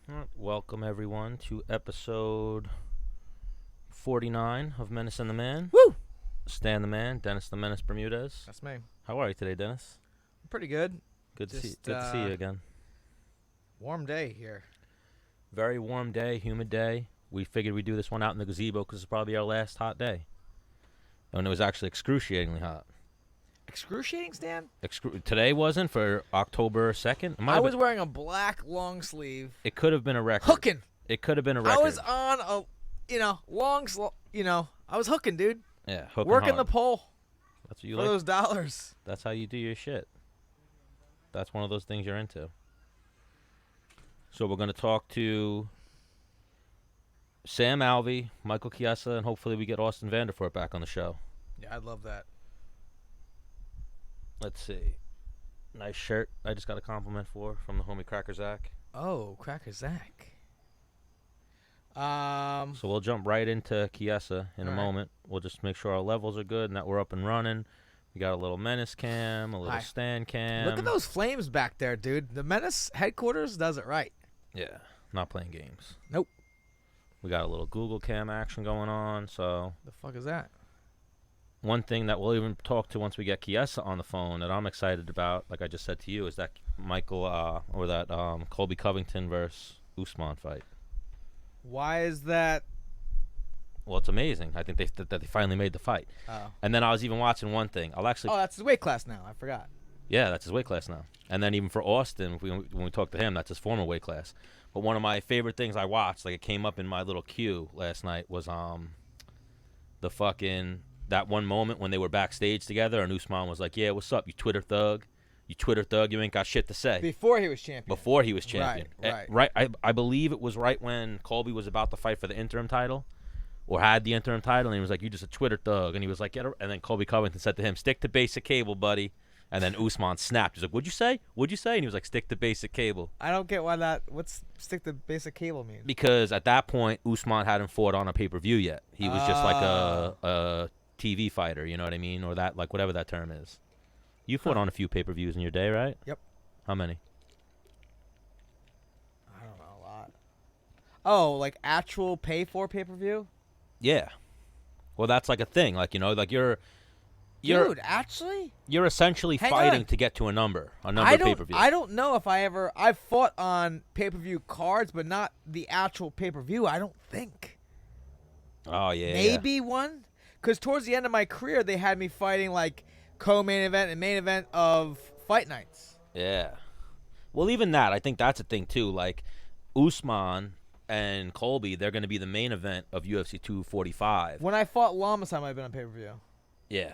Alright, welcome everyone to episode 49 of Menace and The Man. Woo! Stan the Man, Dennis the Menace Bermudez. That's me. How are you today, Dennis? Pretty good. Good to see you again. Warm day here. Very warm day, humid day. We figured we'd do this one out in the gazebo because it's probably our last hot day. And it was actually excruciatingly hot. Excruciating, Stan? Today wasn't for October 2nd. I was wearing a black long sleeve. It could have been a record. Hooking. It could have been a record. I was on a, I was hooking, dude. Yeah, hooking working hard. the pole. That's what you for like. those dollars. That's how you do your shit. That's one of those things you're into. So we're going to talk to Sam Alvey, Michael Chiesa, and hopefully we get Austin Vanderfort back on the show. Yeah, I'd love that. Let's see. Nice shirt. I just got a compliment from the homie Cracker Zach. Oh, Cracker Zach. So we'll jump right into Chiesa in a moment. We'll just make sure our levels are good and that we're up and running. We got a little Menace cam, a little stand cam. Look at those flames back there, dude. The Menace headquarters does it right. Yeah, not playing games. Nope. We got a little Google cam action going on, so. The fuck is that? One thing that we'll even talk to once we get Chiesa on the phone that I'm excited about, like I just said to you, is that Colby Covington versus Usman fight. Why is that? Well, it's amazing. I think that they finally made the fight. Oh. And then I was even watching one thing. Oh, that's his weight class now. I forgot. Yeah, that's his weight class now. And then even for Austin, when we talked to him, that's his former weight class. But one of my favorite things I watched, like it came up in my little queue last night, was that one moment when they were backstage together, and Usman was like, "Yeah, what's up, you Twitter thug? You Twitter thug, you ain't got shit to say." Before he was champion. Right. I believe it was right when Colby was about to fight for the interim title, or had the interim title, and he was like, "You just a Twitter thug," and he was like, and then Colby Covington said to him, "Stick to basic cable, buddy." And then Usman snapped. He's like, "What'd you say? What'd you say?" And he was like, "Stick to basic cable." I don't get why that. What's stick to basic cable mean? Because at that point, Usman hadn't fought on a pay-per-view yet. He was just like a TV fighter, you know what I mean? Or that, like, whatever that term is. You fought on a few pay-per-views in your day, right? Yep. How many? I don't know, a lot. Oh, like actual pay-for pay-per-view? Yeah. Well, that's like a thing. Like, you know, like you're Dude, actually? You're essentially fighting to get to a number of pay-per-views. I don't know if I've fought on pay-per-view cards, but not the actual pay-per-view, I don't think. Oh, yeah. Maybe one? Because towards the end of my career, they had me fighting, like, co-main event and main event of fight nights. Yeah. Well, even that, I think that's a thing, too. Like, Usman and Colby, they're going to be the main event of UFC 245. When I fought Lamas, I might have been on pay-per-view. Yeah.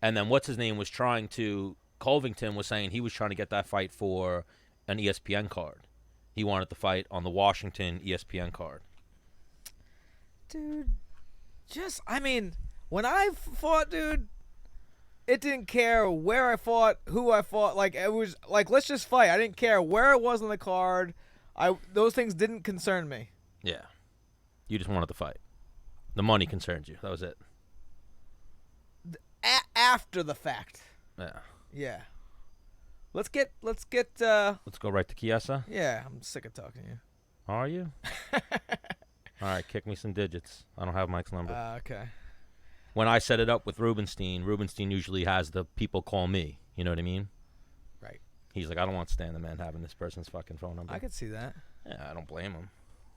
And then what's-his-name was Covington was saying he was trying to get that fight for an ESPN card. He wanted the fight on the Washington ESPN card. Dude, when I fought, dude, it didn't care where I fought, who I fought. Like, it was like, let's just fight. I didn't care where it was on the card. Those things didn't concern me. Yeah. You just wanted to fight. The money concerned you. That was it. After the fact. Yeah. Yeah. Let's go right to Chiesa. Yeah, I'm sick of talking to you. Are you? All right, kick me some digits. I don't have Mike's number. Okay. When I set it up with Rubenstein usually has the people call me. You know what I mean? Right. He's like, I don't want Stan the Man having this person's fucking phone number. I could see that. Yeah, I don't blame him.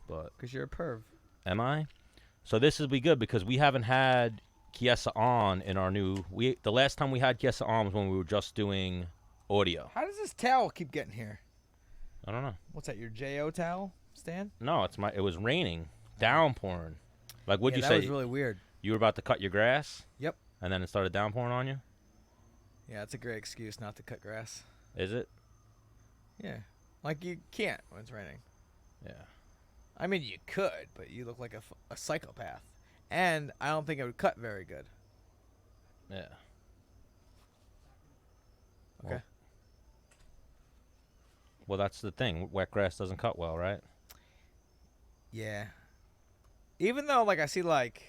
But because you're a perv. Am I? So this will be good because we haven't had Chiesa on in our new. The last time we had Chiesa on was when we were just doing audio. How does this towel keep getting here? I don't know. What's that? Your JO towel, Stan? No, it was raining, downpouring. Like what'd you say? That was really weird. You were about to cut your grass? Yep. And then it started downpouring on you? Yeah, that's a great excuse not to cut grass. Is it? Yeah. Like you can't when it's raining. Yeah. I mean, you could, but you look like a psychopath. And I don't think it would cut very good. Yeah. Okay. Well, that's the thing. Wet grass doesn't cut well, right? Yeah. Even though, like, I see, like,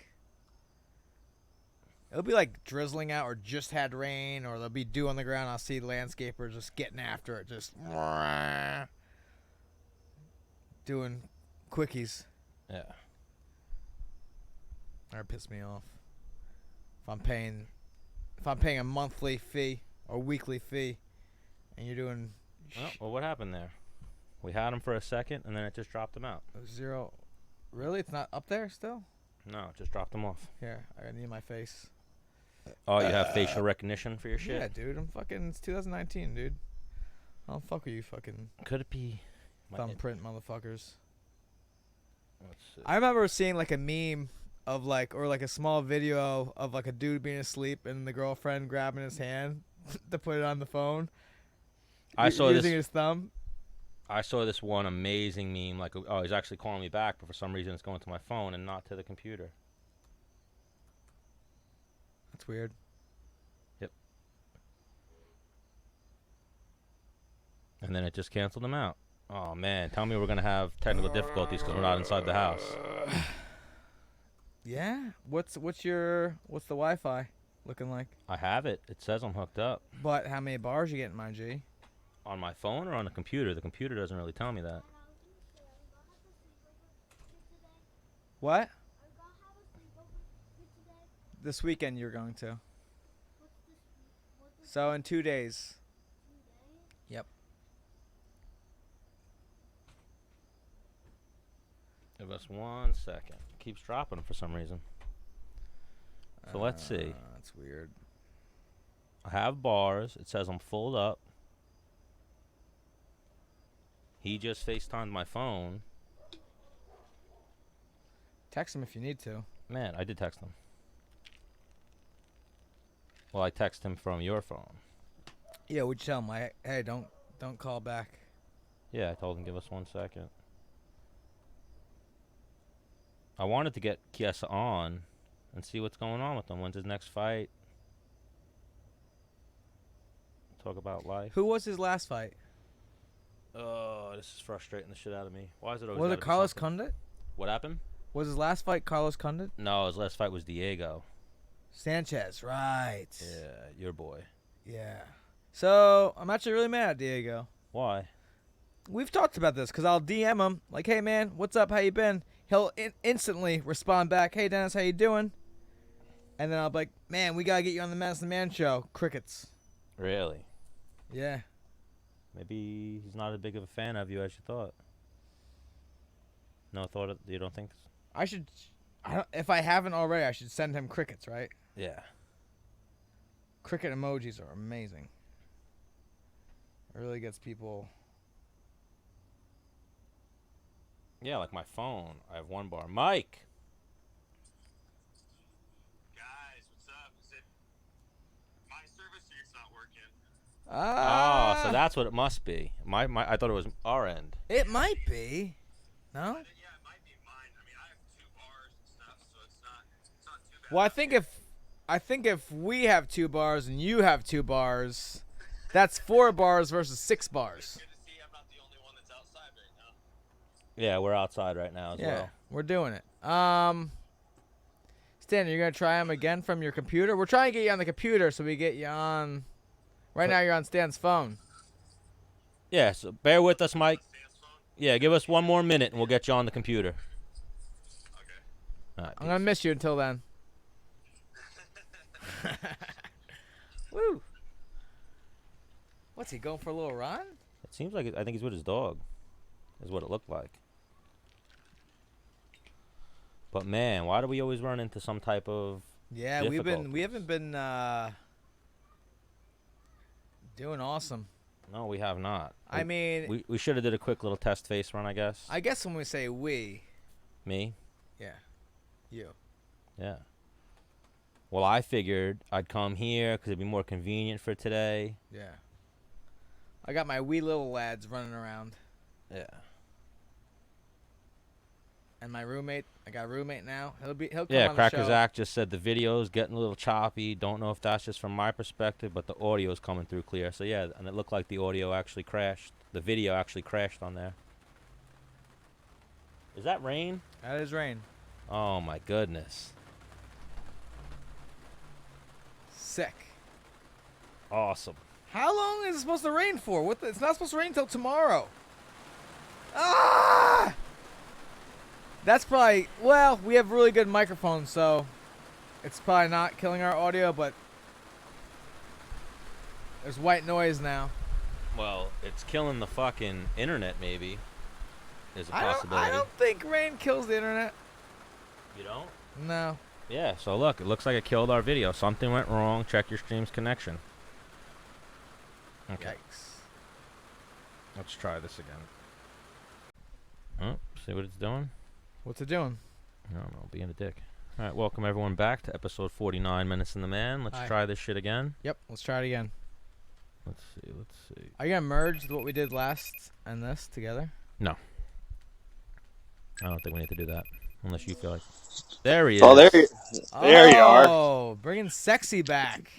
it'll be, like, drizzling out or just had rain or there'll be dew on the ground. I'll see landscapers just getting after it, just doing quickies. Yeah. That piss me off. If I'm paying a monthly fee or weekly fee, and you're doing Well, what happened there? We had him for a second, and then it just dropped him out. 0. Really? It's not up there still? No, it just dropped him off. Here, I need my face. Oh, you have facial recognition for your shit? Yeah, dude. It's 2019, dude. I don't fuck with you fucking Could it be thumbprint motherfuckers. Let's see. I remember seeing like a meme of like, or like a small video of like a dude being asleep and the girlfriend grabbing his hand to put it on the phone. I saw using this. his thumb. I saw this one amazing meme. Like, oh, he's actually calling me back, but for some reason it's going to my phone and not to the computer. That's weird. Yep. And then it just canceled him out. Oh man, tell me we're gonna have technical difficulties because we're not inside the house. Yeah. What's the Wi-Fi looking like? I have it. It says I'm hooked up. But how many bars you getting, my G? On my phone or on the computer? The computer doesn't really tell me that. What? This weekend you're going to. So in 2 days. Yep. Give us 1 second. Keeps dropping for some reason. So let's see. That's weird. I have bars. It says I'm full up. He just FaceTimed my phone. Text him if you need to. Man, I did text him. Well, I text him from your phone. Yeah, would you tell him like, hey, don't call back. Yeah, I told him give us 1 second. I wanted to get Chiesa on and see what's going on with him. When's his next fight? Talk about life. Who was his last fight? Oh, this is frustrating the shit out of me. Why is it always? Was gotta it be Carlos something? Condit? What happened? Was his last fight Carlos Condit? No, his last fight was Diego. Sanchez, right. Yeah, your boy. Yeah. So, I'm actually really mad at Diego. Why? We've talked about this because I'll DM him like, hey, man, what's up? How you been? He'll instantly respond back, hey, Dennis, how you doing? And then I'll be like, man, we got to get you on the Menace and The Man show. Crickets. Really? Yeah. Maybe he's not as big of a fan of you as you thought. No thought. You don't think? If I haven't already, I should send him crickets, right? Yeah. Cricket emojis are amazing. It really gets people. Yeah, like my phone. I have 1 bar. Mike. Guys, what's up? Is it my service or it's not working? Oh, so that's what it must be. My I thought it was our end. It might be. No? Yeah, it might be mine. I mean, I have 2 bars and stuff, so it's not too bad. Well, I think if we have 2 bars and you have 2 bars, that's 4 bars versus 6 bars. Good to see I'm not the only one that's outside right now. Yeah, we're outside right now as well. We're doing it. Stan, you're gonna try them again from your computer? We're trying to get you on the computer so we get you on. Right now you're on Stan's phone. Yeah, so bear with us, Mike. Stan's phone? Yeah, give us 1 more minute and we'll get you on the computer. Okay. All right, I'm gonna miss you until then. Woo! What's he going for a little run? It seems like I think he's with his dog. Is what it looked like. But man, why do we always run into some type of Yeah, we haven't been doing awesome. No, we have not. I mean, we should have did a quick little test face run, I guess. I guess when we say we, Me? yeah, you. Yeah. Well, I figured I'd come here because it'd be more convenient for today. Yeah. I got my wee little lads running around. Yeah. And my roommate, I got a roommate now. He'll come Yeah, on the Cracker show. Zach just said the video's getting a little choppy. Don't know if that's just from my perspective, but the audio's coming through clear. So yeah, and it looked like the audio actually crashed. The video actually crashed on there. Is that rain? That is rain. Oh my goodness. Sick. Awesome. How long is it supposed to rain for? It's not supposed to rain until tomorrow. Ah! That's probably, well, we have really good microphones, so it's probably not killing our audio, but there's white noise now. Well, it's killing the fucking internet, maybe. There's a I possibility. don't think rain kills the internet. You don't? No. Yeah, so look, it looks like it killed our video. Something went wrong. Check your stream's connection. Okay. Yikes. Let's try this again. Oh, see what it's doing? What's it doing? I don't know, being a dick. All right, welcome everyone back to episode 49, Menace and The Man. Let's Hi. try this shit again. Yep, let's try it again. Let's see. Are you going to merge what we did last and this together? No. I don't think we need to do that. Unless you feel like... There he is. Oh, there you are. Oh, bringing sexy back.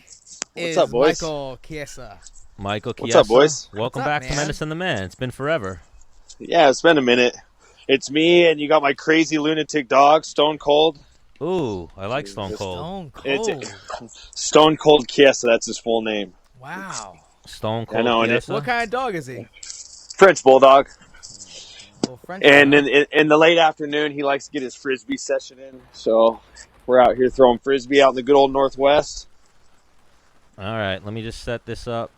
What's up, boys? Michael Chiesa. Michael Chiesa. What's up, boys? Welcome What's up, back to man? Menace and The Man. It's been forever. Yeah, it's been a minute. It's me, and you got my crazy lunatic dog, Stone Cold. Ooh, I like Stone Cold. Stone It's Cold. Stone Cold Chiesa. That's his full name. Wow. Stone Cold I know, and Chiesa. What kind of dog is he? French Bulldog. Well, French And dog. in the late afternoon, he likes to get his Frisbee session in. So we're out here throwing Frisbee out in the good old Northwest. All right, let me just set this up.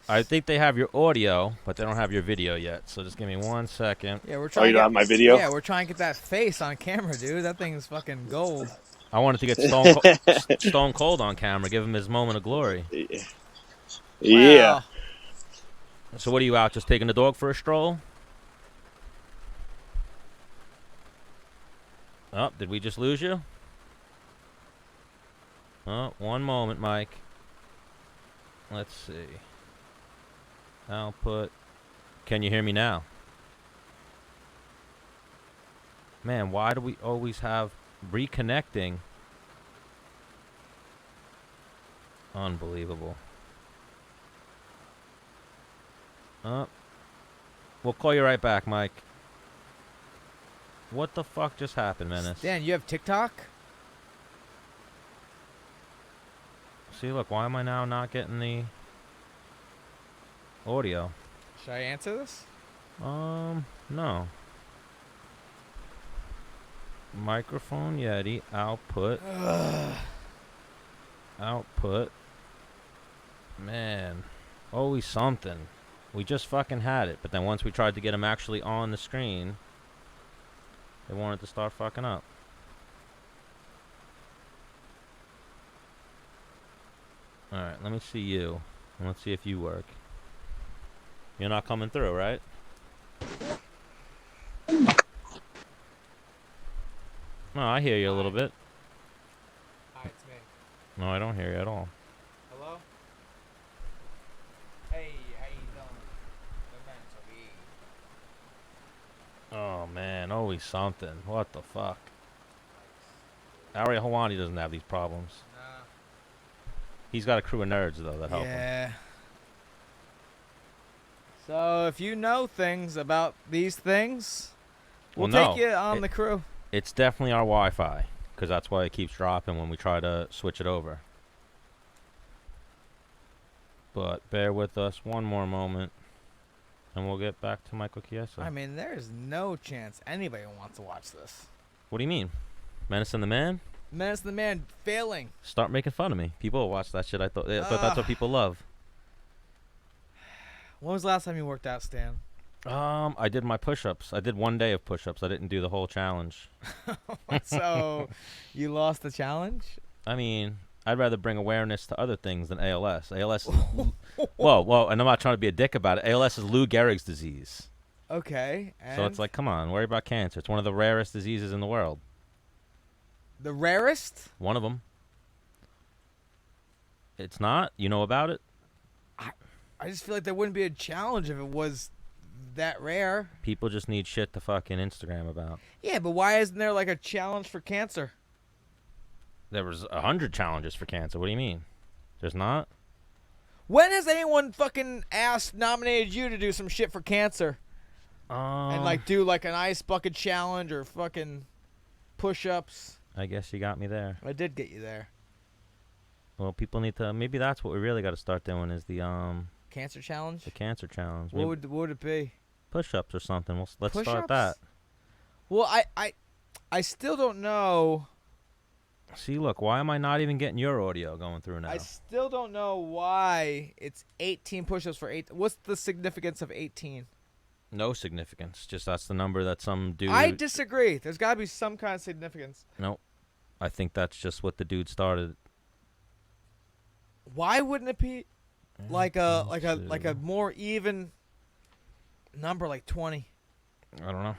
I think they have your audio, but they don't have your video yet. So just give me 1 second. Yeah, we're Oh, trying you to don't have my video? Yeah, we're trying to get that face on camera, dude. That thing is fucking gold. I wanted to get Stone Cold on camera, give him his moment of glory. Yeah. Wow. So what are you out, just taking the dog for a stroll? Oh, did we just lose you? Oh, one moment, Mike. Let's see. Output. Can you hear me now? Man, why do we always have reconnecting? Unbelievable. We'll call you right back, Mike. What the fuck just happened, Menace? Dan, you have TikTok? See, look, why am I now not getting the audio? Should I answer this? No. Microphone Yeti, output. Output. Man, always something. We just fucking had it, but then once we tried to get him actually on the screen, they wanted to start fucking up. Alright, let me see you. And let's see if you work. You're not coming through, right? No, I hear you a little bit. Hi, it's me. No, I don't hear you at all. Hello? Hey, how you doing? Oh, man, always something. What the fuck? Ariel Hawani doesn't have these problems. Nah. He's got a crew of nerds, though, that help him. Yeah. So, if you know things about these things, we'll Well, no, take you on the crew. It's definitely our Wi-Fi, because that's why it keeps dropping when we try to switch it over. But bear with us one more moment, and we'll get back to Michael Chiesa. I mean, there is no chance anybody wants to watch this. What do you mean? Menace and the Man? Menace and the Man failing. Start making fun of me. People will watch that shit. I thought that's what people love. When was the last time you worked out, Stan? I did my push-ups. I did 1 day of push-ups. I didn't do the whole challenge. So, you lost the challenge? I mean, I'd rather bring awareness to other things than ALS. ALS is... Whoa, and I'm not trying to be a dick about it. ALS is Lou Gehrig's disease. Okay. And So it's like, come on, worry about cancer. It's one of the rarest diseases in the world. the rarest? One of them. It's not? You know about it? I just feel like there wouldn't be a challenge if it was that rare. People just need shit to fucking Instagram about. Yeah, but why isn't there like a challenge for cancer? There was 100 challenges for cancer. What do you mean? There's not? When has anyone fucking nominated you to do some shit for cancer? And like do like an ice bucket challenge or fucking push-ups? I guess you got me there. I did get you there. Well, people need to... Maybe that's what we really got to start doing is the Cancer challenge? cancer challenge. What would it be? Push-ups or something. Let's start Push-ups? that. Well, I still don't know. See, look, why am I not even getting your audio going through now? I still don't know why it's 18 push-ups for 8. What's the significance of 18? No significance. Just that's the number that some dude. I disagree. There's got to be some kind of significance. Nope. I think that's just what the dude started. Why wouldn't it be like a more even number, like 20? I don't know.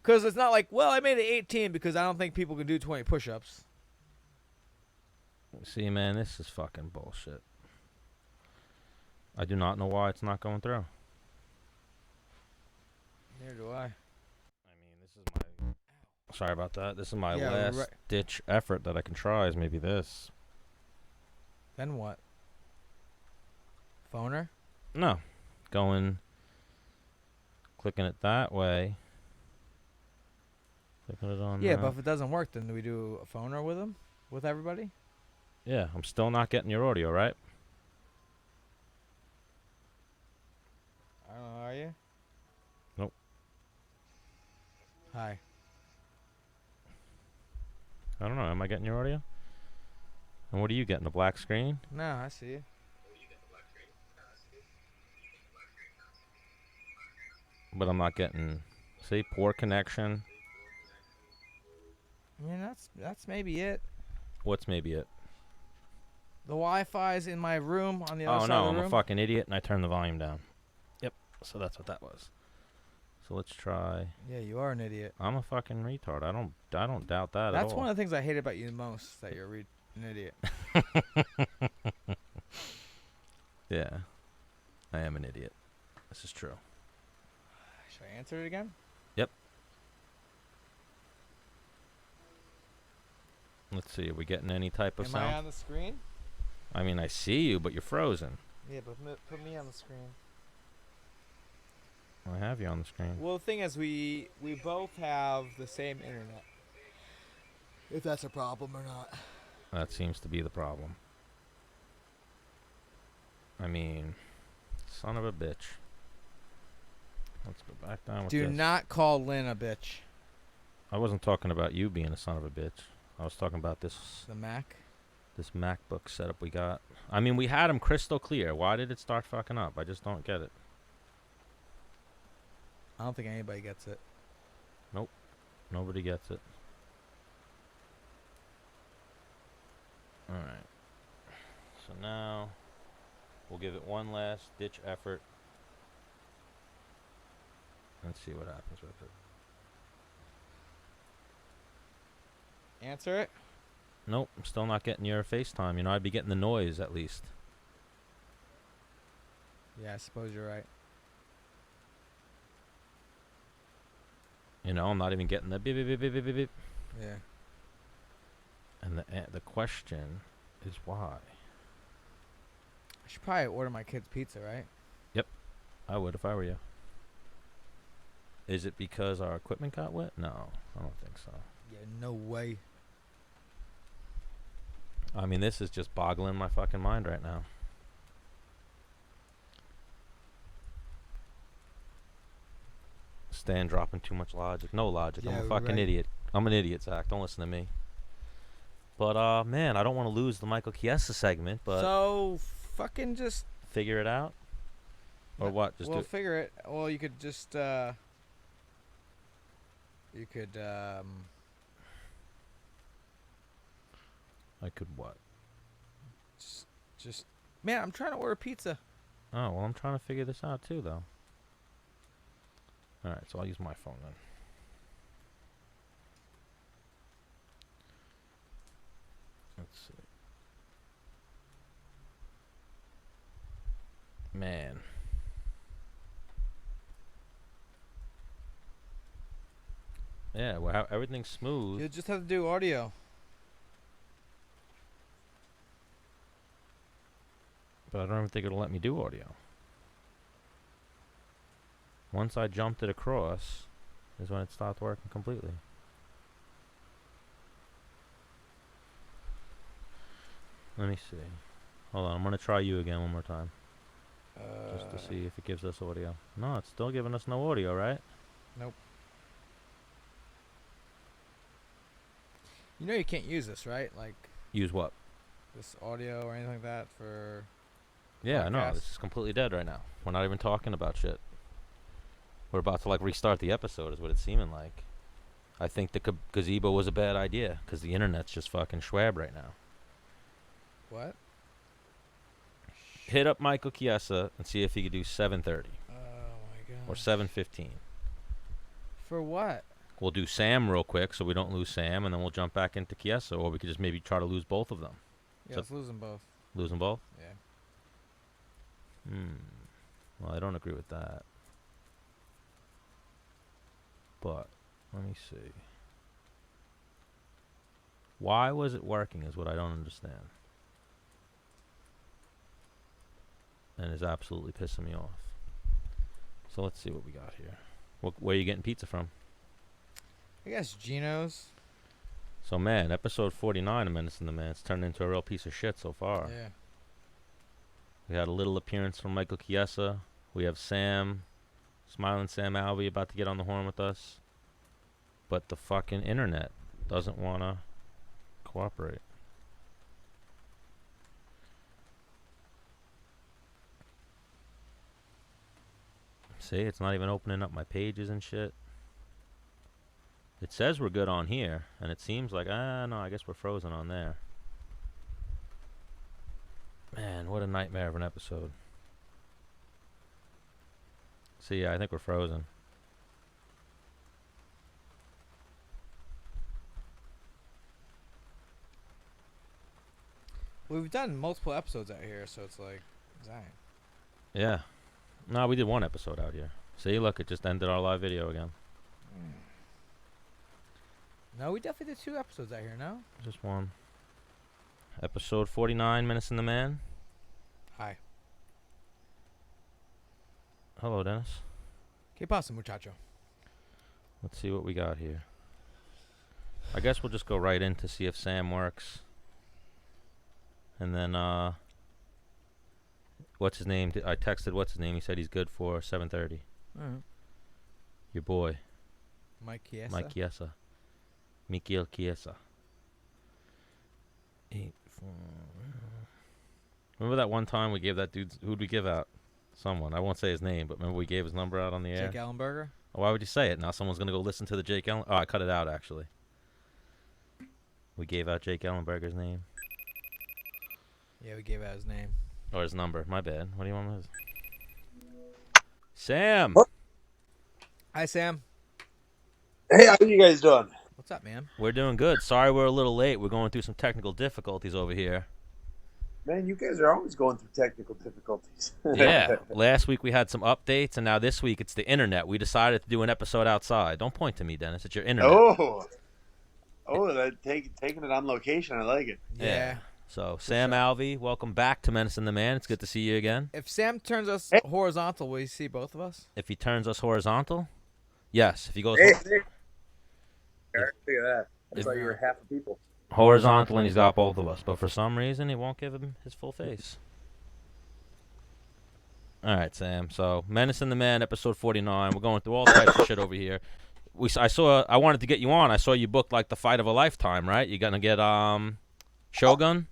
Because it's not like, well, I made it 18 because I don't think people can do 20 push-ups. See, man, this is fucking bullshit. I do not know why it's not going through. Neither do I. I mean, this is my... Sorry about that. This is my Yeah, last ditch effort that I can try is maybe this. Then what? Phoner? No. Clicking it that way. Clicking it on Yeah, that. but if it doesn't work, then do we do a phoner with them? With everybody? Yeah, I'm still not getting your audio, right? I don't know, are you? Nope. Hi. I don't know. Am I getting your audio? And what are you getting? A black screen? No, I see you. But I'm not getting... See, poor connection. I mean, that's maybe it. What's maybe it? The Wi-Fi's in my room on the other Oh, side no, of the I'm room. a fucking idiot, and I turned the volume down. Yep, so that's what that was. So let's try... Yeah, you are an idiot. I'm a fucking retard. I don't doubt that at all. That's one of the things I hate about you the most, that you're an idiot. Yeah, I am an idiot. This is true. Should I answer it again? Yep. Let's see. Are we getting any type of Am sound? I on the screen? I mean, I see you, but you're frozen. Yeah, but put me on the screen. I have you on the screen. Well, the thing is, we both have the same internet. If that's a problem or not. That seems to be the problem. I mean, son of a bitch. Let's go back down with Do this. not call Lynn a bitch. I wasn't talking about you being a son of a bitch. I was talking about this The Mac. this MacBook setup we got. I mean, we had them crystal clear. Why did it start fucking up? I just don't get it. I don't think anybody gets it. Nobody gets it. Alright. So now, we'll give it one last ditch effort. Let's see what happens with it. Answer it. Nope, I'm still not getting your FaceTime. You know, I'd be getting the noise at least. Yeah, I suppose you're right. You know, I'm not even getting the beep, beep, beep, beep, beep, beep, beep. Yeah. And the question is why? I should probably order my kids pizza, right? I would if I were you. Is it because our equipment got wet? No, I don't think so. Yeah, no way. I mean, this is just boggling my fucking mind right now. Stan dropping too much logic. No logic. I'm Yeah, a fucking right. idiot. I'm an idiot, Zach. Don't listen to me. But, man, I don't want to lose the Michael Chiesa segment, but So, fucking just... figure it out. Or No, what? Just well, do it. figure it. Well, you could just, you could, I could what? just... Man, I'm trying to order pizza. Oh, well, I'm trying to figure this out, too, though. Alright, so I'll use my phone then. Let's see. Man. Yeah, well, everything's smooth. You just have to do audio. But I don't even think it'll let me do audio. Once I jumped it across is when it stopped working completely. Let me see. Hold on, I'm going to try you again one more time. Just to see if it gives us audio. No, it's still giving us no audio, right? Nope. You know you can't use this, right? Like Use what? this audio or anything like that for. Yeah, I know. Podcast. This is completely dead right now. We're not even talking about shit. We're about to like restart the episode, is what it's seeming like. I think the gazebo was a bad idea because the internet's just fucking schwab right now. What? Hit up Michael Chiesa and see if he could do 7:30 Oh my god. or 7:15. For what? We'll do Sam real quick so we don't lose Sam, and then we'll jump back into Chiesa, or we could just maybe try to lose both of them. Yeah, So- let's lose them both. Lose them both? Yeah. Well, I don't agree with that. But, let me see. Why was it working is what I don't understand. And is absolutely pissing me off. So let's see what we got here. Where are you getting pizza from? I guess Gino's. So, man, episode 49 of Menace and the Man, it's turned into a real piece of shit so far. Yeah. We had a little appearance from Michael Chiesa. We have Sam, smiling Sam Alvey, about to get on the horn with us. But the fucking internet doesn't want to cooperate. See, it's not even opening up my pages and shit. It says we're good on here, and it seems like, no, I guess we're frozen on there. Man, what a nightmare of an episode. See, yeah, I think we're frozen. We've done multiple episodes out here, so it's like, dang. Yeah. No, we did one episode out here. See, look, it just ended our live video again. No, we definitely did 2 episodes out here, no? Just one. Episode 49, Menace and the Man. Hi. Hello, Dennis. ¿Qué pasa, muchacho? Let's see what we got here. I guess we'll just go right in to see if Sam works. And then, what's his name? I texted what's his name. He said he's good for 7:30. Alright. Your boy, Mike Chiesa. Mike Chiesa. Michael Chiesa. 8, 4. Remember that one time we gave that dude, who'd we give out? Someone. I won't say his name, but remember we gave his number out on the air? Jake Ellenberger? Why would you say it? Now someone's going to go listen to the Jake Ellen. Oh, I cut it out, actually. We gave out Jake Ellenberger's name. Yeah, we gave out his name. Or his number. My bad. What do you want? Sam! Hi, Sam. Hey, how you guys doing? What's up, man? We're doing good. Sorry we're a little late. We're going through some technical difficulties over here. Man, you guys are always going through technical difficulties. Yeah. Last week we had some updates, and now this week it's the internet. We decided to do an episode outside. Don't point to me, Dennis. It's your internet. Taking it on location. I like it. Yeah. So, Sam Alvey, welcome back to Menace and the Man. It's good to see you again. If Sam turns us horizontal, will you see both of us? If he turns us horizontal? Yes. If he goes Hey, look at that. Looks If- like you're half the people. horizontal, and he's got both of us. But for some reason, he won't give him his full face. All right, Sam. So, Menace and the Man, episode 49. We're going through all types of shit over here. I wanted to get you on. I saw you booked like the fight of a lifetime, right? You're gonna get Shogun.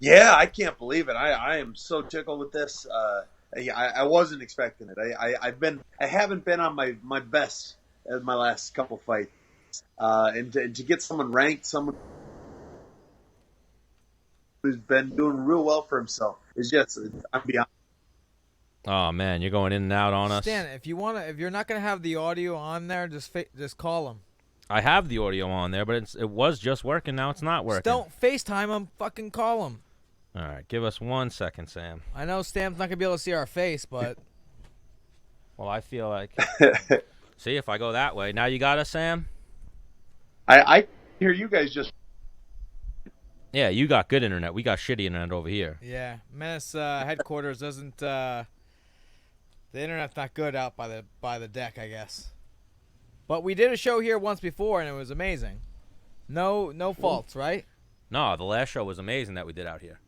Yeah, I can't believe it. I am so tickled with this. I wasn't expecting it. I haven't been on my best in my last couple fights, and to get someone ranked, someone who's been doing real well for himself is just I'm beyond. Oh man, you're going in and out on us. Stan, if you're not gonna have the audio on there, just call him. I have the audio on there, but it was just working. Now it's not working. Just don't FaceTime him. Fucking call him. All right, give us 1 second, Sam. I know Stan's not gonna be able to see our face, but Well, I feel like. See, if I go that way, now you got us, Sam. I hear you guys just. Yeah, you got good internet. We got shitty internet over here. yeah, Menace headquarters doesn't. The internet's not good out by the deck, I guess. But we did a show here once before, and it was amazing. No faults, right? No, the last show was amazing that we did out here.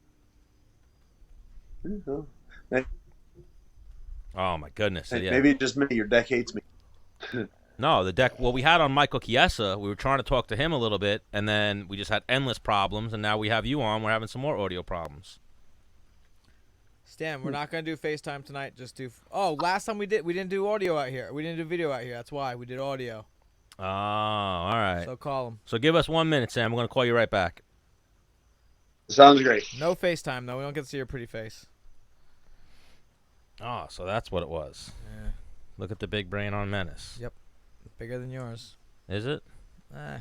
Oh my goodness! So, yeah. Maybe just me. Your deck hates me. No, the deck. Well, we had on Michael Chiesa. We were trying to talk to him a little bit, and then we just had endless problems. And now we have you on. We're having some more audio problems. Stan, we're not gonna do FaceTime tonight. Just do. Oh, last time we didn't do audio out here. We didn't do video out here. That's why we did audio. Oh, all right. So call him. So give us 1 minute, Sam. We're gonna call you right back. Sounds great. No FaceTime though. We don't get to see your pretty face. Oh, so that's what it was. Yeah. Look at the big brain on Menace. Yep. Bigger than yours. Is it? Eh.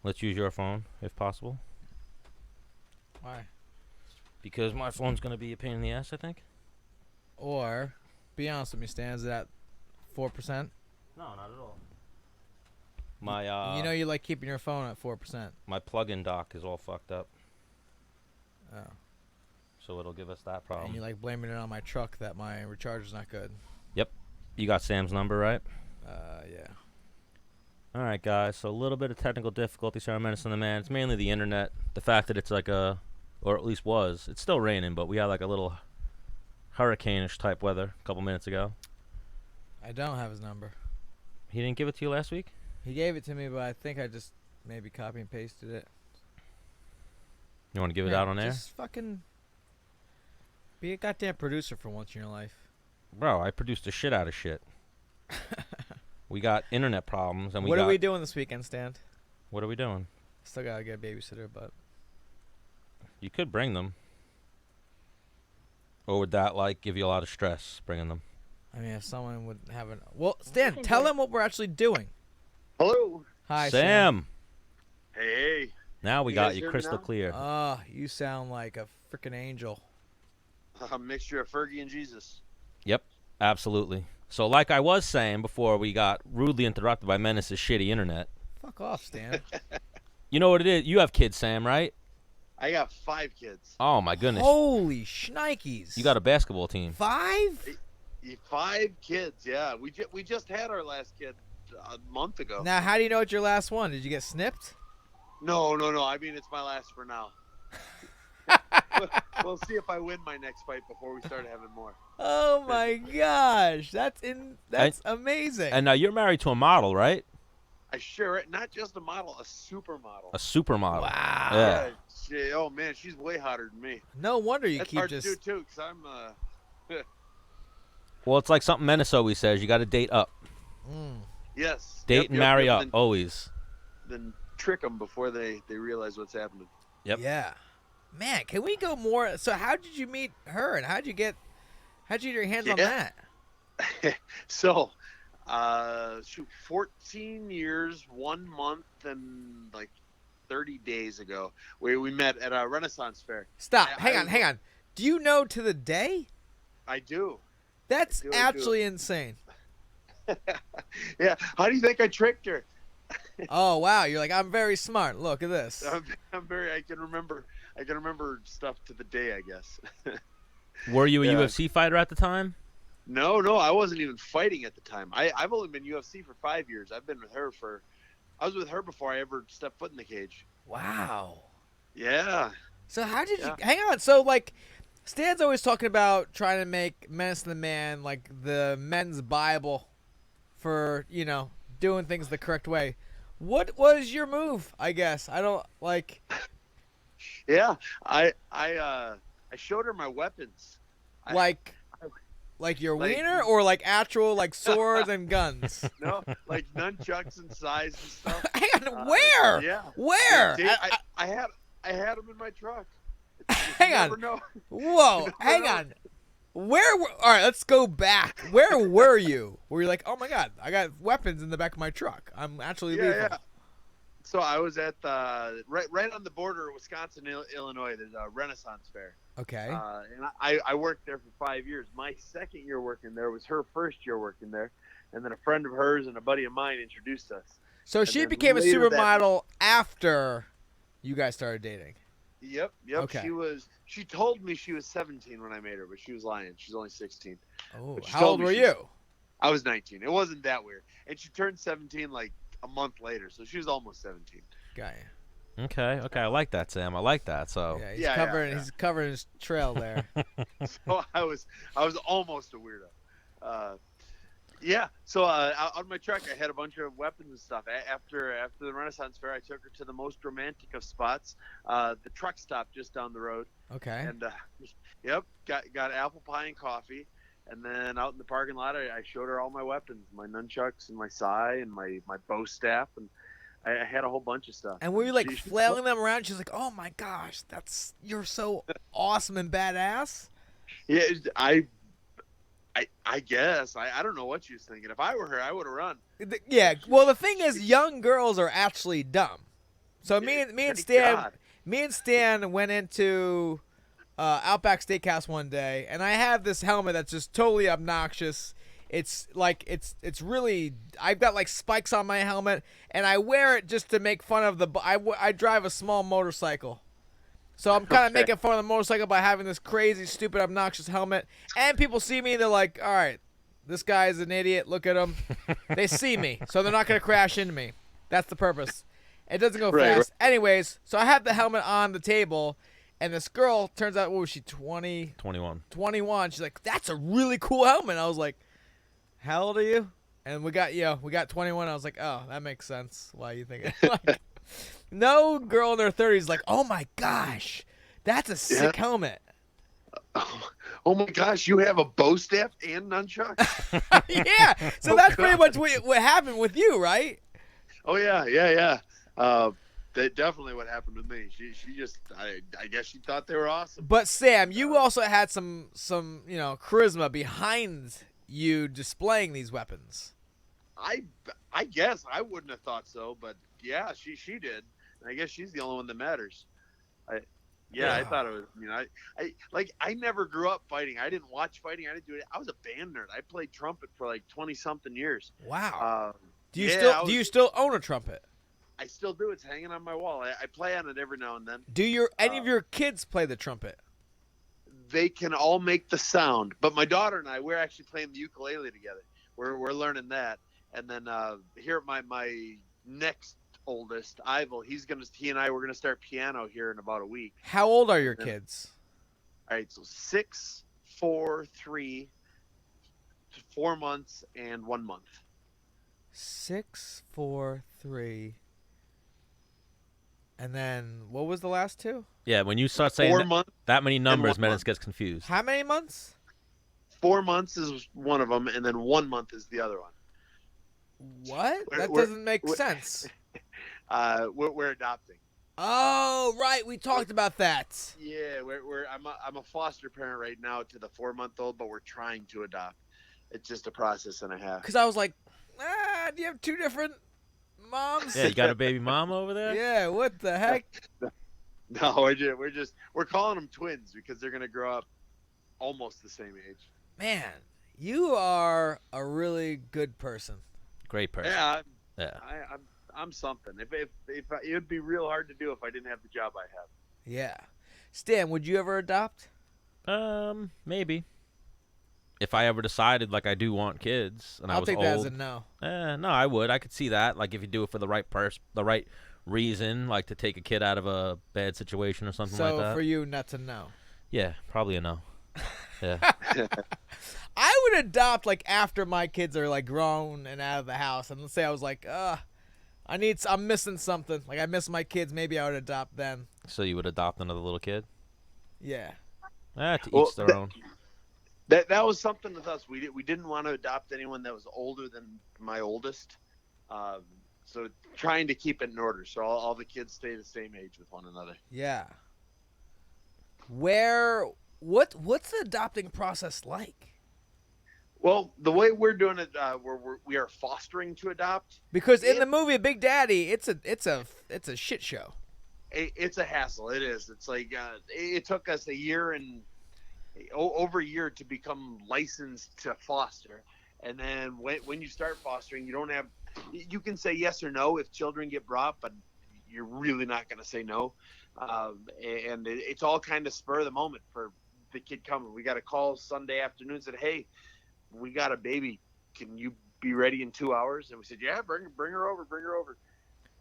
Let's use your phone if possible. Why? Because my phone's gonna be a pain in the ass, I think. Or, be honest with me, Stan, is it at 4%? No, not at all. My you know you like keeping your phone at 4%. my plug-in dock is all fucked up, Oh. so it'll give us that And problem. you like blaming it on my truck that my recharger's not good. You got Sam's number, right? Yeah. All right, guys. So a little bit of technical difficulties here on Menace and the Man. It's mainly the internet. The fact that it's like or at least was. It's still raining, but we had like a little hurricane-ish type weather a couple minutes ago. I don't have his number. He didn't give it to you last week? He gave it to me, but I think I just maybe copy and pasted it. You want to give it out on air? Just fucking be a goddamn producer for once in your life. Bro, I produced the shit out of shit. We got internet problems, and What are we doing this weekend, Stan? What are we doing? Still gotta get a babysitter, but You could bring them. Or would that, like, give you a lot of stress, bringing them? I mean, if someone would have an... Well, Stan, tell them what we're actually doing. Hello. Hi, Sam! Hey. Now we You got guys you hear me crystal now? clear. You sound like a freaking angel. A mixture of Fergie and Jesus. Absolutely. So like I was saying before we got rudely interrupted by Menace's shitty internet. Fuck off, Stan. You know what it is? You have kids, Sam, right? I got 5 kids. Oh, my goodness. Holy shnikes. You got a basketball team. 5? 5 kids, yeah. We just had our last kid a month ago. Now, how do you know it's your last one? Did you get snipped? No. I mean, it's my last for now. We'll see if I win my next fight before we start having more. Oh my gosh, that's amazing. And now you're married to a model, right? I sure, not just a model, a supermodel. A supermodel. Wow. Yeah. Oh man, she's way hotter than me. No wonder you That's keep hard just. to do too, because I'm Well, it's like something Menace always says. You got to date up. yes. Date and marry up, Then, always. then trick them before they realize what's happening. Yep. Yeah. Man, can we go more? So, how did you meet her, and how'd you get your hands on that? So, 14 years, 1 month, and like 30 days ago, we met at a Renaissance fair. Stop. Hang on. Do you know to the day? I do. That's I do. actually insane. Yeah. How do you think I tricked her? Oh wow, you're like, I'm very smart. Look at this. I'm very. I can remember stuff to the day, I guess. Were you a Yeah. UFC fighter at the time? No, I wasn't even fighting at the time. I've only been UFC for 5 years. I've been with her I was with her before I ever stepped foot in the cage. Wow. Yeah. So how did Yeah. you? Hang on. So like, Stan's always talking about trying to make Menace and the Man like the men's Bible for doing things the correct way. What was your move? I guess I don't like. Yeah. I showed her my weapons. Like your like- wiener or like actual like swords and guns? No, like nunchucks and size and stuff. Hang on, where? Yeah. Where? Dude, I had them in my truck. Hang on. Never know. Whoa, never hang know. on. All right, let's go back. Where were you? Were you like, oh my god, I got weapons in the back of my truck. I'm actually lethal. Yeah. So I was at right on the border of Wisconsin, Illinois. There's a Renaissance Fair. Okay. And I worked there for 5 years. My second year working there was her first year working there. And then a friend of hers and a buddy of mine introduced us. So she then became a later that- supermodel after you guys started dating. Yep. Okay. She told me she was 17 when I made her, but she was lying. She's only 16. Oh, But she how told old me were she's- you? I was 19. It wasn't that weird. And she turned 17 like a month later, so she was almost 17. Got you. Okay. I like that, Sam. I like that. So Yeah, he's Yeah, covering yeah. he's covering his trail there. So I was almost a weirdo. Yeah. So on my truck, I had a bunch of weapons and stuff. After the Renaissance Fair, I took her to the most romantic of spots, the truck stop just down the road. Okay. And yep, got apple pie and coffee. And then out in the parking lot, I showed her all my weapons, my nunchucks and my sai and my bow staff, and I had a whole bunch of stuff. And were you like flailing them around? She's like, "Oh my gosh, you're so awesome and badass." Yeah, I guess I don't know what she was thinking. If I were her, I would have run. Yeah. Well, the thing is, young girls are actually dumb. So me and Stan went into Outback Steakhouse one day, and I have this helmet that's just totally obnoxious. It's like it's really, I've got like spikes on my helmet, and I wear it just to make fun of I drive a small motorcycle. So I'm kind of making fun of the motorcycle by having this crazy, stupid, obnoxious helmet. And people see me, they're like, all right, this guy's an idiot. Look at him. They see me, so they're not going to crash into me. That's the purpose. It doesn't go fast. Right. Anyways, so I have the helmet on the table, and this girl, turns out, what was she, 20? 21. 21. She's like, that's a really cool helmet. I was like, how old are you? And we got 21. I was like, oh, that makes sense. Why are you thinking? Like, no girl in her 30s like, oh my gosh, that's a sick helmet. Oh my gosh, you have a bow staff and nunchucks? Yeah, so that's pretty much what happened with you, right? Oh yeah. That definitely what happened with me. She just, I guess she thought they were awesome. But Sam, you also had some charisma behind you displaying these weapons. I guess I wouldn't have thought so, but yeah, she did. I guess she's the only one that matters. I thought it was. I never grew up fighting. I didn't watch fighting. I didn't do it. I was a band nerd. I played trumpet for like 20-something years. Wow. Do you still own a trumpet? I still do. It's hanging on my wall. I play on it every now and then. Do any of your kids play the trumpet? They can all make the sound, but my daughter and I, we're actually playing the ukulele together. We're learning that, and then here my next oldest, Ivel, he and I were gonna start piano here in about a week. How old are your kids? All right, so 6, 4, 3, 4 months, and 1 month. 6, 4, 3, and then what was the last two? Yeah, when you start saying that many numbers, Menace gets confused. How many months? 4 months is one of them, and then 1 month is the other one. What? That doesn't make sense. We're adopting. Oh, right. We talked about that. Yeah, I'm a foster parent right now to the 4-month-old, but we're trying to adopt. It's just a process and a half. Because I was like, do you have two different moms? Yeah, you got a baby mom over there? Yeah, what the heck? No, we're calling them twins because they're gonna grow up almost the same age. Man, you are a really good person. Great person. Yeah. I'm something. If it would be real hard to do if I didn't have the job I have. Yeah. Stan, would you ever adopt? Maybe. If I ever decided like I do want kids and I was old. I'll take that as a no. No, I would. I could see that. Like if you do it for the right reason, like to take a kid out of a bad situation or something like that. So for you, not to know. Yeah, probably a no. Yeah. I would adopt like after my kids are like grown and out of the house, and let's say I was like, I'm missing something. Like I miss my kids. Maybe I would adopt then. So you would adopt another little kid? Yeah. To each their own. That was something with us. We didn't want to adopt anyone that was older than my oldest. So trying to keep it in order so all the kids stay the same age with one another. Yeah. What's the adopting process like? Well, the way we're doing it, we are fostering to adopt. Because in the movie Big Daddy, it's a shit show. It's a hassle. It is. It's like it took us over a year to become licensed to foster, and then when you start fostering, you can say yes or no if children get brought, but you're really not going to say no. And it's all kind of spur of the moment for the kid coming. We got a call Sunday afternoon, said, hey, we got a baby. Can you be ready in 2 hours? And we said, yeah, bring her over.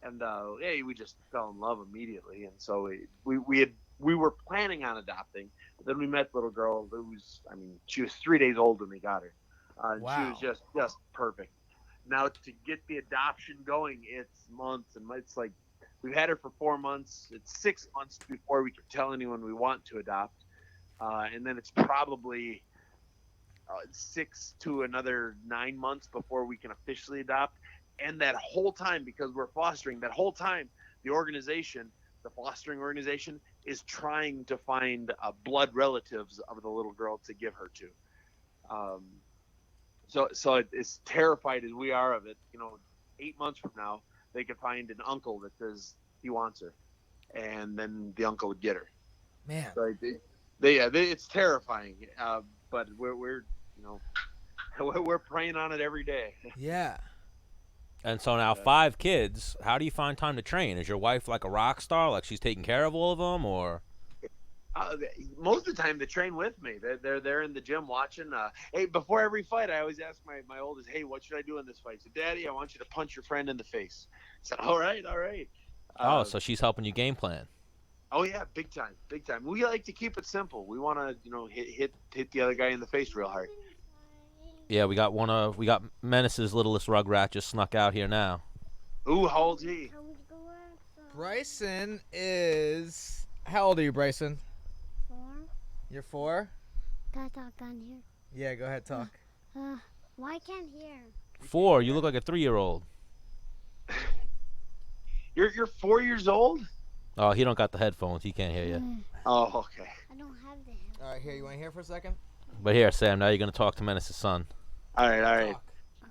And we just fell in love immediately. And so we were planning on adopting. But then we met the little girl she was 3 days old when we got her. And she was just perfect. Now to get the adoption going, it's months, and it's like we've had her for 4 months. It's 6 months before we can tell anyone we want to adopt, and then it's probably 6 to another 9 months before we can officially adopt. And that whole time, because we're fostering, that whole time, the fostering organization, is trying to find blood relatives of the little girl to give her to. So as terrified as we are of it, 8 months from now, they could find an uncle that says he wants her, and then the uncle would get her. Man. So it's terrifying, but we're praying on it every day. Yeah. And so now 5 kids. How do you find time to train? Is your wife like a rock star? Like she's taking care of all of them, or? Most of the time they train with me. They're in the gym watching. Hey, before every fight, I always ask my oldest, "Hey, what should I do in this fight?" So, "Daddy, I want you to punch your friend in the face." So, all right. So she's helping you game plan. Oh yeah, big time. We like to keep it simple. We want to, hit the other guy in the face real hard. Yeah, we got Menace's littlest rugrat just snuck out here now. Ooh, how old's he? Bryson is. How old are you, Bryson? 4. You're 4? Can I talk on here? Yeah, go ahead, talk. Why can't hear? 4. You look like a 3-year-old. You're 4 years old? Oh, he don't got the headphones. He can't hear you. Oh, okay. I don't have the. All right, here. You want to hear for a second? But here, Sam. Now you're gonna talk to Menace's son. All right. Talk.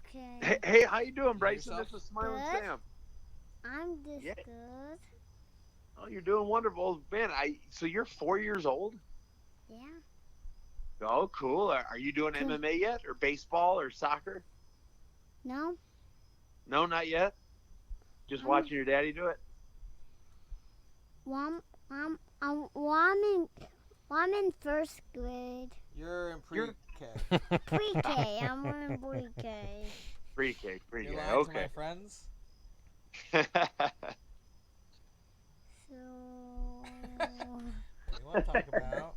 Okay. Hey, how you doing, Bryson? yourself? This is Smiling Good. Sam. I'm this Yeah. good. Oh, you're doing wonderful, man. So you're 4 years old? Yeah. Oh, cool. Are you doing Cool. MMA yet, or baseball, or soccer? No. No, not yet. Just watching your daddy do it. I'm in first grade. You're in pre-K. Pre-K. I'm in pre-K. Pre-K. You're lying to my Okay. friends? So. What do you want to talk about?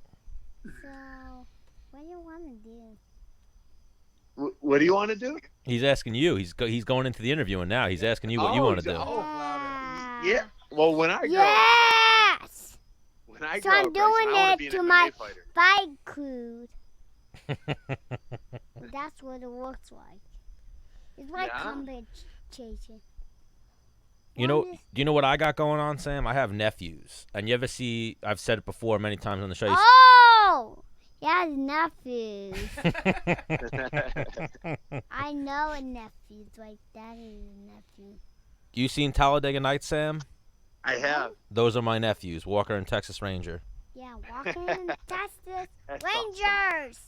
So, what do you want to do? What do you want to do? He's asking you. He's going into the interviewing now. He's asking you what you want to do. Oh, Yeah. yeah. Well, when I grow Yes. up, So I'm Bryson, I doing wanna it be an to MMA my fighter. fight crew. That's what it looks like. It's like Yeah? combat chasing. You know what I got going on, Sam? I have nephews. And you ever see, I've said it before many times on the show. Oh! He has nephews. I know a nephew. It's like that is a nephew. You seen Talladega Nights, Sam? I have. Those are my nephews, Walker and Texas Ranger. Yeah, walking in Texas That's Rangers.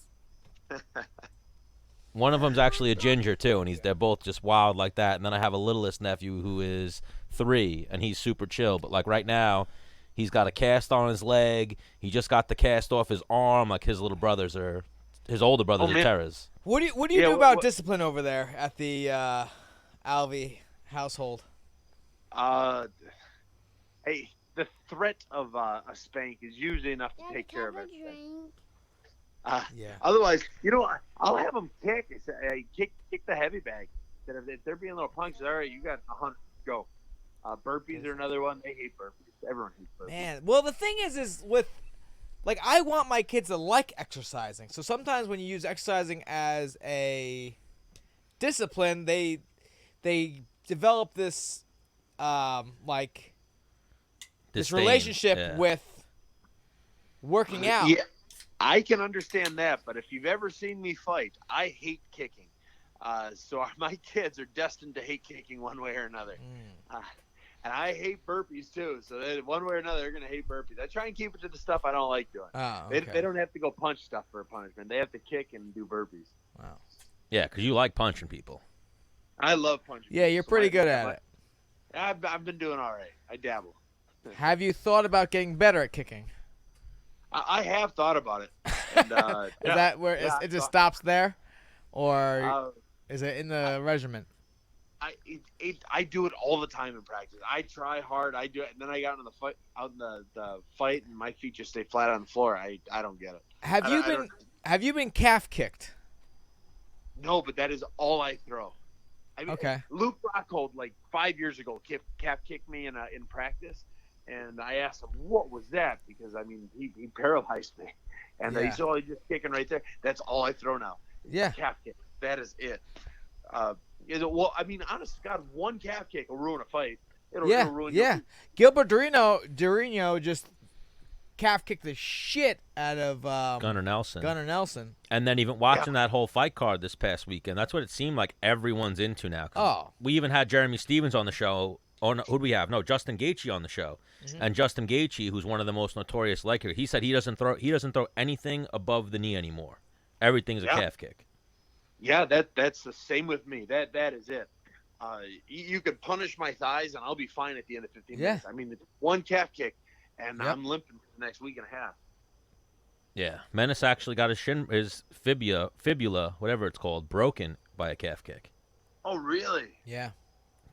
One of them's actually a ginger too, and they're both just wild like that. And then I have a littlest nephew who is 3, and he's super chill. But like right now, he's got a cast on his leg. He just got the cast off his arm. Like his older brothers are terrors. What do you do about discipline over there at the Alvey household? Hey, the threat of a spank is usually enough to Daddy, take care of have it. a drink. Yeah. Otherwise, I'll have them kick. Kick the heavy bag. That if they're being little punches, all right, you got 100. Go. Burpees are another one. They hate burpees. Everyone hates burpees. Man, well, the thing is with, like, I want my kids to like exercising. So sometimes when you use exercising as a discipline, they develop this, this Disdain, relationship yeah. with working out. Yeah, I can understand that, but if you've ever seen me fight, I hate kicking. So my kids are destined to hate kicking one way or another. And I hate burpees too. So one way or another, they're going to hate burpees. I try and keep it to the stuff I don't like doing. Oh, okay. They don't have to go punch stuff for a punishment. They have to kick and do burpees. Wow. Yeah, because you like punching people. I love punching. Yeah, you're people, so pretty good at it. I've been doing all right. I dabble. Have you thought about getting better at kicking? I have thought about it. And, Is that where it just stops there? Or Uh, is it in the regiment? I do it all the time in practice. I try hard. I do it, and then I got in the fight, and my feet just stay flat on the floor. I don't get it. Have you been calf kicked? No, but that is all I throw. I mean, Okay. Luke Rockhold, like 5 years ago, calf kicked me in practice, and I asked him, what was that? Because, I mean, he paralyzed me. And he Yeah. said, oh, he's just kicking right there. That's all I throw now. Yeah. Calf kick. That is it. Well, I mean, honest to God, one calf kick will ruin a fight. It'll ruin your Yeah. Gilbert Durinho just calf kicked the shit out of Gunnar Nelson. And then even watching that whole fight card this past weekend, that's what it seemed like everyone's into now. 'Cause we even had Jeremy Stevens on the show. Oh, no, who do we have? No, Justin Gaethje on the show. Mm-hmm. And Justin Gaethje, who's one of the most notorious likers, he said he doesn't throw anything above the knee anymore. Everything's a calf kick. Yeah, that's the same with me. That is it. You could punish my thighs, and I'll be fine at the end of 15 minutes. I mean, it's one calf kick, and I'm limping for the next week and a half. Yeah, Menace actually got his fibula, whatever it's called, broken by a calf kick. Oh, really? Yeah.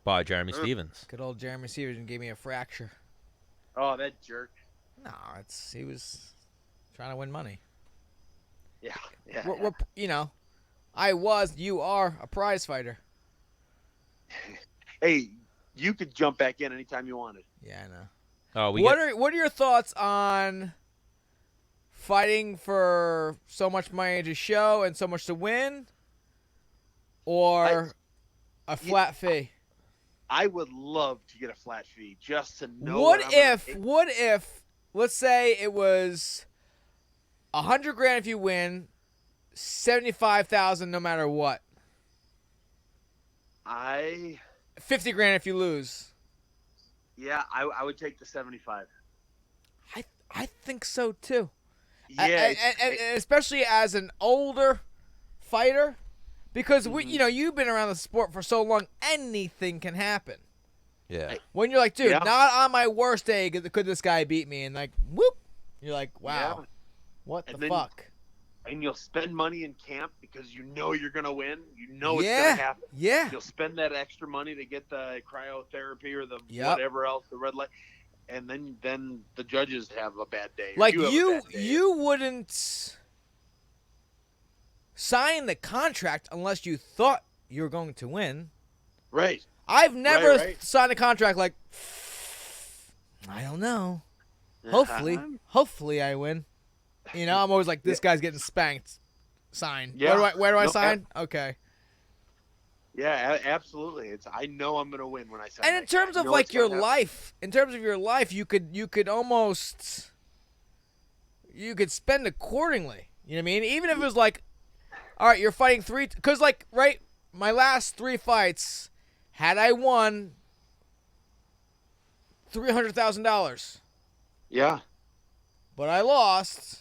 By Jeremy Stevens. Good old Jeremy Stevens gave me a fracture. Oh, that jerk. No, he was trying to win money. Yeah. You are a prize fighter. Hey, you could jump back in anytime you wanted. Yeah, I know. Oh, what are your thoughts on fighting for so much money to show and so much to win, or a flat fee? I would love to get a flat fee just to know. What if, let's say it was $100,000 if you win, $75,000 no matter what. $50,000 if you lose. Yeah, I would take the 75. I think so too. Yeah, and especially as an older fighter, because you've been around the sport for so long, anything can happen. Yeah. When you're like, dude, not on my worst day could this guy beat me, and like, whoop, you're like, wow, what the fuck? And you'll spend money in camp because you know you're gonna win. You know it's gonna happen. Yeah. You'll spend that extra money to get the cryotherapy or the whatever else, the red light, and then the judges have a bad day. Like you wouldn't sign the contract unless you thought you were going to win. Right. I've never signed a contract like, I don't know. Hopefully I win. I'm always like, this guy's getting spanked. Sign. Yeah. Where do I sign? Okay. Yeah, absolutely. I know I'm gonna win when I sign. And in terms of like your life, you could almost spend accordingly. You know what I mean? Even if it was like, all right, you're fighting because like my last 3 fights, had I won $300,000. Yeah. But I lost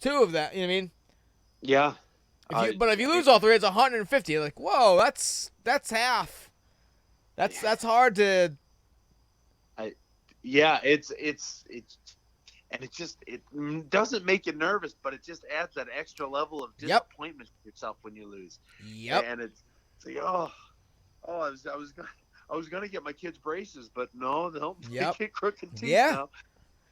2 of that. You know what I mean? Yeah. But if you lose all 3, it's 150. You're like, whoa, that's half. That's hard to. And it doesn't make you nervous, but it just adds that extra level of disappointment to yourself when you lose. Yep. And it's like, I was gonna get my kids braces, but no, they get crooked teeth now.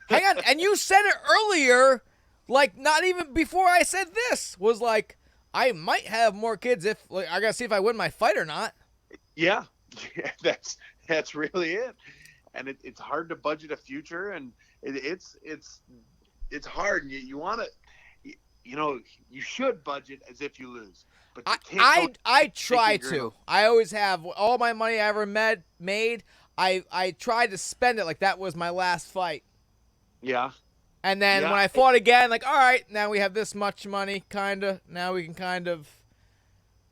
Hang on, and you said it earlier, like not even before I said this, was like, I might have more kids if I gotta see if I win my fight or not. Yeah, that's really it. And it's hard to budget a future, and it's hard. You want to, you should budget as if you lose, but you can't. I try to. I always have all my money I ever made. I tried to spend it like that was my last fight. Yeah. And then when I fought again, like, all right, now we have this much money, kind of. Now we can kind of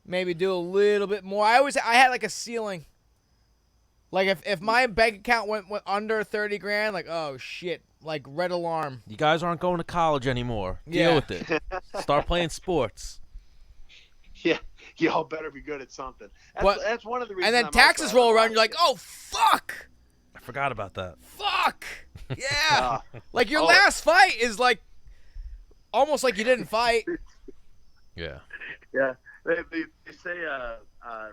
maybe do a little bit more. I had like a ceiling. Like if my bank account went under $30,000, like, oh shit, like red alarm. You guys aren't going to college anymore. Deal with it. Start playing sports. Yeah, y'all better be good at something. That's one of the reasons. And then taxes roll around, you're like, oh fuck. I forgot about that. Fuck. Yeah. Like your last fight is like almost like you didn't fight. Yeah. Yeah. They say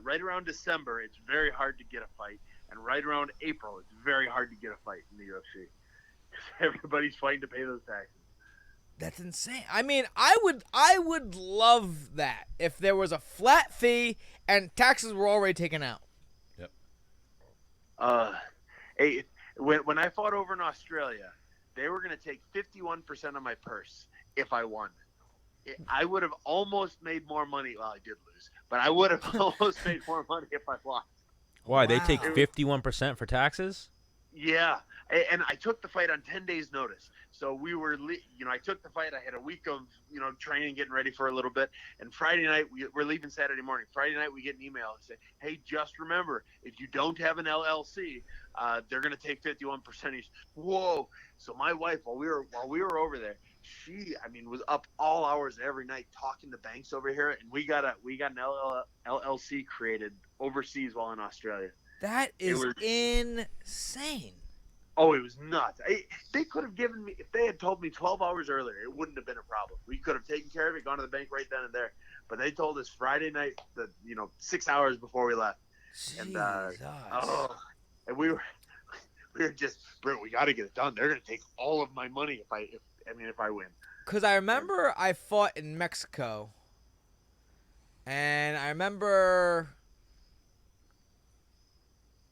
right around December it's very hard to get a fight, and right around April it's very hard to get a fight in the UFC. Everybody's fighting to pay those taxes. That's insane. I mean, I would love that if there was a flat fee and taxes were already taken out. Hey, when I fought over in Australia, they were going to take 51% of my purse if I won. I would have almost made more money. Well, I did lose, but I would have almost made more money if I lost. Why? Wow. They take 51% for taxes? Yeah, and I took the fight on 10 days' notice. So we were, I took the fight. I had a week of, training, getting ready for a little bit. And Friday night, we're leaving Saturday morning. Friday night, we get an email and say, hey, just remember, if you don't have an LLC, they're going to take 51%. Whoa. So my wife, while we were over there, she, was up all hours every night talking to banks over here. And we got an LLC created overseas while in Australia. That is insane. Oh, it was nuts. They could have given me, if they had told me 12 hours earlier, it wouldn't have been a problem. We could have taken care of it, gone to the bank right then and there. But they told us Friday night, 6 hours before we left. And and we were just, Britt, we got to get it done. They're going to take all of my money if I win. Because I remember I fought in Mexico, and I remember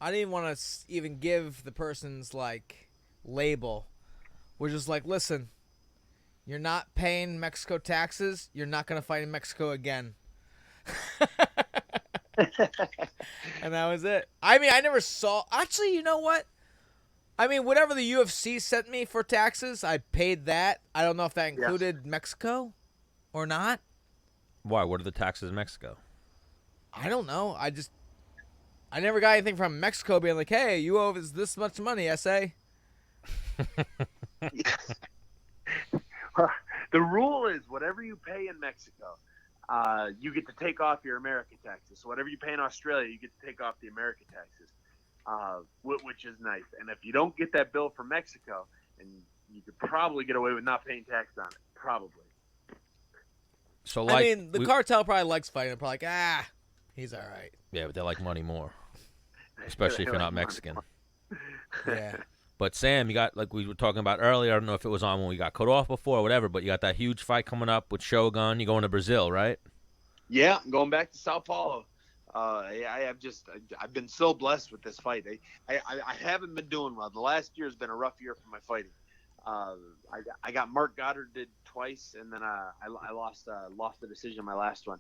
I didn't want to even give the person's label. We're just like, listen, you're not paying Mexico taxes. You're not gonna fight in Mexico again. And that was it. I never saw. Actually, you know what? Whatever the UFC sent me for taxes, I paid that. I don't know if that included Mexico or not. Why? What are the taxes in Mexico? I don't know. I never got anything from Mexico being like, hey, you owe us this much money, SA. The rule is whatever you pay in Mexico, you get to take off your American taxes. So whatever you pay in Australia, you get to take off the American taxes, which is nice. And if you don't get that bill from Mexico, and you could probably get away with not paying tax on it, probably. So the cartel probably likes fighting. They're probably like, he's all right. Yeah, but they like money more, especially if you're not Mexican. Yeah. But Sam, you got, like we were talking about earlier, I don't know if it was on when we got cut off before or whatever, but you got that huge fight coming up with Shogun. You're going to Brazil, right? Yeah, I'm going back to Sao Paulo. I've been so blessed with this fight. I haven't been doing well. The last year has been a rough year for my fighting. I got Mark Goddarded twice, and then I lost the decision in my last one.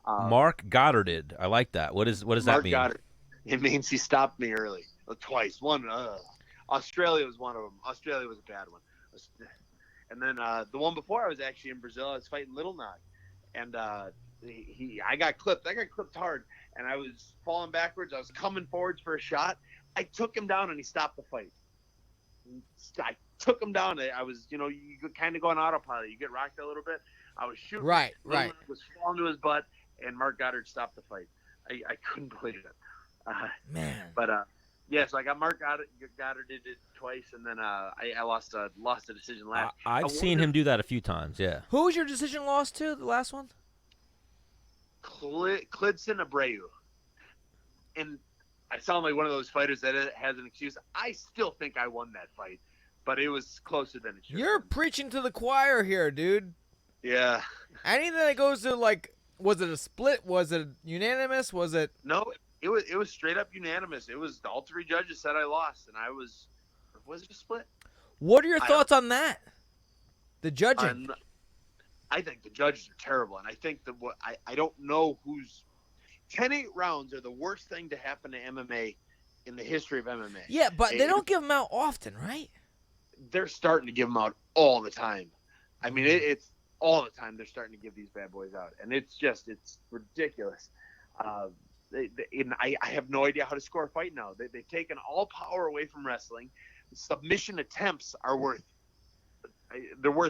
Mark Goddarded. I like that. What does that mean? Goddard. It means he stopped me early. Twice. One. Australia was one of them. Australia was a bad one. And then the one before, I was actually in Brazil. I was fighting Little Nog, and I got clipped. I got clipped hard, and I was falling backwards. I was coming forwards for a shot. I took him down, and he stopped the fight. I took him down. I was, you kind of go on autopilot. You get rocked a little bit. I was shooting. Right. Was falling to his butt, and Mark Goddard stopped the fight. I couldn't believe it. Man. But so I got Mark Goddard did it twice, and then I lost a decision last. I've seen him do that a few times. Yeah. Who was your decision loss to, the last one? Klidson Abreu. And I sound like one of those fighters that has an excuse. I still think I won that fight, but it was closer than it should. You're preaching to the choir here, dude. Yeah. Anything that goes to was it a split? Was it unanimous? Was it? No, it was straight up unanimous. It was all three judges said I lost, and was it a split? What are your thoughts on that? The judging. I think the judges are terrible, and I think I don't know who's 10-8 rounds are the worst thing to happen to MMA in the history of MMA. Yeah, but they don't give them out often, right? They're starting to give them out all the time. It's all the time they're starting to give these bad boys out, and it's ridiculous. I have no idea how to score a fight now. They've taken all power away from wrestling. Submission attempts are worth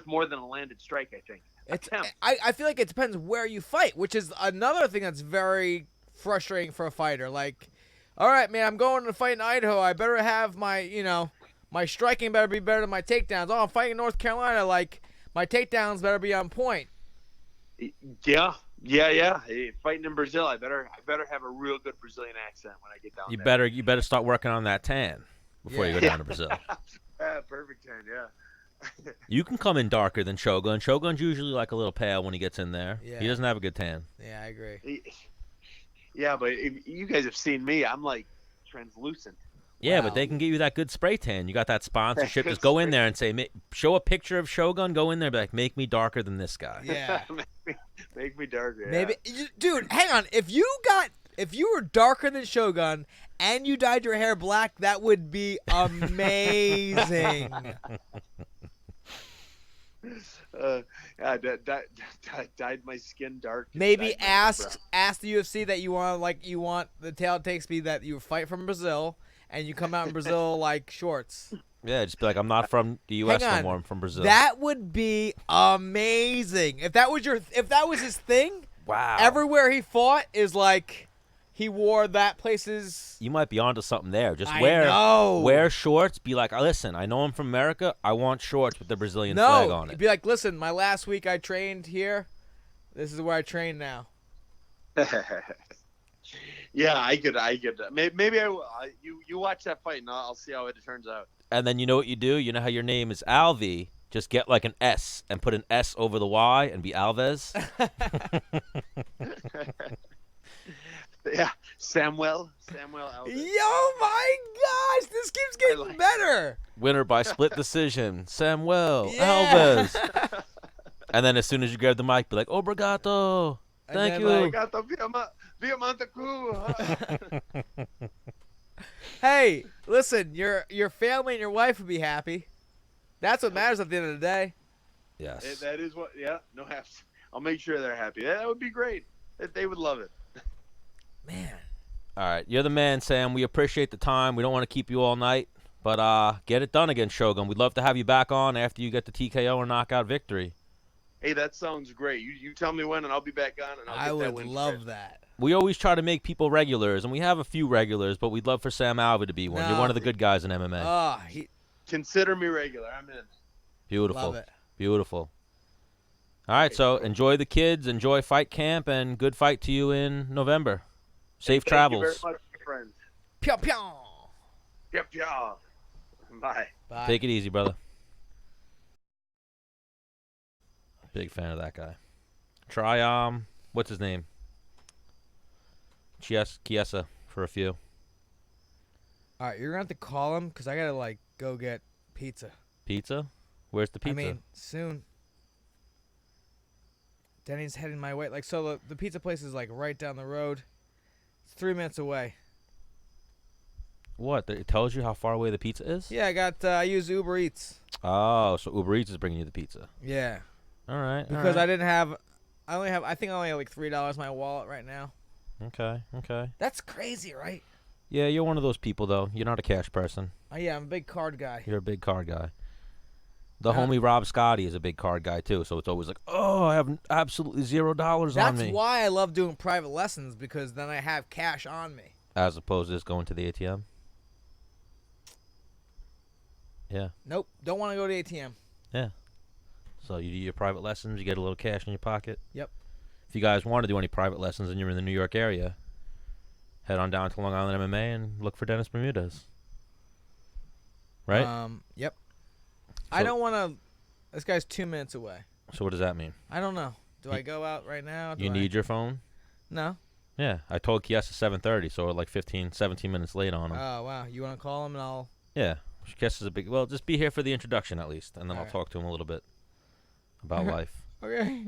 more than a landed strike, I think. I feel like it depends where you fight, which is another thing that's very frustrating for a fighter. Like, all right, man, I'm going to fight in Idaho. I better have my striking better be better than my takedowns. Oh, I'm fighting in North Carolina. Like, my takedowns better be on point. Yeah. Fighting in Brazil, I better have a real good Brazilian accent when I get down there. You better start working on that tan before you go down to Brazil. Perfect tan, yeah. You can come in darker than Shogun. Shogun's usually like a little pale when he gets in there. Yeah. He doesn't have a good tan. Yeah, I agree. Yeah, but if you guys have seen me, I'm like translucent. Yeah, Wow. but they can give you that good spray tan. You got that sponsorship. That Just good go in spray- there and say, show a picture of Shogun. Go in there and be like, make me darker than this guy. Yeah. Make me darker. Yeah. Maybe, dude. Hang on. If you were darker than Shogun and you dyed your hair black, that would be amazing. Yeah, dyed my skin dark. Maybe dyed my ask the UFC that you want the tail takes me that you fight from Brazil and you come out in Brazil like shorts. Yeah, just be like, I'm not from the U.S. Hang no on. more. I'm from Brazil. That would be amazing. If that was his thing, wow. everywhere he fought is like he wore that place's. You might be onto something there. Just I wear know. shorts. Be like, listen, I know I'm from America. I want shorts with the Brazilian flag on No, it. be like, listen, my last week I trained here. This is where I train now. Yeah, I could. Maybe I will. You watch that fight, and I'll see how it turns out. And then you know what you do? You know how your name is Alvey? Just get like an S and put an S over the Y and be Alves. Yeah, Samuel Alvey. Yo, my gosh, this keeps getting better. Winner by split decision. Samuel Yeah. Alves. And then as soon as you grab the mic, be like, Obrigado. And Thank then, you. like, Gato via Montecu. Hey, listen, your family and your wife would be happy. That's what matters at the end of the day. Yes. That is what. Yeah, no half. I'll make sure they're happy. That would be great. They would love it. Man. All right. You're the man, Sam. We appreciate the time. We don't want to keep you all night. But get it done against Shogun. We'd love to have you back on after you get the TKO or knockout victory. Hey, that sounds great. You tell me when, and I'll be back on, and I'll I get that would win love first. that. We always try to make people regulars, and we have a few regulars, but we'd love for Sam Alvey to be one. You're No. one of the good guys in MMA. Oh, Consider me regular. I'm in. Beautiful. love it. Beautiful. All right, so enjoy the kids, enjoy fight camp, and good fight to you in November. Safe Thank travels. you very much, my friends. Pew pew. Yep, yeah. Bye. Bye. Take it easy, brother. Big fan of that guy. Try what's his name? Chiesa for a few. All right, you're gonna have to call him because I gotta like go get pizza. Pizza? Where's the pizza? I mean, soon. Denny's heading my way. Like, so the pizza place is like right down the road. It's 3 minutes away. What? It tells you how far away the pizza is? Yeah, I use Uber Eats. Oh, so Uber Eats is bringing you the pizza. Yeah. All right. Because I think I only have like $3 in my wallet right now. Okay. That's crazy, right? Yeah, you're one of those people, though. You're not a cash person. Oh yeah, I'm a big card guy. You're a big card guy. The homie Rob Scotty is a big card guy, too, so it's always like, oh, I have absolutely $0 on That's me. why I love doing private lessons, because then I have cash on me. As opposed to just going to the ATM? Yeah. Nope, don't want to go to the ATM. Yeah. So you do your private lessons, you get a little cash in your pocket. Yep. If you guys want to do any private lessons and you're in the New York area, head on down to Long Island MMA and look for Dennis Bermudez. Right? Yep. I don't want to. This guy's 2 minutes away. So what does that mean? I don't know. Do I go out right now? You need your phone? No. Yeah. I told Chiesa 7:30, so we're like 17 minutes late on him. Oh wow. You want to call him and I'll. Yeah. Chiesa's a big. Well, just be here for the introduction at least, and then I'll Alright. talk to him a little bit about life. Okay.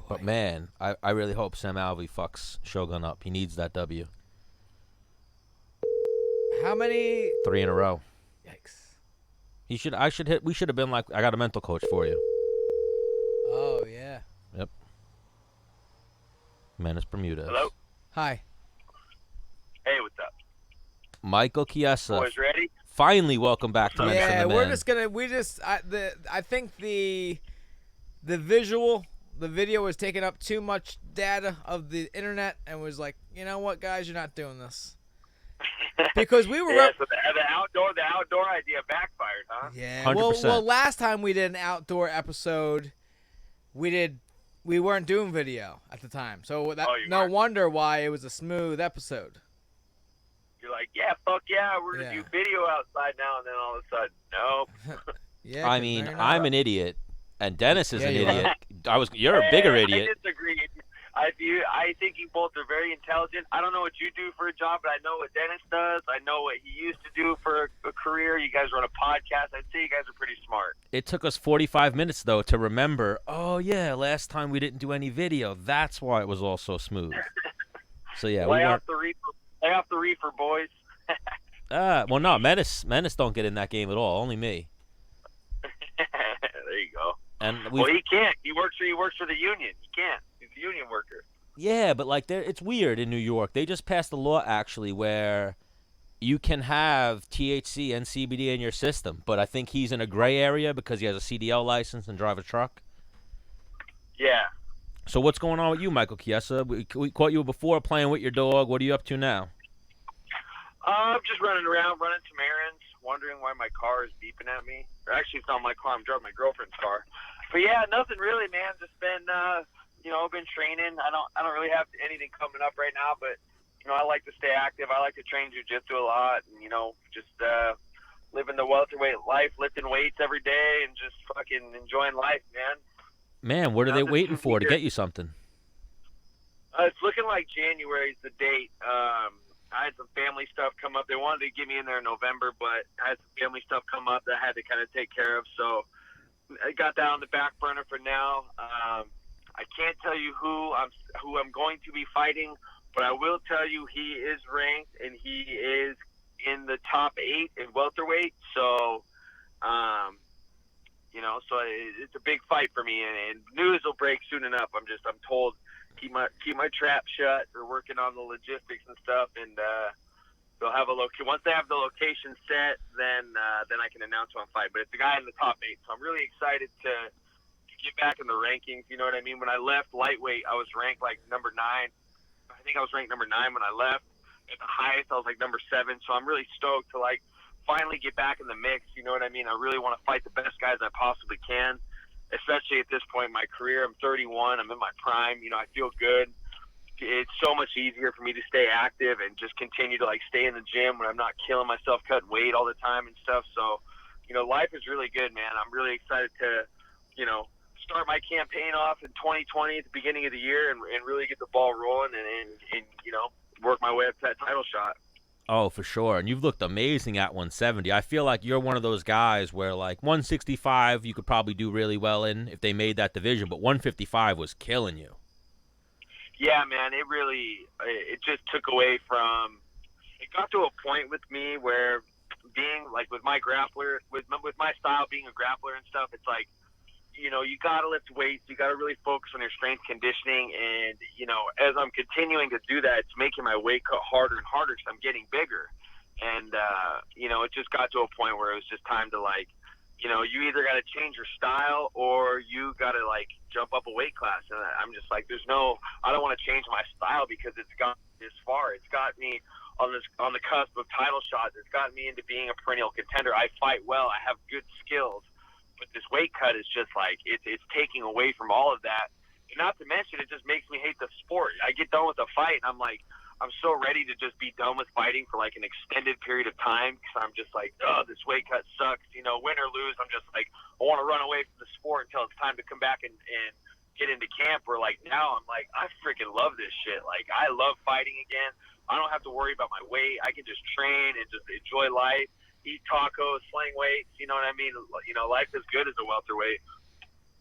But man, I really hope Sam Alvey fucks Shogun up. He needs that W. How many? 3 in a row. Yikes. We should have been like, I got a mental coach for you. Oh yeah. Yep. Menace Bermudez. Hello? Hi. Hey, what's up? Michael Chiesa. Boys ready? Finally, welcome back to Menace Yeah, and The we're Man. just gonna. I think the video was taking up too much data of the internet and was like, you know what, guys, you're not doing this. Because we were Yeah, so the outdoor idea backfired, huh? Yeah. 100%. Well, last time we did an outdoor episode, we did we weren't doing video at the time, so that, you no weren't. wonder why it was a smooth episode. You're like, yeah, fuck yeah, we're gonna Yeah. do video outside now, and then all of a sudden, nope. Yeah, I 'cause mean, now you're I'm not. an idiot, and Dennis is Yeah, an you are. idiot. You're a bigger idiot. I disagree. I think you both are very intelligent. I don't know what you do for a job, but I know what Dennis does. I know what he used to do for a career. You guys run a podcast. I'd say you guys are pretty smart. It took us 45 minutes, though, to remember, oh, yeah, last time we didn't do any video. That's why it was all so smooth. So, yeah, we Lay weren't. Lay off the reefer, boys. Well, no, Menace don't get in that game at all. Only me. There you go. And Well, he can't. He works for the union. He can't. He's a union worker. yeah, but like, it's weird in New York. They just passed a law actually where you can have THC and CBD in your system, but I think he's in a gray area because he has a CDL license and drive a truck. Yeah. So what's going on with you, Michael Chiesa? We caught you before playing with your dog. What are you up to now? I'm just running around, running some errands, wondering why my car is beeping at me. Or actually, it's not my car. I'm driving my girlfriend's car. But yeah, nothing really, man. Just been, been training. I don't really have anything coming up right now, but I like to stay active. I like to train jiu-jitsu a lot, and just living the welterweight life, lifting weights every day, and just fucking enjoying life, man. Man, what are they Nothing waiting too for to weird. get you something? It's looking like January's the date. I had some family stuff come up. They wanted to get me in there in November, but I had some family stuff come up that I had to kind of take care of. So I got that on the back burner for now. I can't tell you who I'm going to be fighting, but I will tell you he is ranked and he is in the top 8 in welterweight. So, so it's a big fight for me, and news will break soon enough. I'm told keep my trap shut. They're working on the logistics and stuff, and they'll have once they have the location set, then I can announce who I'm fighting. But it's a guy in the top 8, so I'm really excited to get back in the rankings. You know what I mean? When I left lightweight, I was ranked like number 9. I think I was ranked number 9 when I left. At the highest, I was like number 7. So I'm really stoked to finally get back in the mix. You know what I mean? I really want to fight the best guys I possibly can, especially at this point in my career. I'm 31. I'm in my prime. I feel good. It's so much easier for me to stay active and just continue to stay in the gym when I'm not killing myself cutting weight all the time and stuff. So, life is really good, man. I'm really excited to, start my campaign off in 2020 at the beginning of the year and really get the ball rolling and work my way up to that title shot. Oh, for sure. And you've looked amazing at 170. I feel like you're one of those guys where 165 you could probably do really well in if they made that division, but 155 was killing you. Yeah, man, it just took away from, it got to a point with me where being with my grappler, with my style being a grappler and stuff, it's you got to lift weights. You got to really focus on your strength conditioning. And, as I'm continuing to do that, it's making my weight cut harder and harder because I'm getting bigger. And, it just got to a point where it was just time to you either got to change your style or you got to jump up a weight class. And I'm just I don't want to change my style because it's got me this far. It's got me on the cusp of title shots. It's got me into being a perennial contender. I fight well. I have good skills. But this weight cut is just it's taking away from all of that. And not to mention, it just makes me hate the sport. I get done with a fight, and I'm so ready to just be done with fighting for an extended period of time because I'm just this weight cut sucks. Win or lose, I'm just I want to run away from the sport until it's time to come back and get into camp. Where now I'm I freaking love this shit. I love fighting again. I don't have to worry about my weight. I can just train and just enjoy life. Eat tacos, sling weights, you know what I mean? Life is good as a welterweight.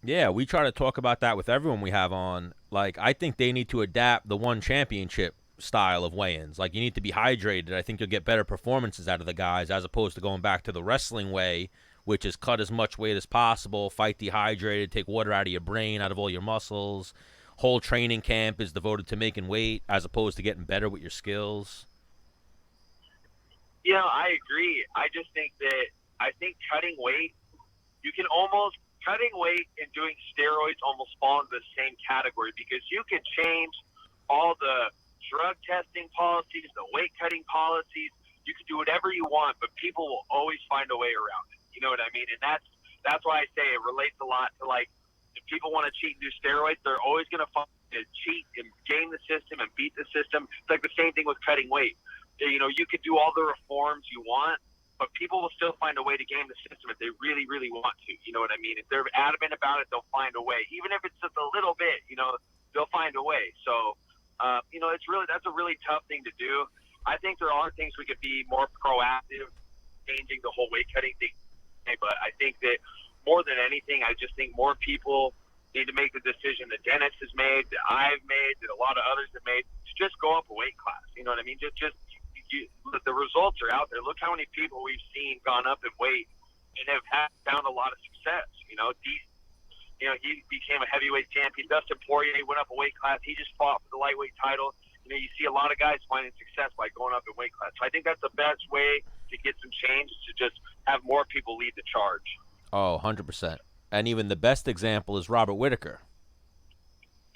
Yeah, we try to talk about that with everyone we have on. I think they need to adapt the one championship style of weigh-ins. You need to be hydrated. I think you'll get better performances out of the guys as opposed to going back to the wrestling way, which is cut as much weight as possible, fight dehydrated, take water out of your brain, out of all your muscles. Whole training camp is devoted to making weight as opposed to getting better with your skills. I agree. I just think cutting weight, cutting weight and doing steroids almost fall into the same category because you can change all the drug testing policies, the weight cutting policies. You can do whatever you want, but people will always find a way around it. You know what I mean? And that's why I say it relates a lot to If people want to cheat and do steroids, they're always going to find to cheat and game the system and beat the system. It's like the same thing with cutting weight. You know, you could do all the reforms you want, but people will still find a way to game the system if they really, really want to. You know what I mean? If they're adamant about it, they'll find a way. Even if it's just a little bit, you know, they'll find a way. So, you know, that's a really tough thing to do. I think there are things we could be more proactive, changing the whole weight cutting thing. But I think that more than anything, I just think more people need to make the decision that Dennis has made, that I've made, that a lot of others have made, to just go up a weight class. You know what I mean? The results are out there. Look how many people we've seen gone up in weight and have found a lot of success. You know, he became a heavyweight champion. Dustin Poirier went up a weight class. He just fought for the lightweight title. You know, you see a lot of guys finding success by going up in weight class. So I think that's the best way to get some change, is to just have more people lead the charge. Oh, 100%. And even the best example is Robert Whittaker.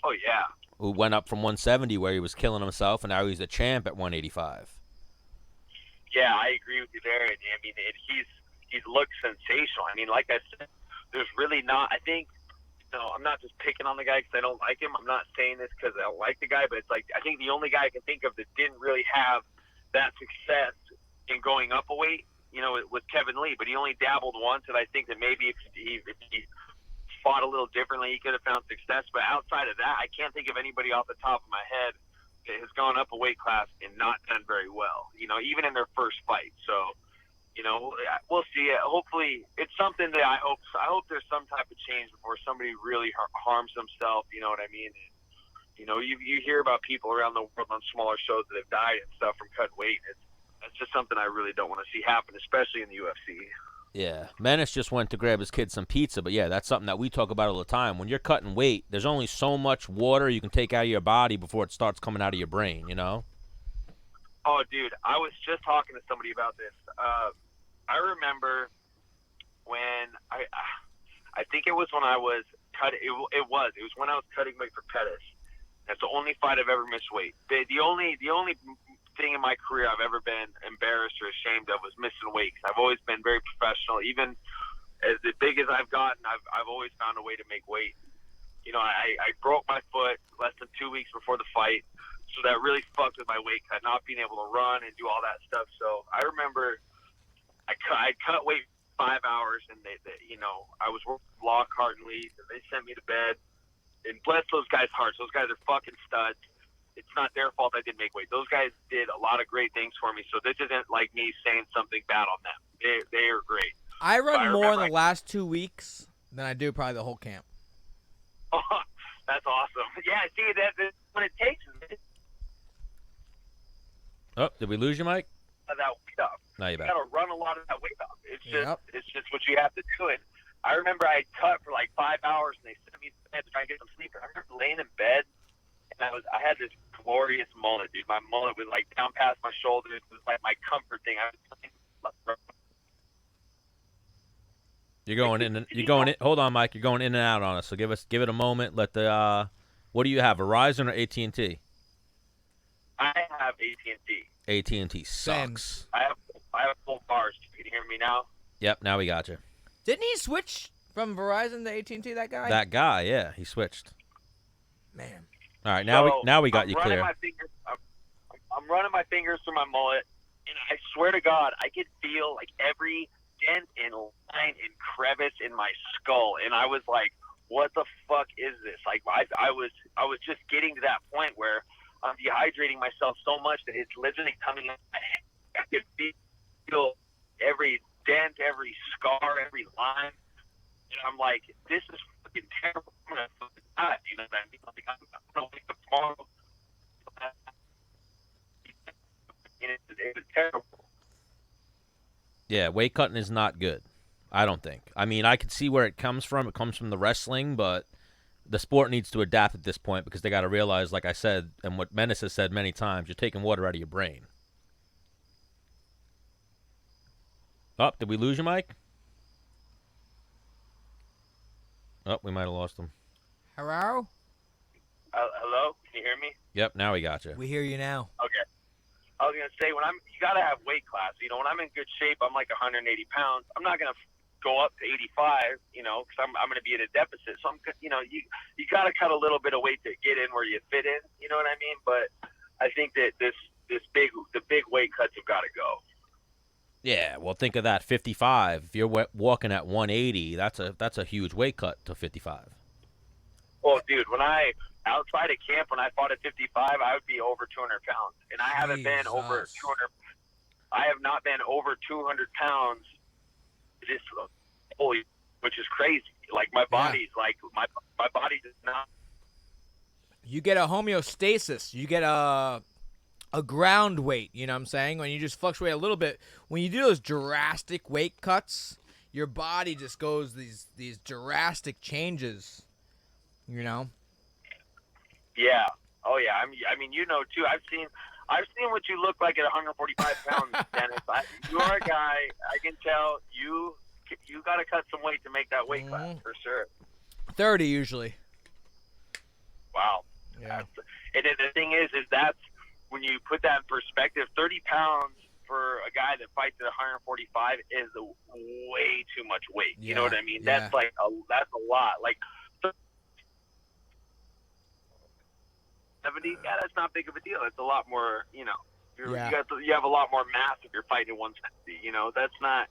Oh, yeah. Who went up from 170 where he was killing himself, and now he's a champ at 185. Yeah, I agree with you there. I mean, he's looked sensational. I mean, like I said, there's really not. I think, you know, I'm not just picking on the guy because I don't like him. I'm not saying this because I don't like the guy, but it's like I think the only guy I can think of that didn't really have that success in going up a weight, you know, it was Kevin Lee. But he only dabbled once, and I think that maybe if he fought a little differently, he could have found success. But outside of that, I can't think of anybody off the top of my head that has gone up a weight class and not done very well, you know, even in their first fight. So, you know, we'll see. Hopefully it's something that I hope there's some type of change before somebody really harms themselves. You know what I mean? And, you know, you hear about people around the world on smaller shows that have died and stuff from cutting weight. That's just something I really don't want to see happen, especially in the UFC. Yeah, Menace just went to grab his kid some pizza, but yeah, that's something that we talk about all the time. When you're cutting weight, there's only so much water you can take out of your body before it starts coming out of your brain, you know? Oh, dude, I was just talking to somebody about this. I remember when I think it was when I was cutting. It was when I was cutting weight for Pettis. That's the only fight I've ever missed weight. The only thing in my career I've ever been embarrassed or ashamed of was missing weight. 'Cause I've always been very professional. Even as big as I've gotten, I've always found a way to make weight. You know, I broke my foot less than 2 weeks before the fight, so that really fucked with my weight cut, not being able to run and do all that stuff. So I remember I cut weight 5 hours, and they you know, I was working with Lockhart and Lee, and they sent me to bed. And bless those guys' hearts. Those guys are fucking studs. It's not their fault I didn't make weight. Those guys did a lot of great things for me, so this isn't like me saying something bad on them. They are great. I run I more in the remember last 2 weeks than I do probably the whole camp. Oh, that's awesome. Yeah, see, that's what it takes. Oh, did we lose you, Mike? That weight up. No, you're You back. got to run a lot of that weight up. Yep. It's just what you have to do. And I remember I cut for like 5 hours, and they sent me to bed to try and get some sleep. I remember laying in bed, and I had this glorious mullet, dude. My mullet was like down past my shoulders. It was like my comfort thing. You're going in. Hold on, Mike. You're going in and out on us. So give it a moment. Let the what do you have? Verizon or AT&T? I have AT&T. AT&T sucks. I have full bars. You can hear me now? Yep. Now we got you. Didn't he switch from Verizon to AT&T? That guy. That guy, yeah, he switched. Man. All right, now we got you clear. I'm running my fingers through my mullet, and I swear to God, I could feel like every dent and line and crevice in my skull, and I was like, "What the fuck is this?" Like I was just getting to that point where I'm dehydrating myself so much that it's literally coming out my head. I could feel every dent, every scar, every line, and I'm like, "This is fucking terrible." I'm gonna fucking die. You know what I mean? Like, I'm gonna wake up tomorrow. It was terrible. Yeah, weight cutting is not good. I don't think. I mean, I could see where it comes from. It comes from the wrestling, but the sport needs to adapt at this point because they got to realize, like I said, and what Menace has said many times, you're taking water out of your brain. Oh, did we lose you, Mike? Oh, we might have lost him. Hello? Hello? Can you hear me? Yep, now we got you. We hear you now. Okay. I was gonna say you gotta have weight class. You know, when I'm in good shape, I'm like 180 pounds. I'm not gonna go up to 85, because I'm going to be at a deficit. So you got to cut a little bit of weight to get in where you fit in. You know what I mean? But I think that the big weight cuts have got to go. Yeah, well, think of that, 55. If you're walking at 180, that's a huge weight cut to 55. Well, dude, outside of camp, when I fought at 55, I would be over 200 pounds, and I haven't been over 200. I have not been over 200 pounds this which is crazy. Like my body's like my body does not. You get a homeostasis. You get a ground weight. You know what I'm saying? When you just fluctuate a little bit, when you do those drastic weight cuts, your body just goes these drastic changes. You know? Yeah. Oh yeah. I mean, too. I've seen what you look like at 145 pounds, Dennis. You are a guy. I can tell you got to cut some weight to make that weight class for sure. 30 usually. Wow. Yeah. And the thing is that's when you put that in perspective. 30 pounds for a guy that fights at 145 is way too much weight. You know what I mean? Yeah. That's that's a lot. Like 70, that's not big of a deal. It's a lot more, you have a lot more mass if you're fighting at 170. That's not.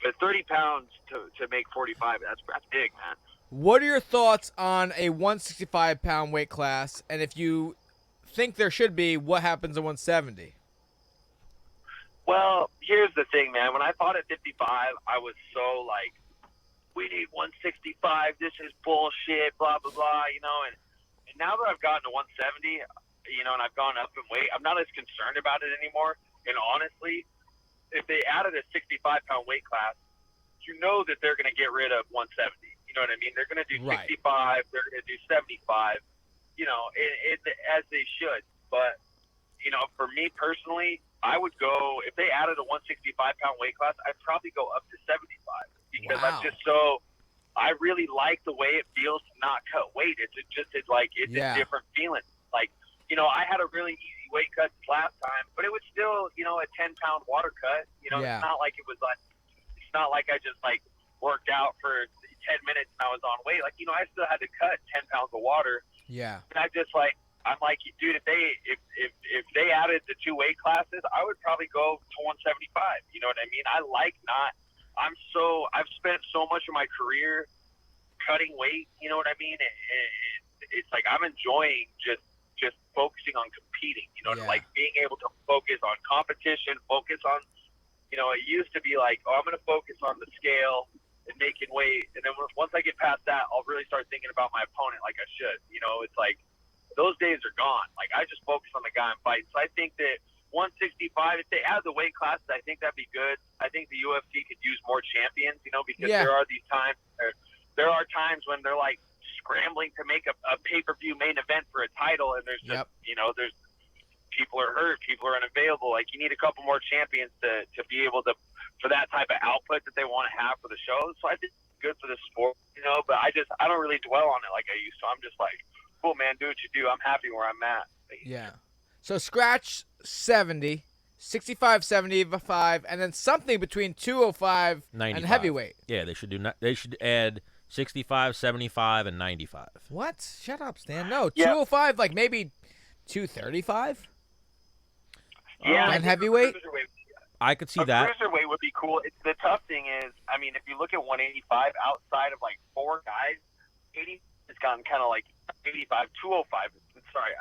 But 30 pounds to make 45, that's big, man. What are your thoughts on a 165-pound weight class? And if you think there should be, what happens at 170? Well, here's the thing, man. When I fought at 55, I was so like, we need 165. This is bullshit, blah, blah, blah, And now that I've gotten to 170, and I've gone up in weight, I'm not as concerned about it anymore. And honestly, if they added a 65-pound weight class, that they're going to get rid of 170. You know what I mean? They're going to do 65. They're going to do 75. As they should. But for me personally, I would go if they added a 165-pound weight class. I'd probably go up to 75 because I'm just so. I really like the way it feels to not cut weight. It's a different feeling. Like, I had a really easy weight cut last time, but it was still, a 10-pound water cut. It's not like it was like, it's not like I just like worked out for 10 minutes and I was on weight. Like, I still had to cut 10 pounds of water. Yeah. And I'm like, dude, if they added the 2 weight classes, I would probably go to 175. You know what I mean? I've spent so much of my career cutting weight. You know what I mean? It's like I'm enjoying just focusing on competing. Like being able to focus on competition, focus on. It used to be like, I'm going to focus on the scale and making weight, and then once I get past that, I'll really start thinking about my opponent like I should. It's like those days are gone. Like I just focus on the guy I'm fighting. So I think that 165, if they add the weight classes, I think that'd be good. I think the UFC could use more champions, because there are these times, there are times when they're like scrambling to make a pay-per-view main event for a title, and there's just, there's people are hurt, people are unavailable. Like you need a couple more champions to be able to, for that type of output that they want to have for the shows. So I think it's good for the sport, but I don't really dwell on it like I used to. I'm just like, cool, man, do what you do. I'm happy where I'm at. Yeah. So scratch 70, 65, 75, and then something between 205 95. and heavyweight. Yeah, they should add 65, 75, and 95. What? Shut up, Stan. No, 205, like maybe 235? Yeah. And heavyweight? I could see that. Cruiserweight would be cool. The tough thing is, I mean, if you look at 185, outside of like 4 guys, 80 has gotten kind of like 85, 205. Sorry,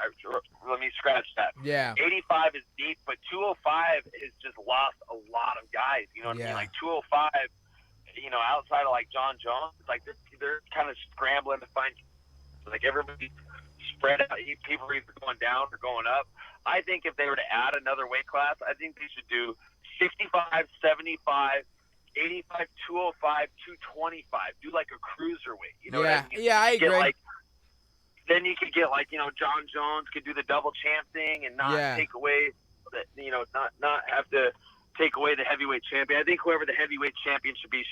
let me scratch that. Yeah. 85 is deep, but 205 has just lost a lot of guys. You know what I mean? Like 205, outside of like John Jones, like they're kind of scrambling to find, like everybody spread out. People are either going down or going up. I think if they were to add another weight class, I think they should do 65, 75, 85, 205, 225. Do like a cruiserweight. You know what I mean? Yeah, I agree. Then you could get John Jones could do the double champ thing and not take away not have to take away the heavyweight champion. I think whoever the heavyweight champion should be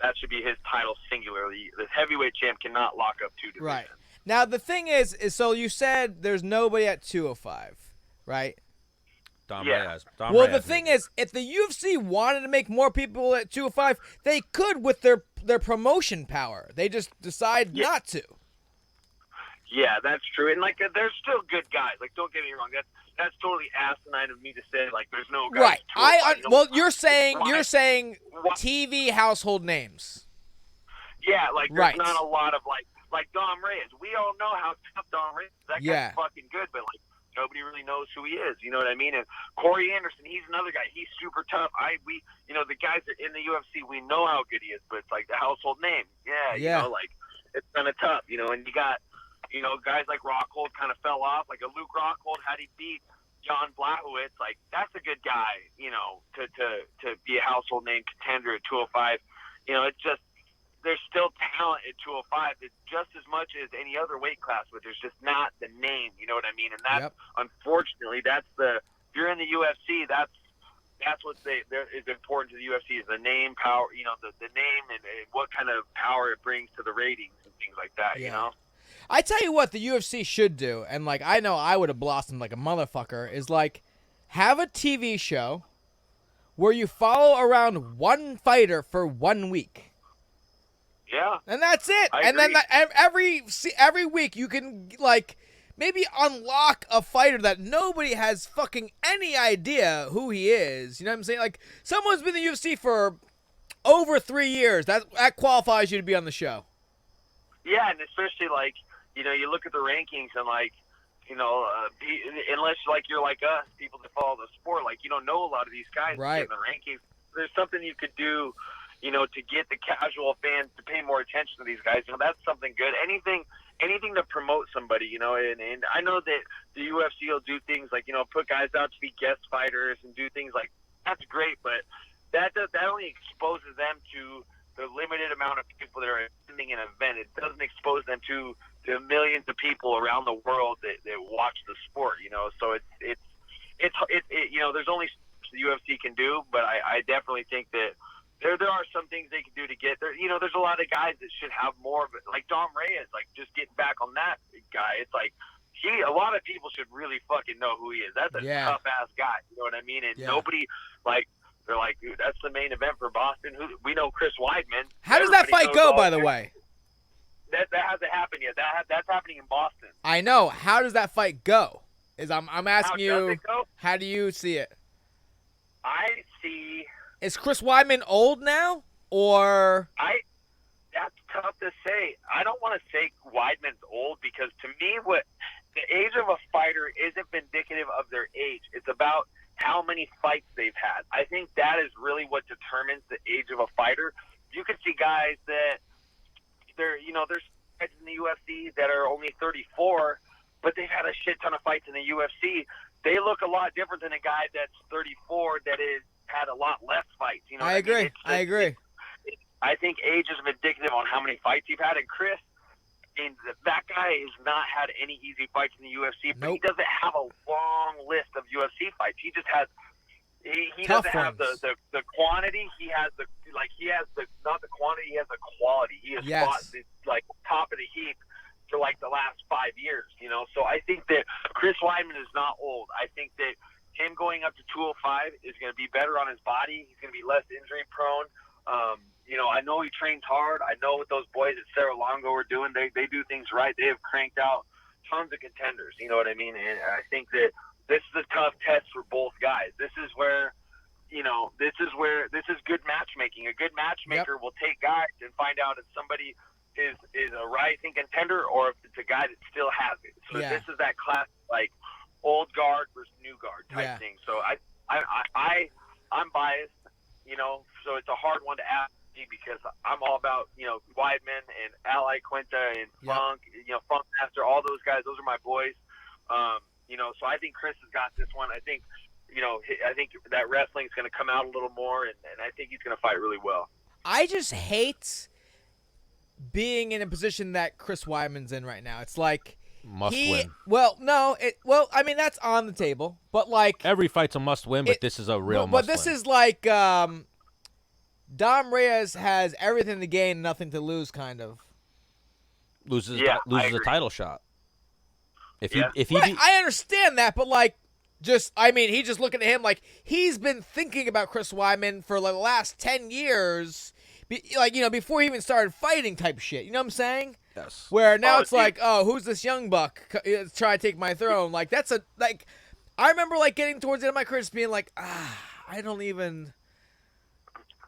that should be his title singularly. The heavyweight champ cannot lock up 2 divisions. Right. Now the thing is so you said there's nobody at 205, right? Dom Yeah. Reyes. Dom Well, Reyes, the thing is, if the UFC wanted to make more people at 205, they could with their promotion power. They just decide Yeah. not to. Yeah, that's true. And like, there's still good guys. Like, don't get me wrong. That's totally asinine of me to say. Like, there's no guys. Right. to apply, you know? Well, you're saying Why- TV household names. Yeah, like Right. there's not a lot of like Dom Reyes. We all know how tough Dom Reyes is. That Yeah. guy's fucking good, but like nobody really knows who he is. You know what I mean? And Corey Anderson, he's another guy. He's super tough. The guys that in the UFC, we know how good he is, but it's like the household name. Yeah. Yeah. You know, like it's kind of tough. You know, and you got guys like Rockhold kind of fell off. Like a Luke Rockhold, had he beat Jan Blachowicz, like that's a good guy. You know, to be a household name contender at 205. You know, it's just. There's still talent at 205. It's just as much as any other weight class, but there's just not the name. You know what I mean? And that's unfortunately if you're in the UFC, that's what is important to the UFC is the name, power. You know, the name and what kind of power it brings to the ratings and things like that. Yeah. You know. I tell you what, the UFC should do, and like I know I would have blossomed like a motherfucker, is like have a TV show where you follow around one fighter for 1 week. Yeah. And that's it. I And then agree. every week you can like maybe unlock a fighter that nobody has fucking any idea who he is. You know what I'm saying? Like someone's been in the UFC for over 3 years. That qualifies you to be on the show. Yeah, and especially like you look at the rankings and like unless like you're like us, people that follow the sport, like you don't know a lot of these guys Right. in the rankings. There's something you could do. To get the casual fans to pay more attention to these guys, that's something good. Anything to promote somebody, and I know that the UFC will do things like, put guys out to be guest fighters and do things like that's great, but that only exposes them to the limited amount of people that are attending an event. It doesn't expose them to the millions of people around the world that watch the sport, so it's there's only so much the UFC can do, but I definitely think that there are some things they can do to get there. There's a lot of guys that should have more of it. Like Dom Reyes, like just getting back on that guy. It's like a lot of people should really fucking know who he is. That's a tough ass guy. You know what I mean? And nobody they're like, dude, that's the main event for Boston. We know Chris Weidman. How does that Everybody fight knows go, all by that. the way? That hasn't happened yet. That's happening in Boston. I know. How does that fight go? I'm asking How does you, it go? how do you see it? I see. Is Chris Weidman old now? Or That's tough to say. I don't want to say Weidman's old because to me, what the age of a fighter isn't indicative of their age. It's about how many fights they've had. I think that is really what determines the age of a fighter. You can see guys that there's guys in the UFC that are only 34, but they've had a shit ton of fights in the UFC. They look a lot different than a guy that's 34 that is had a lot less fights. I agree. I agree. I think age is indicative on how many fights you've had. And Chris, that guy has not had any easy fights in the UFC, but he doesn't have a long list of UFC fights. He just has. He doesn't have the quantity. He has not the quantity. He has the quality. He has fought like top of the heap for like the last 5 years. So I think that Chris Weidman is not old. I think that him going up to 205 is going to be better on his body. He's going to be less injury prone. I know he trains hard. I know what those boys at Cerro Longo are doing. They do things right. They have cranked out tons of contenders. You know what I mean? And I think that this is a tough test for both guys. This is where, this is good matchmaking. A good matchmaker will take guys and find out if somebody is a rising contender or if it's a guy that still has it. So this is that class, like old guard versus new guard type thing. So I'm biased, so it's a hard one to ask me because I'm all about, Weidman and Ally Quinta and Funk, Funk Master, all those guys. Those are my boys. So I think Chris has got this one. I think that wrestling's going to come out a little more, and I think he's going to fight really well. I just hate being in a position that Chris Weidman's in right now. It's like Must win. Well, no, I mean that's on the table, but like Every fight's a must win, but this is a real but must this win. is like Dom Reyes has everything to gain, nothing to lose, kind of. loses I a agree. title shot. If Right, I understand that, but like he's just looking at him like he's been thinking about Chris Weidman for like the last 10 years, before he even started fighting type shit. You know what I'm saying? Yes. Where now it's like, oh, who's this young buck try to take my throne? Like, I remember like getting towards the end of my career just being like, I don't even.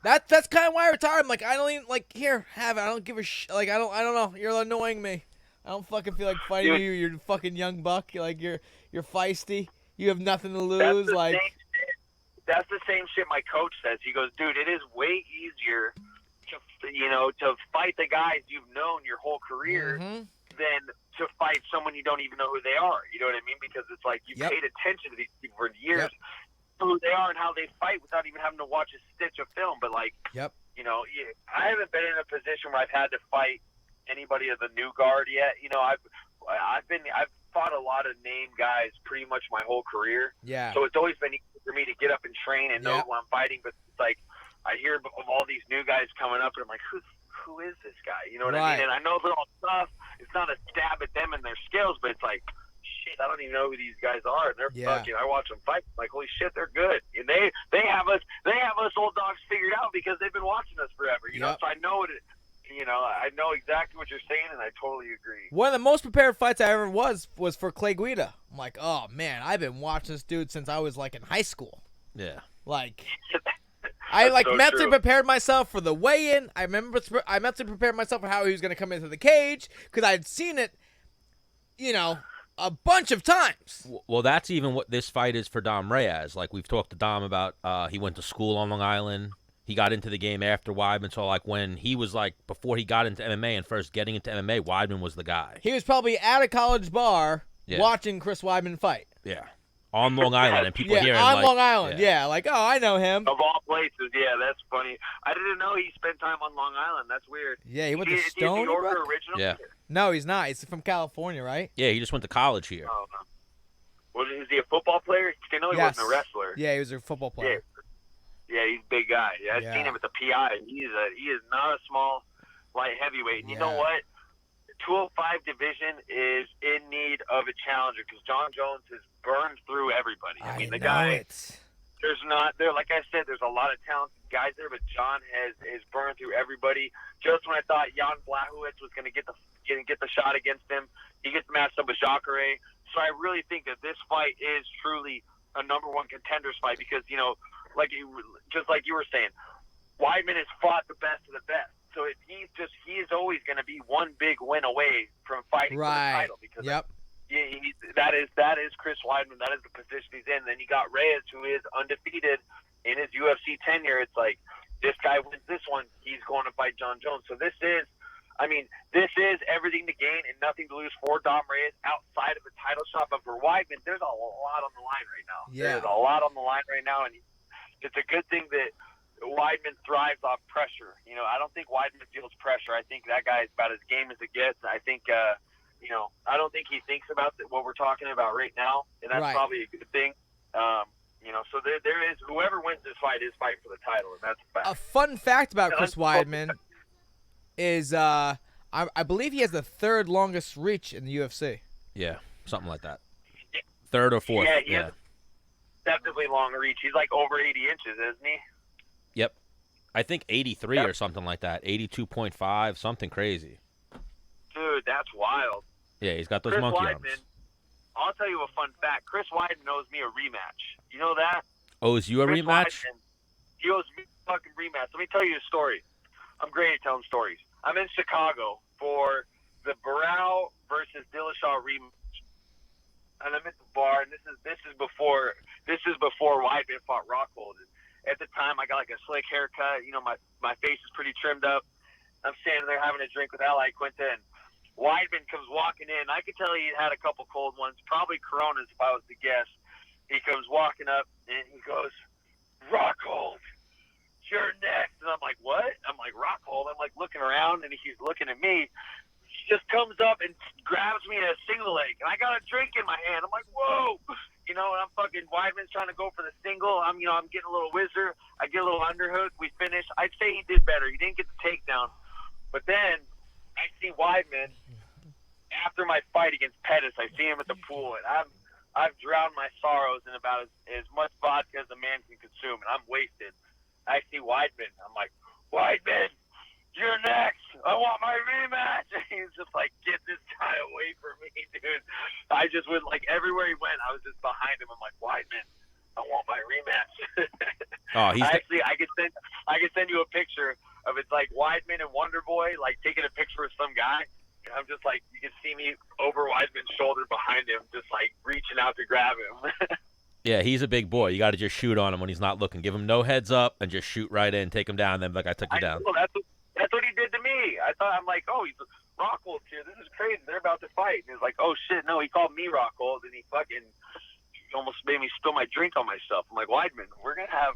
That's kind of why I retired. I'm like, I don't even here, have it. I don't give a like, I don't know. You're annoying me. I don't fucking feel like fighting you. You're a fucking young buck. You're feisty. You have nothing to lose. That's the same shit my coach says. He goes, dude, it is way easier to fight the guys you've known your whole career than to fight someone you don't even know who they are. You know what I mean? Because it's like you paid attention to these people for years, who they are and how they fight without even having to watch a stitch of film. But I haven't been in a position where I've had to fight anybody of the new guard yet. I've fought a lot of name guys pretty much my whole career. Yeah. So it's always been easy for me to get up and train and know who I'm fighting. But it's like I hear of all these new guys coming up, and I'm like, who is this guy? You know what I mean? And I know they're all tough. It's not a stab at them and their skills, but it's like, shit, I don't even know who these guys are. And they're fucking. I watch them fight. I'm like, holy shit, they're good. And they have us old dogs figured out because they've been watching us forever. You know, so I know it. I know exactly what you're saying, and I totally agree. One of the most prepared fights I ever was for Clay Guida. I'm like, oh man, I've been watching this dude since I was like in high school. Yeah. Like, I mentally prepared myself for the weigh-in. I mentally prepared myself for how he was going to come into the cage because I'd seen it, a bunch of times. Well, that's even what this fight is for Dom Reyes. Like we've talked to Dom about, he went to school on Long Island. He got into the game after Weidman, so when he was before he got into MMA and first getting into MMA, Weidman was the guy. He was probably at a college bar watching Chris Weidman fight. Yeah, on Long Island, and people hearing on Long Island. Yeah, oh, I know him. Of all places, that's funny. I didn't know he spent time on Long Island. That's weird. Yeah, he went to Stony Brook. Original? Yeah. No, he's not. He's from California, right? Yeah, he just went to college here. Oh, no. Well, is he a football player? I know he wasn't a wrestler. Yeah, he was a football player. Yeah, he's a big guy. I've seen him at the PI. He is not a small light heavyweight. And you know what? The 205 division is in need of a challenger because John Jones has burned through everybody. I mean, the guy. There's not there. Like I said, there's a lot of talented guys there, but John has burned through everybody. Just when I thought Jan Blachowicz was going to get the shot against him, he gets matched up with Jacare. So I really think that this fight is truly a number one contenders fight because just like you were saying, Weidman has fought the best of the best. So he is always going to be one big win away from fighting for the title because that is Chris Weidman. That is the position he's in. Then you got Reyes, who is undefeated in his UFC tenure. It's like this guy wins this one, he's going to fight John Jones. So this is everything to gain and nothing to lose for Dom Reyes outside of the title shot. But for Weidman, there's a lot on the line right now. Yeah. There's a lot on the line right now, and it's a good thing that Weidman thrives off pressure. I don't think Weidman feels pressure. I think that guy is about as game as it gets. I think, I don't think he thinks about what we're talking about right now, and that's probably a good thing. So there is whoever wins this fight is fighting for the title, and that's a fact. A fun fact about Chris Weidman is I believe he has the third longest reach in the UFC. Yeah, something like that. Third or fourth. Yeah, he has definitely long reach. He's like over 80 inches, isn't he? Yep. I think 83 or something like that. 82.5, something crazy. Dude, that's wild. Yeah, he's got those Chris monkey Weidman, arms. I'll tell you a fun fact. Chris Weidman owes me a rematch. You know that? Owes you a Chris rematch? Weidman, he owes me a fucking rematch. Let me tell you a story. I'm great at telling stories. I'm in Chicago for the Barao versus Dillashaw rematch, and I'm at the bar. And this is before Weidman fought Rockhold. At the time, I got like a slick haircut. My face is pretty trimmed up. I'm standing there having a drink with Ally Quinta, and Weidman comes walking in. I could tell he had a couple cold ones, probably Coronas if I was to guess. He comes walking up, and he goes, Rockhold, you're next. And I'm like, what? I'm like, Rockhold. I'm like looking around, and he's looking at me. He just comes up and grabs me in a single leg, and I got a drink in my hand. I'm like, whoa. And I'm fucking Weidman's trying to go for the single. I'm getting a little whizzer. I get a little underhook. We finish. I'd say he did better. He didn't get the takedown. But then I see Weidman after my fight against Pettis. I see him at the pool, and I've drowned my sorrows in about as much vodka as a man can consume, and I'm wasted. I see Weidman. I'm like, Weidman, you're next. I want my rematch. And he's just like, get this guy away from me, dude. I just would, like, everywhere he went, I was just behind him. I'm like, Weidman, I want my rematch. Oh, I could send you a picture of it's like Weidman and Wonder Boy, like, taking a picture of some guy. I'm just like, you can see me over Weidman's shoulder behind him, just like reaching out to grab him. Yeah, he's a big boy. You got to just shoot on him when he's not looking. Give him no heads up and just shoot right in, take him down. Then like I took you down. Know, that's what he did to me. I'm like, oh, he's Rockhold's here. This is crazy. They're about to fight. And he's like, oh shit, no, he called me Rockhold, and he almost made me spill my drink on myself. I'm like, Weidman, we're gonna have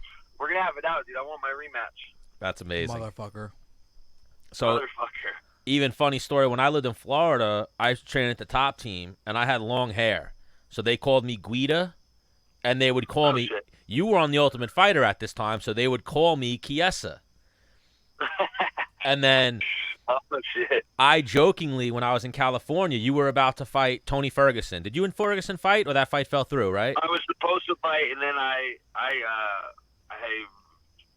it out, dude. I want my rematch. That's amazing, Motherfucker. So. Even funny story, when I lived in Florida, I was training at the top team, and I had long hair. So they called me Guida, and they would call me, shit. You were on The Ultimate Fighter at this time, so they would call me Chiesa. And then shit. I jokingly, when I was in California, you were about to fight Tony Ferguson. Did you and Ferguson fight, or that fight fell through, right? I was supposed to fight, and then I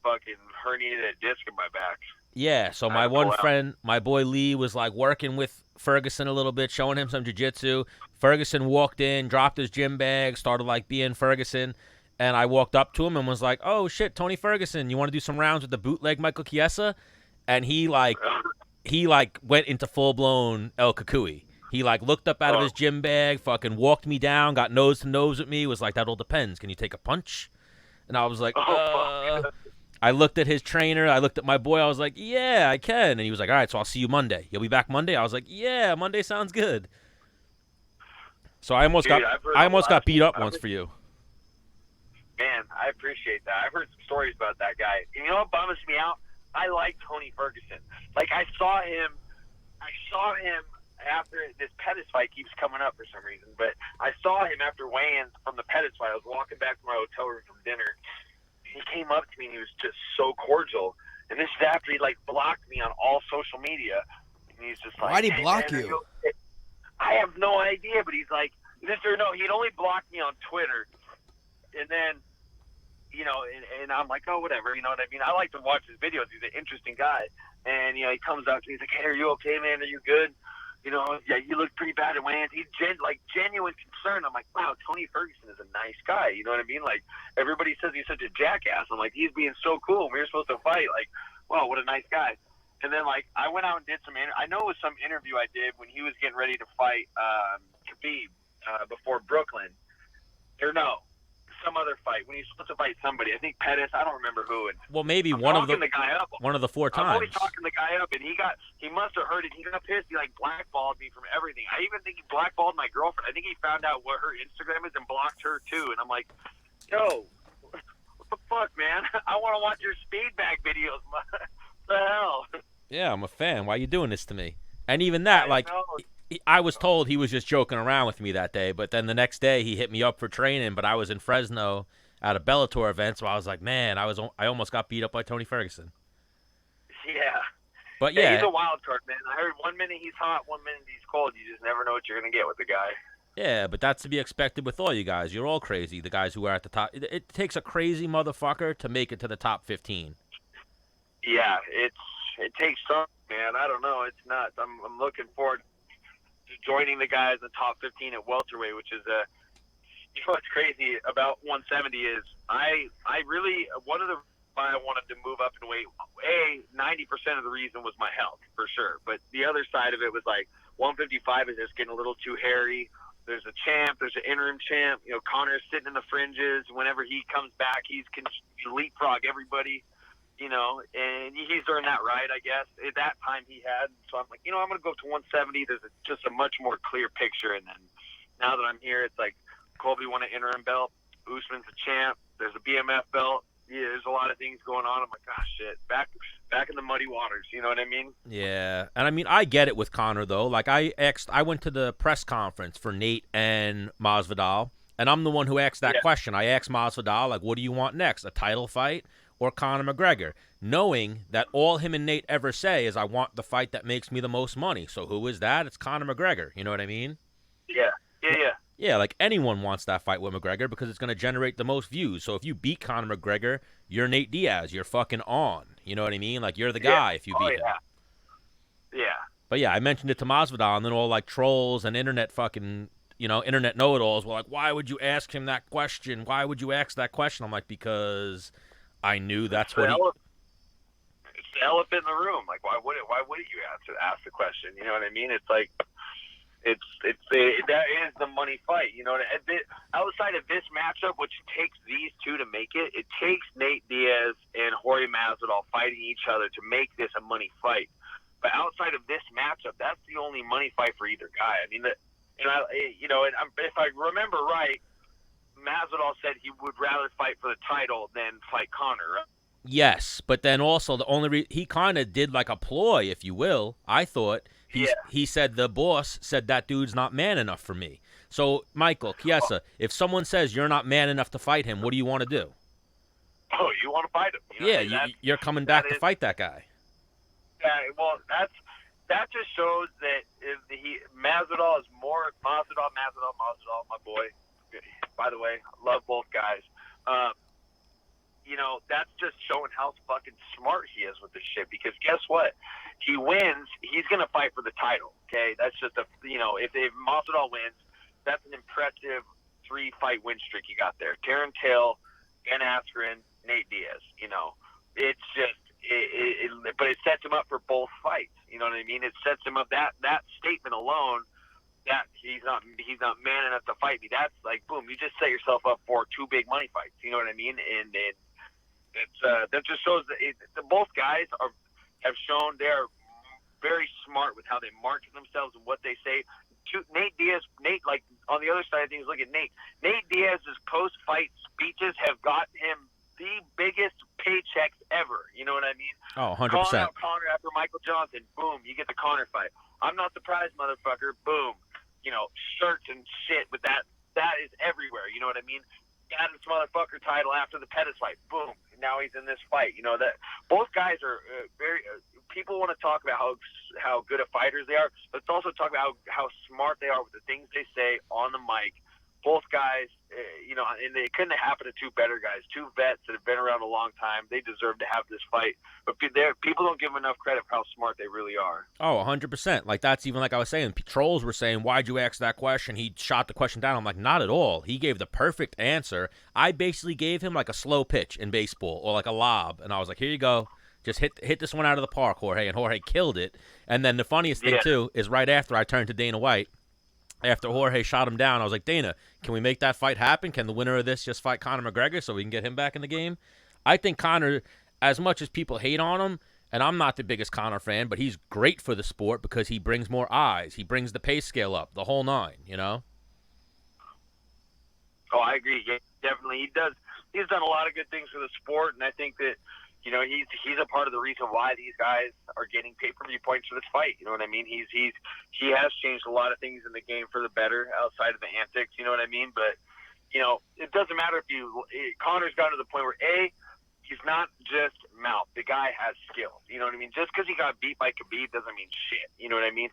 fucking herniated a disc in my back. Yeah, so my one friend, my boy Lee, was like working with Ferguson a little bit, showing him some jiu-jitsu. Ferguson walked in, dropped his gym bag, started like being Ferguson, and I walked up to him and was like, oh shit, Tony Ferguson, you want to do some rounds with the bootleg Michael Chiesa? And he went into full-blown El Kukui. He like looked up out of his gym bag, fucking walked me down, got nose to nose with me, was like, that all depends. Can you take a punch? And I was like, I looked at his trainer. I looked at my boy. I was like, yeah, I can. And he was like, all right, so I'll see you Monday. You'll be back Monday? I was like, yeah, Monday sounds good. So I almost got beat up once for you. Man, I appreciate that. I've heard some stories about that guy. And you know what bums me out? I like Tony Ferguson. Like, I saw him after this Pettis fight keeps coming up for some reason. But I saw him after weigh-ins from the Pettis fight. I was walking back to my hotel room from dinner. He came up to me and he was just so cordial. And this is after he like blocked me on all social media. And he's just like, why'd he block you? I have no idea, but he's like, he'd only blocked me on Twitter. And then, you know, and I'm like, oh, whatever, you know what I mean? I like to watch his videos. He's an interesting guy. And, you know, he comes up to me, he's like, hey, are you okay, man? Are you good? You know, yeah, you look pretty bad at weigh-ins. He's genuine concern. I'm like, wow, Tony Ferguson is a nice guy. You know what I mean? Like, everybody says he's such a jackass. I'm like, he's being so cool. We were supposed to fight. Like, wow, what a nice guy. And then, like, I went out and did I know it was some interview I did when he was getting ready to fight Khabib before Brooklyn. Or no, some other fight when he's supposed to fight somebody. I think Pettis. I don't remember who. And well, maybe I'm one of the guy up. One of the 4 times. I'm always talking the guy up, and he must have heard it. He got pissed. He like blackballed me from everything. I even think he blackballed my girlfriend. I think he found out what her Instagram is and blocked her too. And I'm like, yo, what the fuck, man? I want to watch your speed bag videos. What the hell? Yeah, I'm a fan. Why are you doing this to me? And even that, I was told he was just joking around with me that day, but then the next day he hit me up for training, but I was in Fresno at a Bellator event, so I was like, man, I almost got beat up by Tony Ferguson. Yeah. But yeah. He's a wild card, man. I heard 1 minute he's hot, 1 minute he's cold. You just never know what you're going to get with the guy. Yeah, but that's to be expected with all you guys. You're all crazy, the guys who are at the top. It takes a crazy motherfucker to make it to the top 15. Yeah, it takes some, man. I don't know. It's nuts. I'm looking forward to joining the guys in the top 15 at welterweight, which is you know what's crazy about 170 is I really one of the why I wanted to move up in weight. 90% of the reason was my health for sure, but the other side of it was like 155 is just getting a little too hairy. There's a champ, there's an interim champ. You know, Conor's sitting in the fringes. Whenever he comes back, he can leapfrog everybody. You know, and he's earned that right, I guess. At that time he had. So I'm like, you know, I'm going to go up to 170. There's just a much more clear picture. And then now that I'm here, it's like Colby won an interim belt. Usman's a champ. There's a BMF belt. Yeah, there's a lot of things going on. I'm like, gosh, shit. Back in the muddy waters. You know what I mean? Yeah. And I mean, I get it with Conor, though. Like, I went to the press conference for Nate and Masvidal, and I'm the one who asked that question. I asked Masvidal, like, what do you want next? A title fight? Or Conor McGregor, knowing that all him and Nate ever say is, I want the fight that makes me the most money. So who is that? It's Conor McGregor. You know what I mean? Yeah. Yeah, like anyone wants that fight with McGregor because it's going to generate the most views. So if you beat Conor McGregor, you're Nate Diaz. You're fucking on. You know what I mean? Like, you're the guy if you beat him. Yeah. But yeah, I mentioned it to Masvidal, and then all like trolls and internet fucking, internet know-it-alls were like, why would you ask him that question? Why would you ask that question? I'm like, because I knew that's what he... It's the elephant in the room. Like, why wouldn't you ask the question? You know what I mean? It's like, that is the money fight. You know, outside of this matchup, which takes these two to make it, it takes Nate Diaz and Jorge Masvidal fighting each other to make this a money fight. But outside of this matchup, that's the only money fight for either guy. I mean, if I remember right, Masvidal said he would rather fight for the title than fight Conor, right? Yes, but then also the only he kind of did like a ploy, if you will. I thought he said the boss said that dude's not man enough for me. So Michael Chiesa, if someone says you're not man enough to fight him, what do you want to do? Oh, you want to fight him? You're coming back to fight that guy. Yeah, well, that just shows that Masvidal is more Masvidal, my boy. By the way, love both guys. That's just showing how fucking smart he is with this shit. Because guess what? He wins, he's gonna fight for the title. Okay, that's just if Masvidal wins, that's an impressive 3-fight win streak you got there. Karen Till, Ben Askren, Nate Diaz. It's just. But it sets him up for both fights. You know what I mean? It sets him up. That statement alone, that he's not man enough to fight me. That's like boom. You just set yourself up for 2 big money fights. You know what I mean? And that just shows that both guys have shown they're very smart with how they market themselves and what they say. Nate Diaz, like on the other side of things, look at Nate. Nate Diaz's post-fight speeches have got him the biggest paychecks ever. You know what I mean? Oh, 100%. Calling out Conor after Michael Johnson. Boom, you get the Conor fight. I'm not surprised, motherfucker. Boom. Shirts and shit with that. That is everywhere. You know what I mean? Got this motherfucker title after the Pettis fight. Boom. Now he's in this fight. That both guys are very. People want to talk about how good of fighters they are. Let's also talk about how smart they are with the things they say on the mic. Both guys, and it couldn't have happened to 2 better guys, 2 vets that have been around a long time. They deserve to have this fight. But people don't give them enough credit for how smart they really are. Oh, 100%. Like, that's even like I was saying. Trolls were saying, why'd you ask that question? He shot the question down. I'm like, not at all. He gave the perfect answer. I basically gave him like a slow pitch in baseball or like a lob. And I was like, here you go. Just hit this one out of the park, Jorge. And Jorge killed it. And then the funniest thing, too, is right after I turned to Dana White, after Jorge shot him down, I was like, Dana, can we make that fight happen? Can the winner of this just fight Conor McGregor so we can get him back in the game? I think Conor, as much as people hate on him, and I'm not the biggest Conor fan, but he's great for the sport because he brings more eyes. He brings the pay scale up, the whole 9, Oh, I agree. Yeah, definitely. He does. He's done a lot of good things for the sport, and I think that, he's a part of the reason why these guys are getting pay-per-view points for this fight. You know what I mean? He has changed a lot of things in the game for the better outside of the antics. You know what I mean? But it doesn't matter if Conor's gotten to the point where he's not just mouth. The guy has skills. You know what I mean? Just because he got beat by Khabib doesn't mean shit. You know what I mean?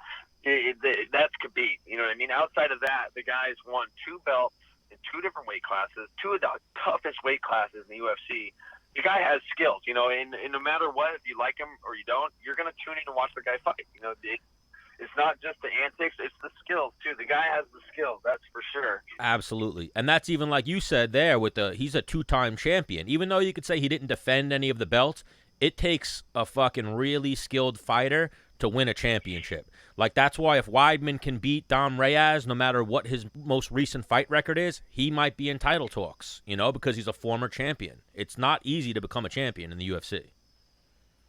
That's Khabib. You know what I mean? Outside of that, the guy's won 2 belts in 2 different weight classes, 2 of the toughest weight classes in the UFC. The guy has skills, and no matter what, if you like him or you don't, you're going to tune in and watch the guy fight. It's not just the antics, it's the skills, too. The guy has the skills, that's for sure. Absolutely. And that's even like you said there he's a 2-time champion. Even though you could say he didn't defend any of the belts, it takes a fucking really skilled fighter to win a championship. Like, that's why if Weidman can beat Dom Reyes, no matter what his most recent fight record is, he might be in title talks, because he's a former champion. It's not easy to become a champion in the UFC.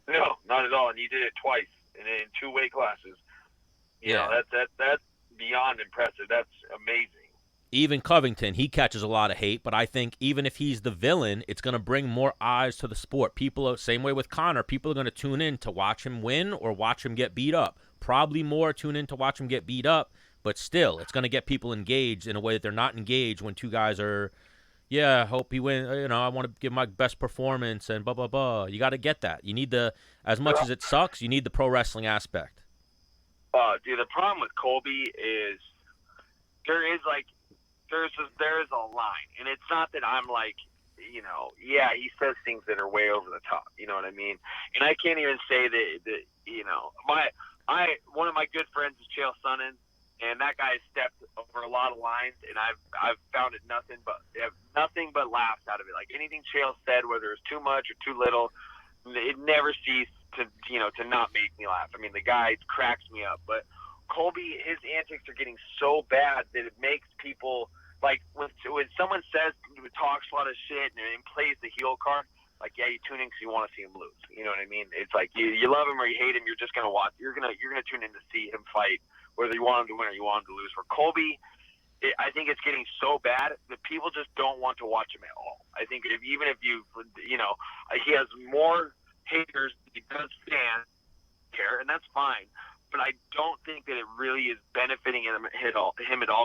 No, not at all. And you did it twice in 2 weight classes. That's beyond impressive. That's amazing. Even Covington, he catches a lot of hate, but I think even if he's the villain, it's going to bring more eyes to the sport. Same way with Conor, people are going to tune in to watch him win or watch him get beat up. Probably more tune in to watch him get beat up, but still, it's going to get people engaged in a way that they're not engaged when 2 guys are, I hope he wins, I want to give my best performance and blah, blah, blah. You got to get that. You need as much as it sucks, you need the pro wrestling aspect. Dude, the problem with Colby is there is, like, there is a line, and it's not that I'm like, yeah, he says things that are way over the top. You know what I mean? And I can't even say that one of my good friends is Chael Sonnen, and that guy stepped over a lot of lines, and I've found it nothing but laughs out of it. Like anything Chael said, whether it's too much or too little, it never ceased to not make me laugh. I mean, the guy cracks me up. But Colby, his antics are getting so bad that it makes people like when someone talks a lot of shit and plays the heel card. Like, yeah, you tune in because you want to see him lose. You know what I mean? It's like you love him or you hate him. You're just gonna watch. You're gonna tune in to see him fight, whether you want him to win or you want him to lose. For Colby, I think it's getting so bad that people just don't want to watch him at all. I think even if he has more haters than he does fans care, and that's fine. But I don't think that it really is benefiting him at all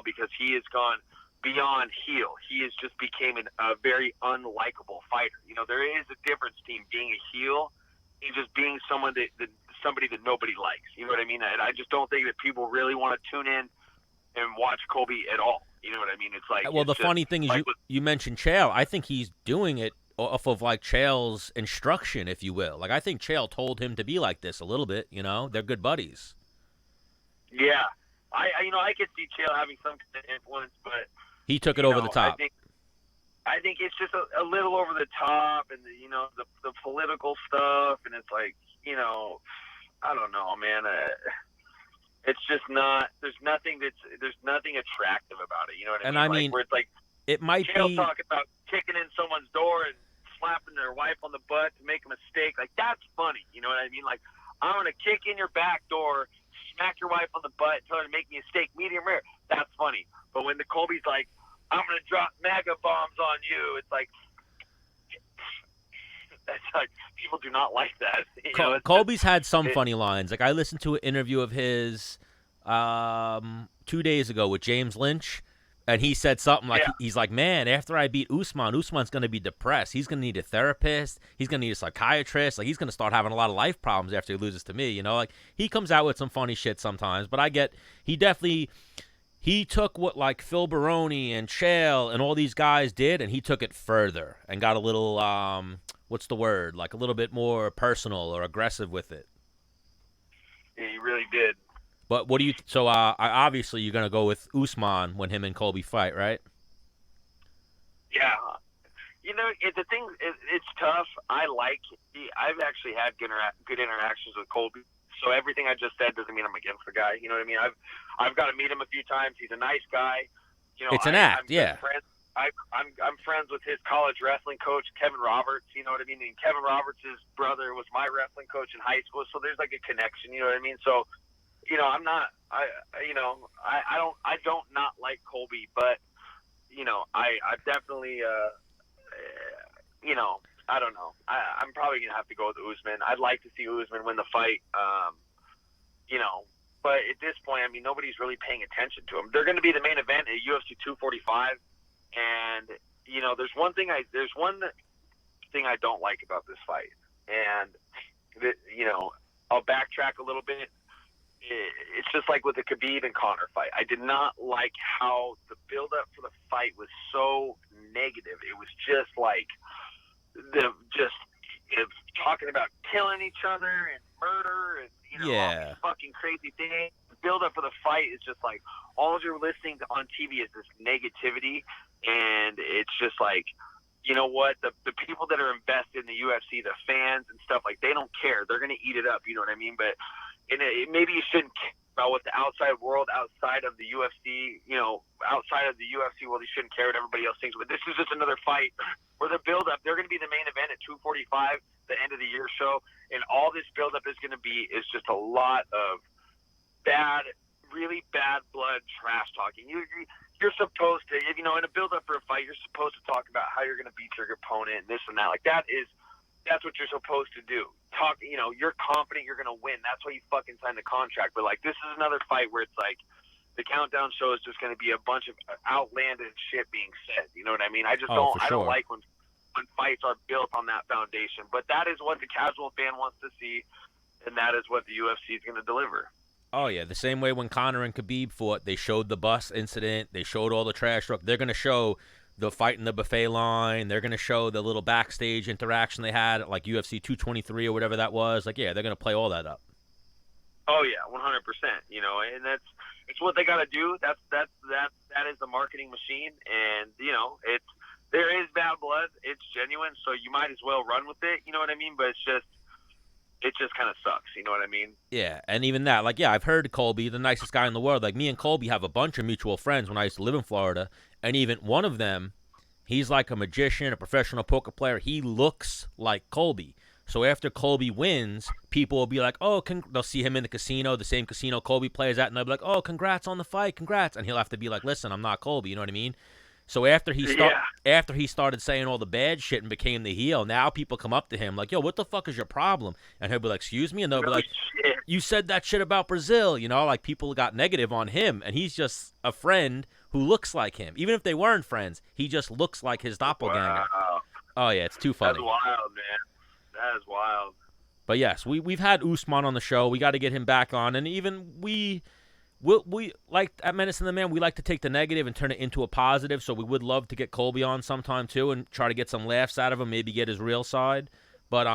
because he has gone beyond heel. He has just became a very unlikable fighter. There is a difference between being a heel and just being somebody that nobody likes. You know what I mean? I just don't think that people really want to tune in and watch Colby at all. You know what I mean? It's like, well, the funny thing is you mentioned Chael. I think he's doing it off of like Chael's instruction, if you will. Like I think Chael told him to be like this a little bit. They're good buddies. Yeah, I could see Chael having some kind of influence, but he took it over the top. I think it's just a little over the top, and the political stuff, and it's like I don't know, man. It's just not. There's nothing attractive about it. You know what I mean? And I mean, where it's like it might Chael be talking about kicking in someone's door and slapping their wife on the butt to make a mistake. Like that's funny. You know what I mean? Like I'm gonna kick in your back door, smack your wife on the butt, tell her to make me a steak, medium rare. That's funny. But when the Colby's like, I'm gonna drop MAGA bombs on you, it's like that's like people do not like that. Colby's had some funny lines. Like I listened to an interview of his 2 days ago with James Lynch, and he said something like he's like, man, after I beat Usman's gonna be depressed. He's gonna need a therapist. He's gonna need a psychiatrist. Like he's gonna start having a lot of life problems after he loses to me. Like he comes out with some funny shit sometimes, but I get he took what like Phil Baroni and Chael and all these guys did, and he took it further and got a little what's the word? Like a little bit more personal or aggressive with it. Yeah, he really did. But what do you? So obviously you're gonna go with Usman when him and Colby fight, right? Yeah. The thing it's tough. I've actually had good interactions with Colby. So everything I just said doesn't mean I'm against the guy. You know what I mean? I've got to meet him a few times. He's a nice guy. It's an act, yeah. I'm friends with his college wrestling coach, Kevin Roberts. You know what I mean? And Kevin Roberts' brother was my wrestling coach in high school, so there's like a connection. You know what I mean? So, I'm not. I don't not like Colby, but I definitely. I don't know. I'm probably gonna have to go with Usman. I'd like to see Usman win the fight. But at this point, I mean, nobody's really paying attention to him. They're going to be the main event at UFC 245, and there's one thing I don't like about this fight, and I'll backtrack a little bit. It's just like with the Khabib and Conor fight. I did not like how the build-up for the fight was so negative. It was just like talking about killing each other and murder and all these fucking crazy things. The build-up for the fight is just like all you're listening to on TV is this negativity, and it's just like, you know what? The people that are invested in the UFC, the fans and stuff, like they don't care. They're gonna eat it up. You know what I mean? But maybe you shouldn't care about what the outside world, outside of the UFC, outside of the UFC world, you shouldn't care what everybody else thinks. But this is just another fight where the build-up, they're going to be the main event at 245, the end of the year show, and all this build-up is going to be is just a lot of really bad blood trash talking. You're supposed to, in a build-up for a fight, you're supposed to talk about how you're going to beat your opponent and this and that. Like that's what you're supposed to do. Talk, you're confident you're going to win. That's why you fucking signed the contract. But like, this is another fight where it's like the countdown show is just going to be a bunch of outlandish shit being said. You know what I mean? I just don't like when fights are built on that foundation. But that is what the casual fan wants to see, and that is what the UFC is going to deliver. Oh, yeah, the same way when Conor and Khabib fought, they showed the bus incident, they showed all the trash truck. They're going to show the fight in the buffet line. They're going to show the little backstage interaction they had at, like, UFC 223 or whatever that was. Like, yeah, they're going to play all that up. Oh yeah, 100%. You know, and it's what they got to do. That is the marketing machine, and you know, there is bad blood. It's genuine, so you might as well run with it. You know what I mean? But it just kind of sucks. You know what I mean? Yeah, and even that, like, yeah, I've heard Colby, the nicest guy in the world. Like, me and Colby have a bunch of mutual friends when I used to live in Florida, and even one of them, he's like a magician, a professional poker player. He looks like Colby. So after Colby wins, people will be like, oh, they'll see him in the casino, the same casino Colby plays at, and they'll be like, oh, congrats on the fight, congrats. And he'll have to be like, listen, I'm not Colby, you know what I mean? So after he started saying all the bad shit and became the heel, now people come up to him like, yo, what the fuck is your problem? And he'll be like, excuse me? And they'll be like, you said that shit about Brazil, you know? Like, people got negative on him, and he's just a friend who looks like him. Even if they weren't friends, he just looks like his doppelganger. Wow. Oh, yeah, it's too funny. That's wild, man. That is wild. But yes, we've had Usman on the show. We got to get him back on, and even we like at Menace and the Man, we like to take the negative and turn it into a positive. So we would love to get Colby on sometime too, and try to get some laughs out of him, maybe get his real side. But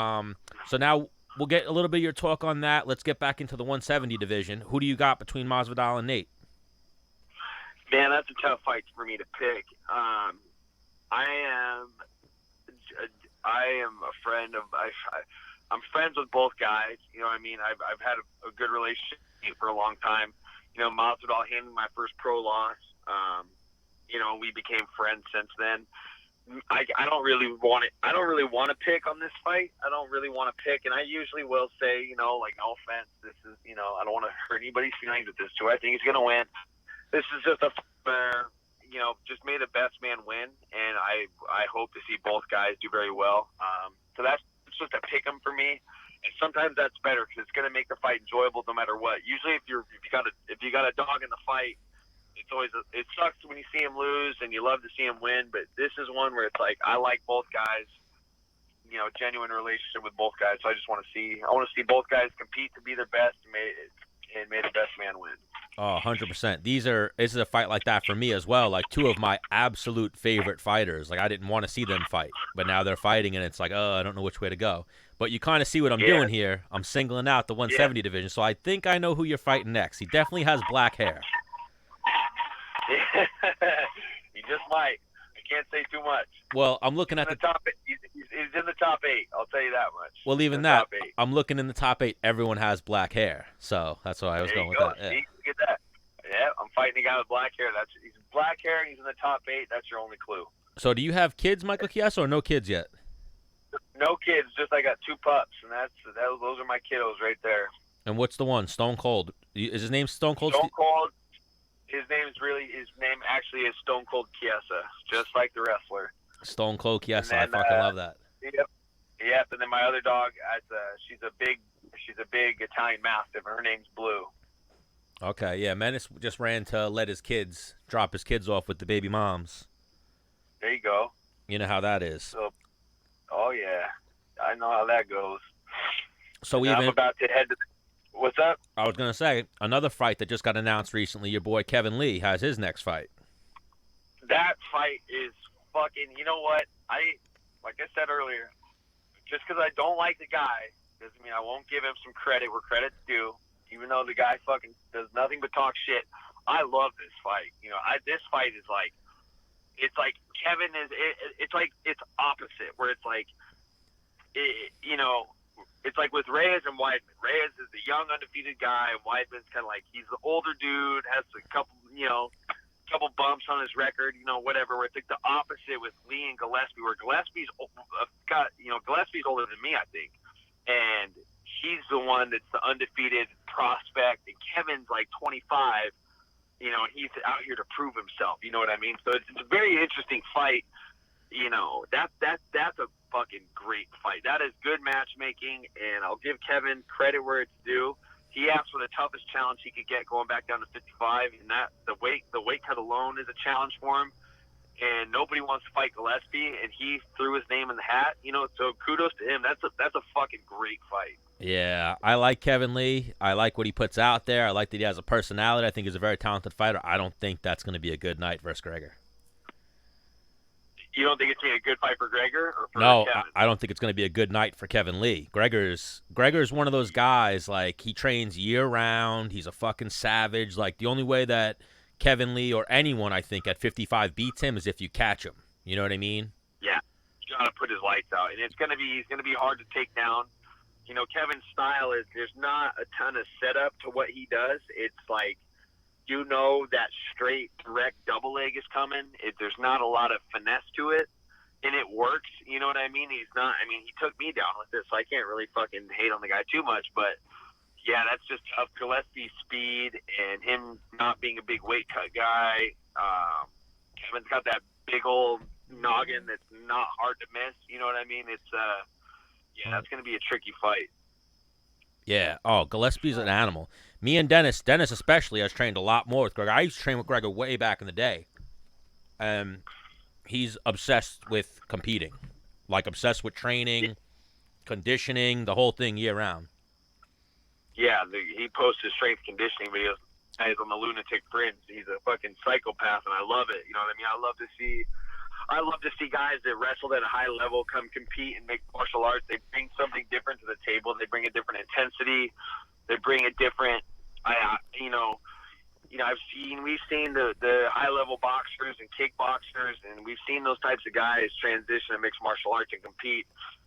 so now we'll get a little bit of your talk on that. Let's get back into the 170 division. Who do you got between Masvidal and Nate? Man, that's a tough fight for me to pick. I am a friend of. I'm friends with both guys. You know what I mean? I've had a good relationship for a long time. You know, Masvidal handed my first pro loss. You know, we became friends since then. I don't really want it. I don't really want to pick on this fight. I don't really want to pick, and I usually will say, you know, like, no offense, this is, you know, I don't want to hurt anybody's feelings with this too. I think he's gonna win. This is just you know, just may the best man win, and I hope to see both guys do very well. So that's just a pick 'em for me, and sometimes that's better because it's going to make the fight enjoyable no matter what. Usually, if you got a dog in the fight, it's always it sucks when you see him lose, and you love to see him win. But this is one where it's like I like both guys. You know, genuine relationship with both guys. So I just want to see both guys compete to be their best, and may the best man win. Oh, 100%. This is a fight like that for me as well. Like, two of my absolute favorite fighters. Like, I didn't want to see them fight, but now they're fighting, and it's like, oh, I don't know which way to go. But you kind of see what I'm doing here. I'm singling out the 170 division, so I think I know who you're fighting next. He definitely has black hair. He just might. I can't say too much. Well, I'm looking at the top. He's in the top 8. I'll tell you that much. Well, even that, I'm looking in the top 8. Everyone has black hair, so that's why I was going with that. Yeah. See, look at that. Yeah, I'm fighting a guy with black hair. He's black hair, and he's in the top 8. That's your only clue. So, do you have kids, Michael Chiesa, or no kids yet? No kids. Just I got 2 pups, and those are my kiddos right there. And what's the one? Stone Cold. Is his name Stone Cold? Stone Cold. His name actually is Stone Cold Chiesa, just like the wrestler. Stone Cold Chiesa. I fucking love that. Yep. And then my other dog, she's a big Italian Mastiff. Her name's Blue. Okay, yeah. Menace just ran to drop his kids off with the baby moms. There you go. You know how that is. So, oh yeah, I know how that goes. So I'm about to head to. What's up? I was gonna say another fight that just got announced recently. Your boy Kevin Lee has his next fight. That fight is fucking. You know what? Like I said earlier, just because I don't like the guy doesn't mean I won't give him some credit where credit's due. Even though the guy fucking does nothing but talk shit, I love this fight. You know, this fight is like, it's like Kevin is. It's like it's opposite where it's like, you know. It's like with Reyes and Weidman. Reyes is the young, undefeated guy, and Weidman's kind of like he's the older dude, has a couple bumps on his record, you know, whatever. Where it's like the opposite with Lee and Gillespie, where Gillespie's older than me, I think, and he's the one that's the undefeated prospect, and Kevin's like 25, you know, and he's out here to prove himself. You know what I mean? So it's a very interesting fight. You know, that's a fucking great fight. That is good matchmaking, and I'll give Kevin credit where it's due. He asked for the toughest challenge he could get, going back down to 55, and that the weight cut alone is a challenge for him. And nobody wants to fight Gillespie, and he threw his name in the hat. You know, so kudos to him. That's a fucking great fight. Yeah, I like Kevin Lee. I like what he puts out there. I like that he has a personality. I think he's a very talented fighter. I don't think that's going to be a good night versus Gregor. You don't think it's going to be a good fight for Gregor or for No, Kevin? I don't think it's going to be a good night for Kevin Lee. Gregor's one of those guys, like, he trains year-round. He's a fucking savage. Like, the only way that Kevin Lee or anyone, I think, at 55 beats him is if you catch him. You know what I mean? Yeah, he's got to put his lights out, and he's going to be hard to take down. You know, Kevin's style is there's not a ton of setup to what he does. It's like, you know, that straight direct double leg is coming. There's not a lot of finesse to it, and it works. You know what I mean? He took me down with this, so I can't really fucking hate on the guy too much. But yeah, that's just tough. Gillespie's speed and him not being a big weight cut guy. Kevin's got that big old noggin that's not hard to miss. You know what I mean? It's yeah, that's going to be a tricky fight. Yeah. Oh, Gillespie's an animal. Me and Dennis especially, has trained a lot more with Gregor. I used to train with Gregor way back in the day. He's obsessed with competing. Like, obsessed with training, conditioning, the whole thing year-round. Yeah, he posts his strength conditioning videos. He's on the lunatic fringe. He's a fucking psychopath, and I love it. You know what I mean? I love to see guys that wrestled at a high level come compete and make martial arts. They bring something different to the table. They bring a different intensity. They bring a different, we've seen the high level boxers and kickboxers, and we've seen those types of guys transition to mixed martial arts and compete.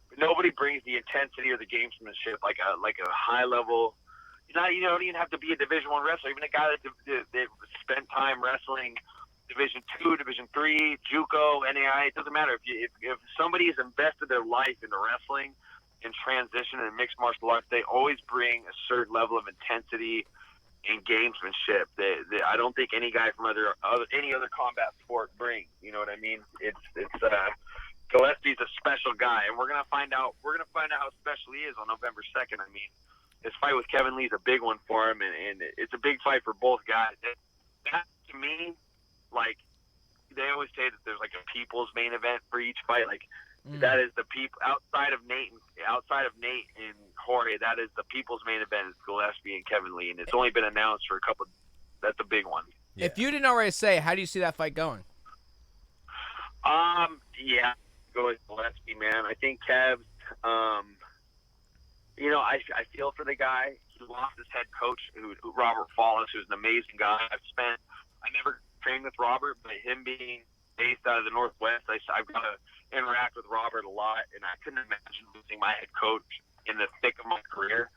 But nobody brings the intensity or the gamesmanship like a high level. You don't even have to be a Division I wrestler. Even a guy that spent time wrestling Division II, Division III, JUCO, NAI, it doesn't matter. If somebody has invested their life into wrestling and transition and mixed martial arts, they always bring a certain level of intensity and gamesmanship that I don't think any guy from any other combat sport brings. You know what I mean? Gillespie's a special guy, and we're gonna find out how special he is on November 2nd. I mean, this fight with Kevin Lee is a big one for him, and it's a big fight for both guys. That to me, like, they always say that there's like a people's main event for each fight. Like, that is the people outside of Nate and Jorge. That is the people's main event is Gillespie and Kevin Lee, and it's only been announced for a couple. That's a big one. Yeah. If you didn't already say, how do you see that fight going? Yeah, go with Gillespie, man. I think Kev's. I feel for the guy. He lost his head coach, Robert Follis, who's an amazing guy. I never trained with Robert, but him being based out of the Northwest, I've got to interact with Robert a lot, and I couldn't imagine losing my head coach in the thick of my career.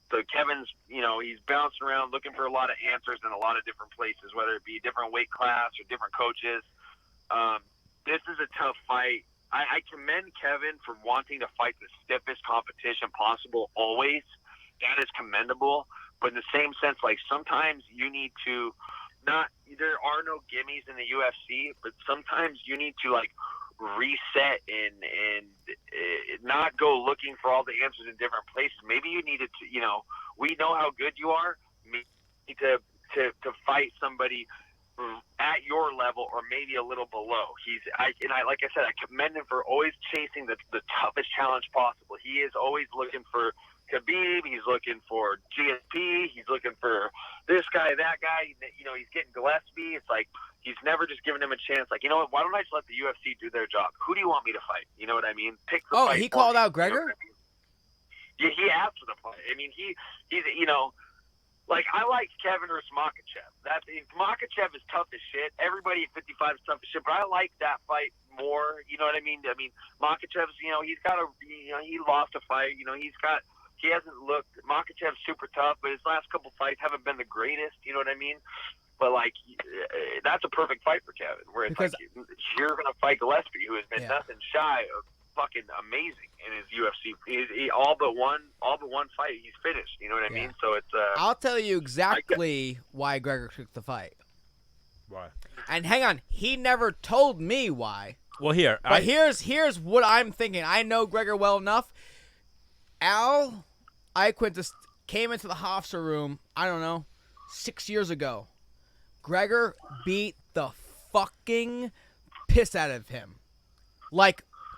So Kevin's, he's bouncing around looking for a lot of answers in a lot of different places, whether it be a different weight class or different coaches. This is a tough fight. I commend Kevin for wanting to fight the stiffest competition possible always. That is commendable. But in the same sense, like, sometimes you need to there are no gimmies in the UFC, but sometimes you need to, like, reset and not go looking for all the answers in different places. Maybe you needed to, we know how good you are. Maybe to fight somebody at your level or maybe a little below. Like I said, I commend him for always chasing the toughest challenge possible. He is always looking for Khabib, he's looking for GSP, he's looking for this guy, that guy. He's getting Gillespie. It's like he's never just giving him a chance. Like, you know what? Why don't I just let the UFC do their job? Who do you want me to fight? You know what I mean? Pick the fight. He called out Gregor? You know what I mean? Yeah, he asked for the fight. I mean, he's like, I like Kevin versus Makhachev. Makhachev is tough as shit. Everybody at 55 is tough as shit, but I like that fight more. You know what I mean? I mean, Makhachev's, he lost a fight. He hasn't looked. Makhachev's super tough, but his last couple fights haven't been the greatest. You know what I mean? But, like, that's a perfect fight for Kevin, where it's like you're going to fight Gillespie, who has been nothing shy of fucking amazing in his UFC. He all but one fight he's finished. You know what I mean? So it's. I'll tell you exactly why Gregor took the fight. Why? And hang on, he never told me why. Well, here's what I'm thinking. I know Gregor well enough. Al Iaquinta came into the Hofstra room, I don't know, 6 years ago. Gregor beat the fucking piss out of him.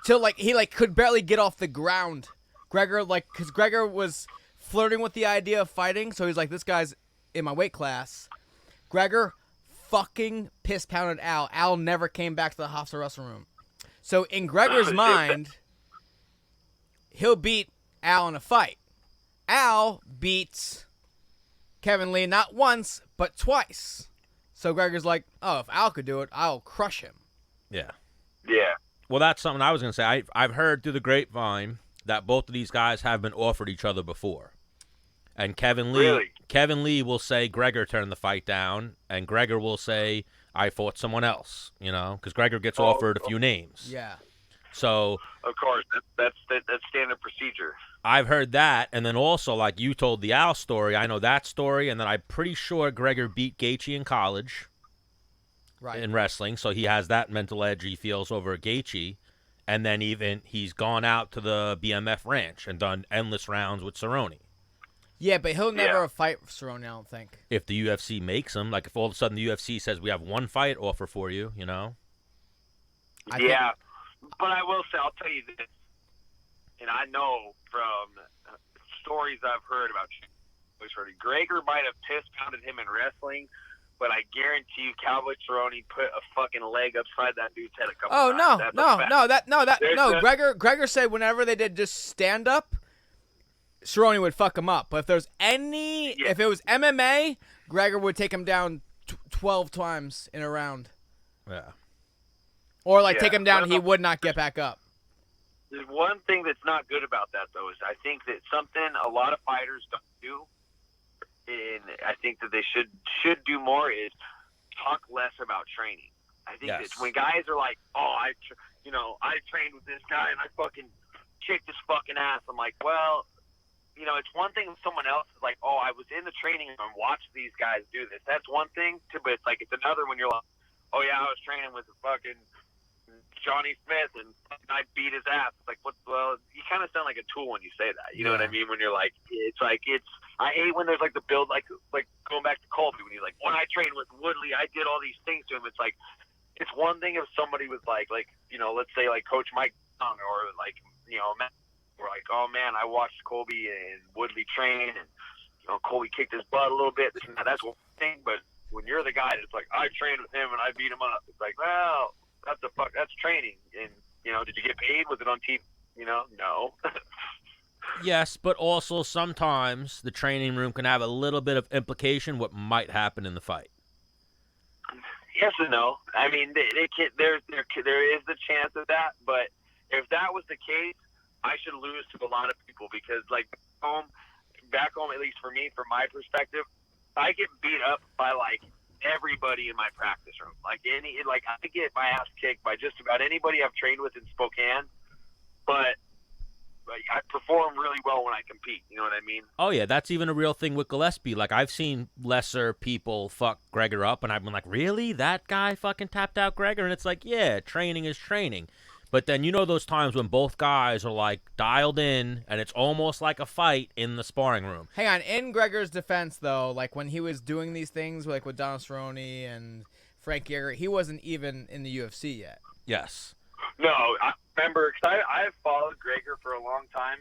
Till he could barely get off the ground. Gregor, like, because Gregor was flirting with the idea of fighting, so he's like, this guy's in my weight class. Gregor fucking piss-pounded Al. Al never came back to the hostile wrestling room. So in Gregor's mind, he'll beat Al in a fight. Al beats Kevin Lee not once, but twice. So Gregor's like, oh, if Al could do it, I'll crush him. Yeah. Yeah. Well, that's something I was going to say. I've heard through the grapevine that both of these guys have been offered each other before. And Kevin Lee will say Gregor turned the fight down, and Gregor will say I fought someone else, you know, because Gregor gets offered a few names. Yeah. So Of course, that's standard procedure. I've heard that, and then also, like you told the Al story, I know that story, and then I'm pretty sure Gregor beat Gaethje in college in wrestling, so he has that mental edge he feels over Gaethje, and then even he's gone out to the BMF ranch and done endless rounds with Cerrone. Yeah, but he'll never fight Cerrone, I don't think. If the UFC makes him, like if all of a sudden the UFC says we have one fight offer for you, you know? I but I will say, I'll tell you this, and I know from stories I've heard about Gregor might have piss-pounded him in wrestling, but I guarantee you Cowboy Cerrone put a fucking leg upside that dude's head a couple times. Gregor said whenever they did just stand up, Cerrone would fuck him up. But if there's if it was MMA, Gregor would take him down 12 times in a round. Yeah. Or take him down and he would not get back up. There's one thing that's not good about that, though, is I think that something a lot of fighters don't do, and I think that they should do more, is talk less about training. I think that when guys are like, oh, I trained with this guy and I fucking kicked his fucking ass. I'm like, well, you know, it's one thing if someone else is like, oh, I was in the training and watched these guys do this. That's one thing, but it's another when you're like, oh, yeah, I was training with a fucking Johnny Smith and I beat his ass. It's like, what? Well, you kind of sound like a tool when you say that. You know what I mean? When you're like, I hate when there's like the build, like going back to Colby when he's like, when I trained with Woodley, I did all these things to him. It's like, it's one thing if somebody was like, you know, let's say like Coach Mike Young or like, you know, we're like, oh man, I watched Colby and Woodley train and, you know, Colby kicked his butt a little bit. That's one thing. But when you're the guy that's like, I trained with him and I beat him up, it's like, well, that's training. And, you know, did you get paid? Was it on TV? You know, no. Yes, but also sometimes the training room can have a little bit of implication what might happen in the fight. Yes and no. I mean, there is the chance of that, but if that was the case, I should lose to a lot of people because, like, back home, at least for me, from my perspective, I get beat up by, like, everybody in my practice room. I get my ass kicked by just about anybody I've trained with in Spokane, but I perform really well when I compete. You know what I mean? Oh, yeah, that's even a real thing with Gillespie. Like, I've seen lesser people fuck Gregor up, and I've been like, really? That guy fucking tapped out Gregor? And it's like, yeah, training is training. But then you know those times when both guys are, like, dialed in, and it's almost like a fight in the sparring room. Hang on. In Gregor's defense, though, like, when he was doing these things, like, with Don Cerrone and Frank Yeager, he wasn't even in the UFC yet. Yes. No, I remember, because I've followed Gregor for a long time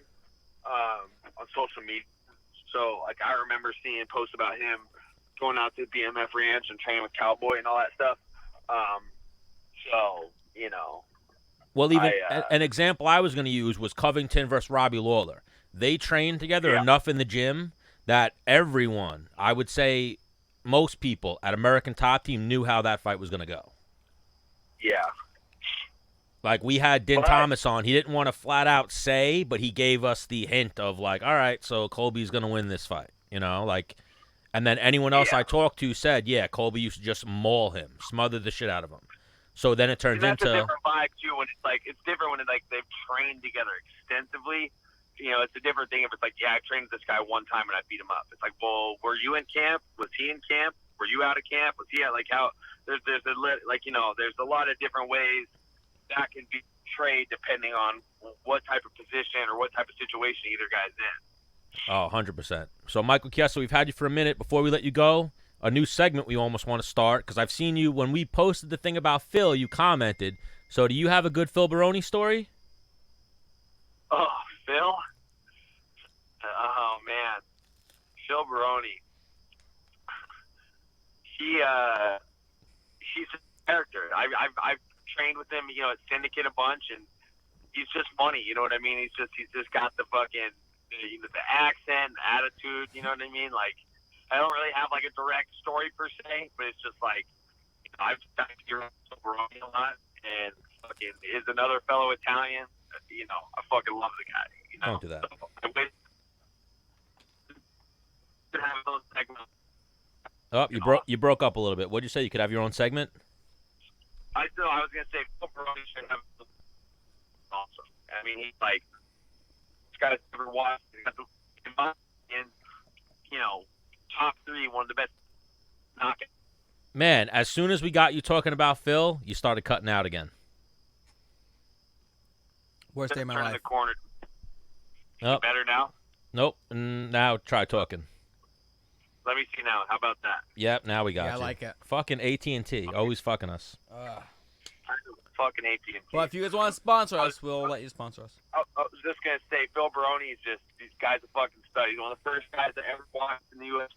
on social media. So, like, I remember seeing posts about him going out to the BMF Ranch and training with Cowboy and all that stuff. So, you know. Well, even an example I was going to use was Covington versus Robbie Lawler. They trained together enough in the gym that everyone, I would say most people at American Top Team knew how that fight was going to go. Yeah. Like, we had Din Thomas on. He didn't want to flat out say, but he gave us the hint of, like, all right, so Colby's going to win this fight, you know? Like, and then anyone else I talked to said, yeah, Colby used to just maul him, smother the shit out of him. So then it turns into... That's a different vibe, too, when it's different when they've trained together extensively. You know, it's a different thing if it's like, yeah, I trained this guy one time and I beat him up. It's like, well, were you in camp? Was he in camp? Were you out of camp? Was he out? Like, how... There's a lot of different ways that can be portrayed depending on what type of position or what type of situation either guy's in. Oh, 100%. So, Michael Chiesa, we've had you for a minute. Before we let you go, a new segment we almost want to start, because I've seen you, when we posted the thing about Phil, you commented. So do you have a good Phil Baroni story? Oh, Phil? Phil Baroni. He's a character. I've trained with him, at Syndicate a bunch, and he's just funny. You know what I mean? He's just got the fucking the accent, the attitude. You know what I mean? Like, I don't really have like a direct story per se, but it's just like I've talked to Phil Baroni a lot, and fucking is another fellow Italian. I fucking love the guy. Don't do that. So I wish to have those segments. Oh, you broke up a little bit. What'd you say? You could have your own segment? I was gonna say Phil Baroni should have awesome. I mean, he's got a silver watch, he's got the and top 3, one of the best knockouts. Man, as soon as we got you talking about Phil, you started cutting out again. Worst day of my Turning life. the corner. Oh. Better now? Nope. Now try talking. Let me see now. How about that? Yep, now we got Yeah, you. I like it. Fucking AT&T, always fucking us. Fucking AT&T. Well, if you guys want to sponsor us, we'll let you sponsor us. I was just gonna say, Phil Baroni is these guys a fucking stud. He's one of the first guys that ever walked in the UFC.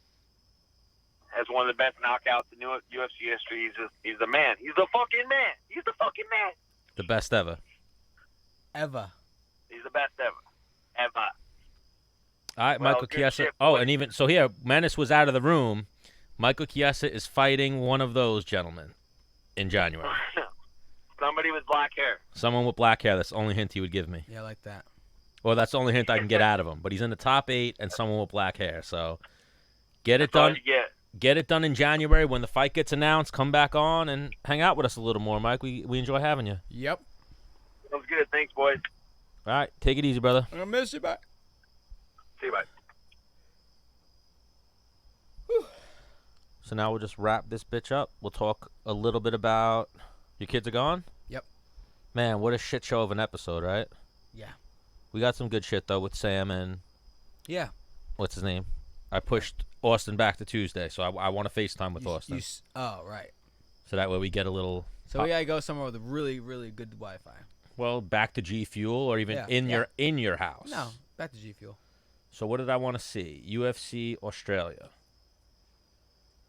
Has one of the best knockouts in UFC history. He's the man. He's the fucking man. He's the fucking man. The best ever. Ever. He's the best ever. Ever. All right, Well, Michael good Chiesa. shit, Oh, boys. and even so here, Menace was out of the room. Michael Chiesa is fighting one of those gentlemen in January. Somebody with black hair. Someone with black hair. That's the only hint he would give me. Yeah, I like that. Well, that's the only hint I can get out of him. But he's in the top 8 and someone with black hair. So get it That's all done. you get. Get it done in January when the fight gets announced. Come back on and hang out with us a little more, Mike. We enjoy having you. Yep. Sounds good. Thanks, boys. All right, take it easy, brother. I'm gonna miss you, bye. See you, bye. So now we'll just wrap this bitch up. We'll talk a little bit about your kids are gone. Yep. Man, what a shit show of an episode, right? Yeah. We got some good shit though with Sam and Yeah. what's his name? I pushed Austin back to Tuesday, so I want to FaceTime with Austin. Oh, right. So that way we get a little So we gotta go somewhere with a really, really good Wi-Fi. well back to G Fuel or even Yeah, in your house. No, back to G Fuel. So what did I want to see? UFC Australia.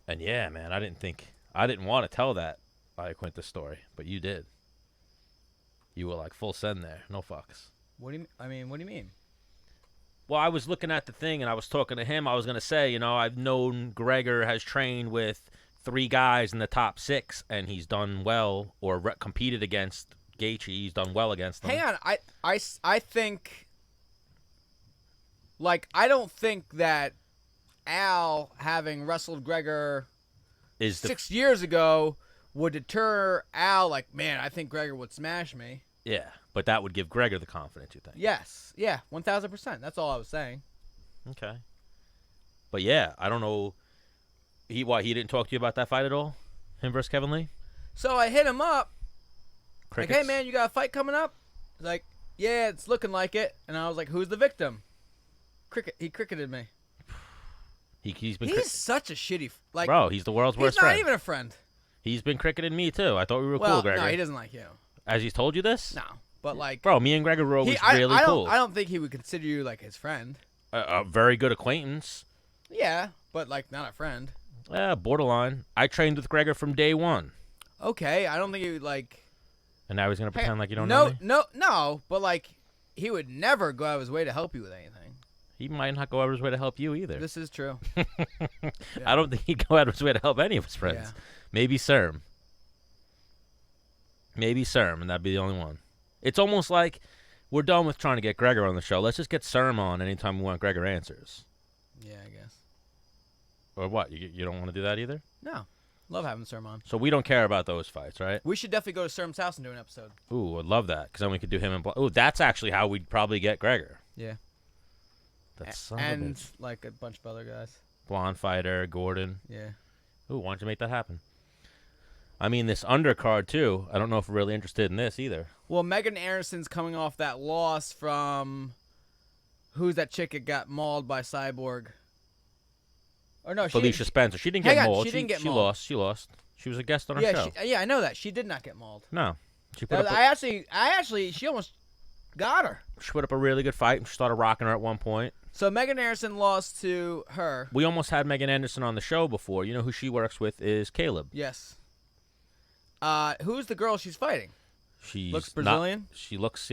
And yeah, man, I didn't want to tell that Iaquinta story, but you did. You were like full send there, no fucks. What do you mean? Well, I was looking at the thing and I was talking to him. I was gonna say, I've known Gregor has trained with 3 guys in the top 6, and he's done well or competed against Gaethje. He's done well against them. Hang on, I think, I don't think that Al having wrestled Gregor Is 6 years ago would deter Al. Like, man, I think Gregor would smash me. Yeah, but that would give Gregor the confidence, you think? Yes, yeah, 1,000%. That's all I was saying. Okay. But yeah, I don't know. He didn't talk to you about that fight at all? Him versus Kevin Lee? So I hit him up. Crickets? Like, hey, man, you got a fight coming up? He's like, yeah, it's looking like it. And I was like, who's the victim? He cricketed me. He's been He's such a shitty... bro, he's the world's worst he's not friend. even a friend. He's been cricketing me too. I thought we were Well, cool, Gregor. no, he doesn't like you. Has he told you this? No, but Bro, me and Gregor were always really cool. I don't think he would consider you like his friend. A very good acquaintance. Yeah, but not a friend. Borderline. I trained with Gregor from day 1. Okay, I don't think he would And now he's gonna pretend like you don't know me? No, but he would never go out of his way to help you with anything. He might not go out of his way to help you either. This is true. I don't think he'd go out of his way to help any of his friends. Yeah. Maybe Serm. And that'd be the only one. It's almost like we're done with trying to get Gregor on the show. Let's just get Serm on anytime we want Gregor answers. Yeah, I guess. Or what? You don't want to do that either? No, love having Serm on. So we don't care about those fights, right? We should definitely go to Serm's house and do an episode. Ooh, I'd love that, because then we could do him and... Ooh, that's actually how we'd probably get Gregor. Yeah. That's son of a and bitch. a bunch of other guys. Blonde fighter, Gordon. Yeah. Ooh, why don't you make that happen? I mean, this undercard, too. I don't know if we're really interested in this either. Well, Megan Anderson's coming off that loss from... Who's that chick that got mauled by Cyborg? Or no, Felicia Spencer. She didn't Hang get on, mauled. she didn't get she mauled. lost. She lost. She was a guest on our show. Yeah, I know that. She did not get mauled. No. She put, I actually, she almost got her. she put up a really good fight, and she started rocking her at one point. So Megan Anderson lost to her. We almost had Megan Anderson on the show before. You know who she works with is Caleb. Yes. Who's the girl she's fighting? She looks Brazilian? She looks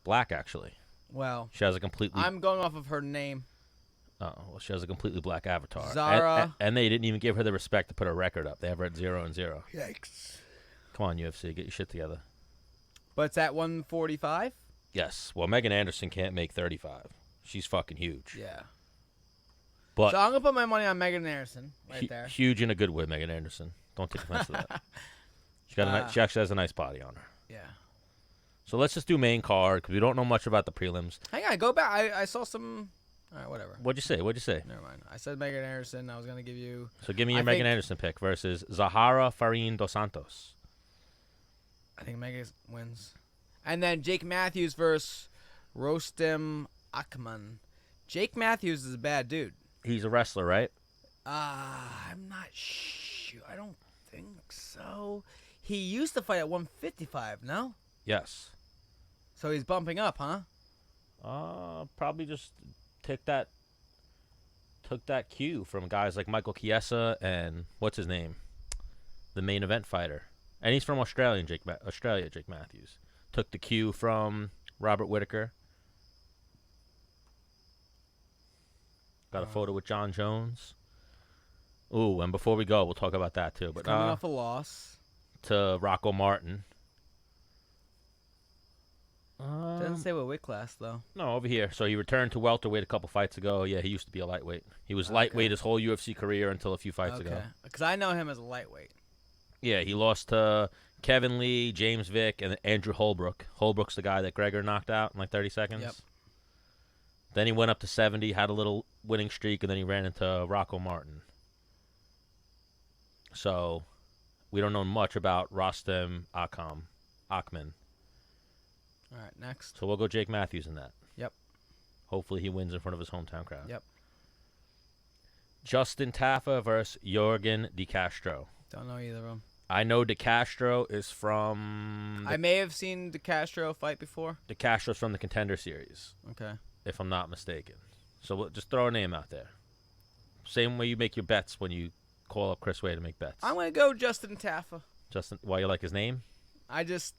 black, actually. Well, She has a completely... I'm going off of her name. Oh, well, she has a completely black avatar. Zara. And they didn't even give her the respect to put her record up. They have her at 0-0. Yikes. Come on, UFC, get your shit together. But it's at 145? Yes. Well, Megan Anderson can't make 35. She's fucking huge. Yeah. But So I'm going to put my money on Megan Anderson right there. Huge in a good way, Megan Anderson. Don't take offense to that. She actually has a nice body on her. Yeah. So let's just do main card because we don't know much about the prelims. Hang on, go back. I saw some. All right, whatever. What'd you say? Never mind. I said Megan Anderson. I was going to give you. So give me your Megan Anderson pick versus Zahara Farin dos Santos. I think Megan wins. And then Jake Matthews versus Rostem Akman. Jake Matthews is a bad dude. He's a wrestler, right? I'm not sure. I don't think so. He used to fight at 155, no? Yes. So he's bumping up, huh? Probably just took that cue from guys like Michael Chiesa and what's his name, the main event fighter, and he's from Australia. Jake Matthews took the cue from Robert Whittaker. Got a photo with John Jones. Ooh, and before we go, we'll talk about that too. But coming off a loss to Rocco Martin. Doesn't say what weight class though. No, over here. So he returned to welterweight a couple fights ago. Yeah, he used to be a lightweight. He was lightweight his whole UFC career until a few fights ago. Because I know him as a lightweight. Yeah, he lost to Kevin Lee, James Vick, and Andrew Holbrook. Holbrook's the guy that Gregor knocked out in like 30 seconds. Yep. Then he went up to 70, had a little winning streak, and then he ran into Rocco Martin. So we don't know much about Rostem Akman. All right, next. So we'll go Jake Matthews in that. Yep. Hopefully he wins in front of his hometown crowd. Yep. Justin Taffa versus Jorgen De Castro. Don't know either of them. I know De Castro is from... I may have seen De Castro fight before. De Castro's from the Contender Series. Okay. If I'm not mistaken. So we'll just throw a name out there. Same way you make your bets when you call up Chris Weidman to make bets. I'm going to go Justin Taffa. Justin, why you like his name?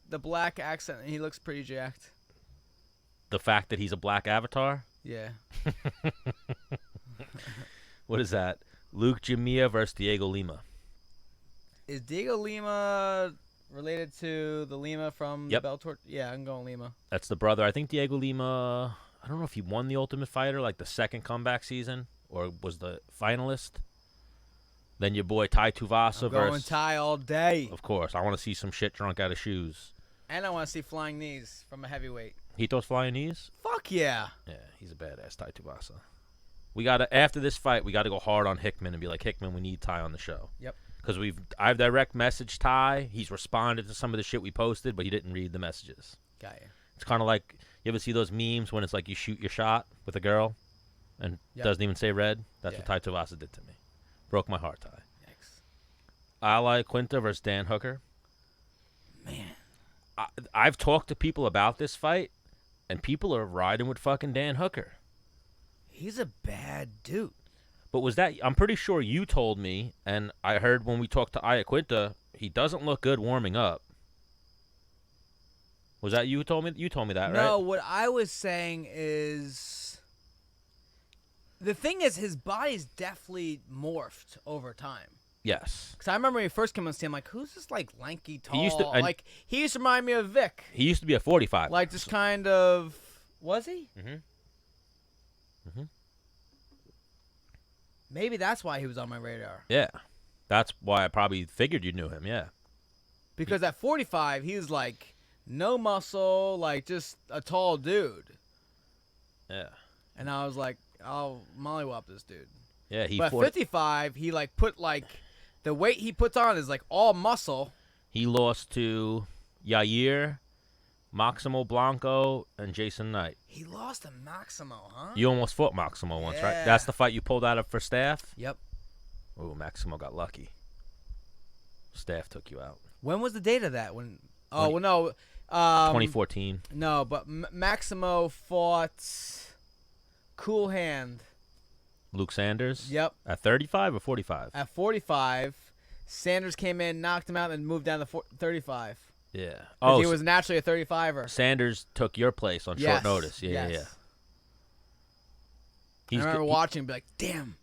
The black accent, he looks pretty jacked. The fact that he's a black avatar? Yeah. What is that? Luke Jamia versus Diego Lima. Is Diego Lima related to the Lima from the Bellator? Yeah, I'm going Lima. That's the brother. I think Diego Lima, I don't know if he won the Ultimate Fighter, like the second comeback season, or was the finalist. Then your boy Ty Tuivasa going versus... Ty all day. Of course. I want to see some shit drunk out of shoes. And I want to see flying knees from a heavyweight. He throws flying knees? Fuck yeah. Yeah, he's a badass, Ty Tuivasa. We gotta, after this fight, we got to go hard on Hickman and be like, Hickman, we need Ty on the show. Yep. Because I've direct messaged Ty. He's responded to some of the shit we posted, but he didn't read the messages. Got you. It's kind of like, you ever see those memes when it's like you shoot your shot with a girl and doesn't even say red? That's what Ty Tuivasa did to me. Broke my heart, Ty. Yikes. Ali Quinta versus Dan Hooker. Man. I've talked to people about this fight, and people are riding with fucking Dan Hooker. He's a bad dude. But was that... I'm pretty sure you told me, and I heard when we talked to Iaquinta, he doesn't look good warming up. Was that you told me? You told me that, right? No, what I was saying is... The thing is, his body's definitely morphed over time. Yes. Because I remember when he first came on stage, I'm like, who's this, like, lanky, tall... he used to remind me of Vic. He used to be a 45. Like, just kind of... Was he? Mm-hmm. Mm-hmm. Maybe that's why he was on my radar. Yeah. That's why I probably figured you knew him, yeah. Because at 45, he's like no muscle, like just a tall dude. Yeah. And I was like, I'll mollywop this dude. Yeah, But at 55, he like put like the weight he puts on is like all muscle. He lost to Yair, Maximo Blanco, and Jason Knight. He lost to Maximo, huh? You almost fought Maximo once, right? Yeah. That's the fight you pulled out of for Staff? Yep. Oh, Maximo got lucky. Staff took you out. When was the date of that? Well, no. 2014. No, but Maximo fought cool hand. Luke Sanders? Yep. At 35 or 45? At 45, Sanders came in, knocked him out, and moved down to 35. Yeah. Oh, he was naturally a 35er. Sanders took your place on short notice. Yeah, yeah. I remember watching and be like, damn.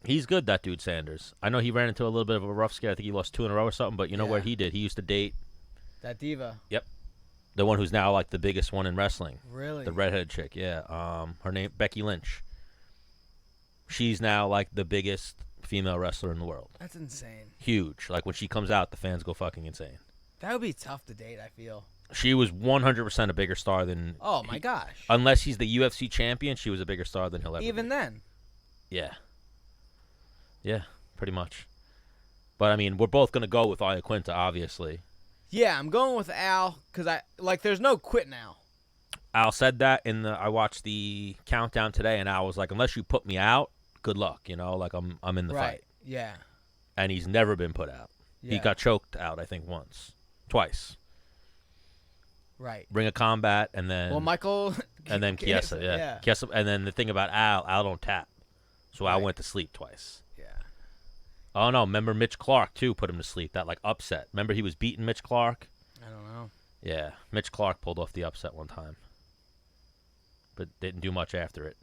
He's good, that dude, Sanders. I know he ran into a little bit of a rough scare. I think he lost 2 in a row or something, but you know where he did? He used to date. That diva. Yep. The one who's now like the biggest one in wrestling. Really? The redheaded chick, yeah. Her name, Becky Lynch. She's now like the biggest female wrestler in the world. That's insane. Huge. Like when she comes out, the fans go fucking insane. That would be tough to date, I feel. She was 100% a bigger star than... Oh, my gosh. Unless he's the UFC champion, she was a bigger star than he'll ever Even be. then. Yeah. Yeah, pretty much. But, I mean, we're both going to go with Iaquinta, obviously. Yeah, I'm going with Al because there's no quit now. Al said that I watched the countdown today, and Al was like, unless you put me out, good luck, you know? Like, I'm in the fight. Yeah. And he's never been put out. Yeah. He got choked out, I think, twice. Right. Ring of Combat, and then... Well, Michael... And then Chiesa, yeah. Chiesa, and then the thing about Al don't tap. So Al went to sleep twice. Yeah. Oh, no, remember Mitch Clark, too, put him to sleep. That, like, upset. Remember he was beating Mitch Clark? I don't know. Yeah, Mitch Clark pulled off the upset one time. But didn't do much after it.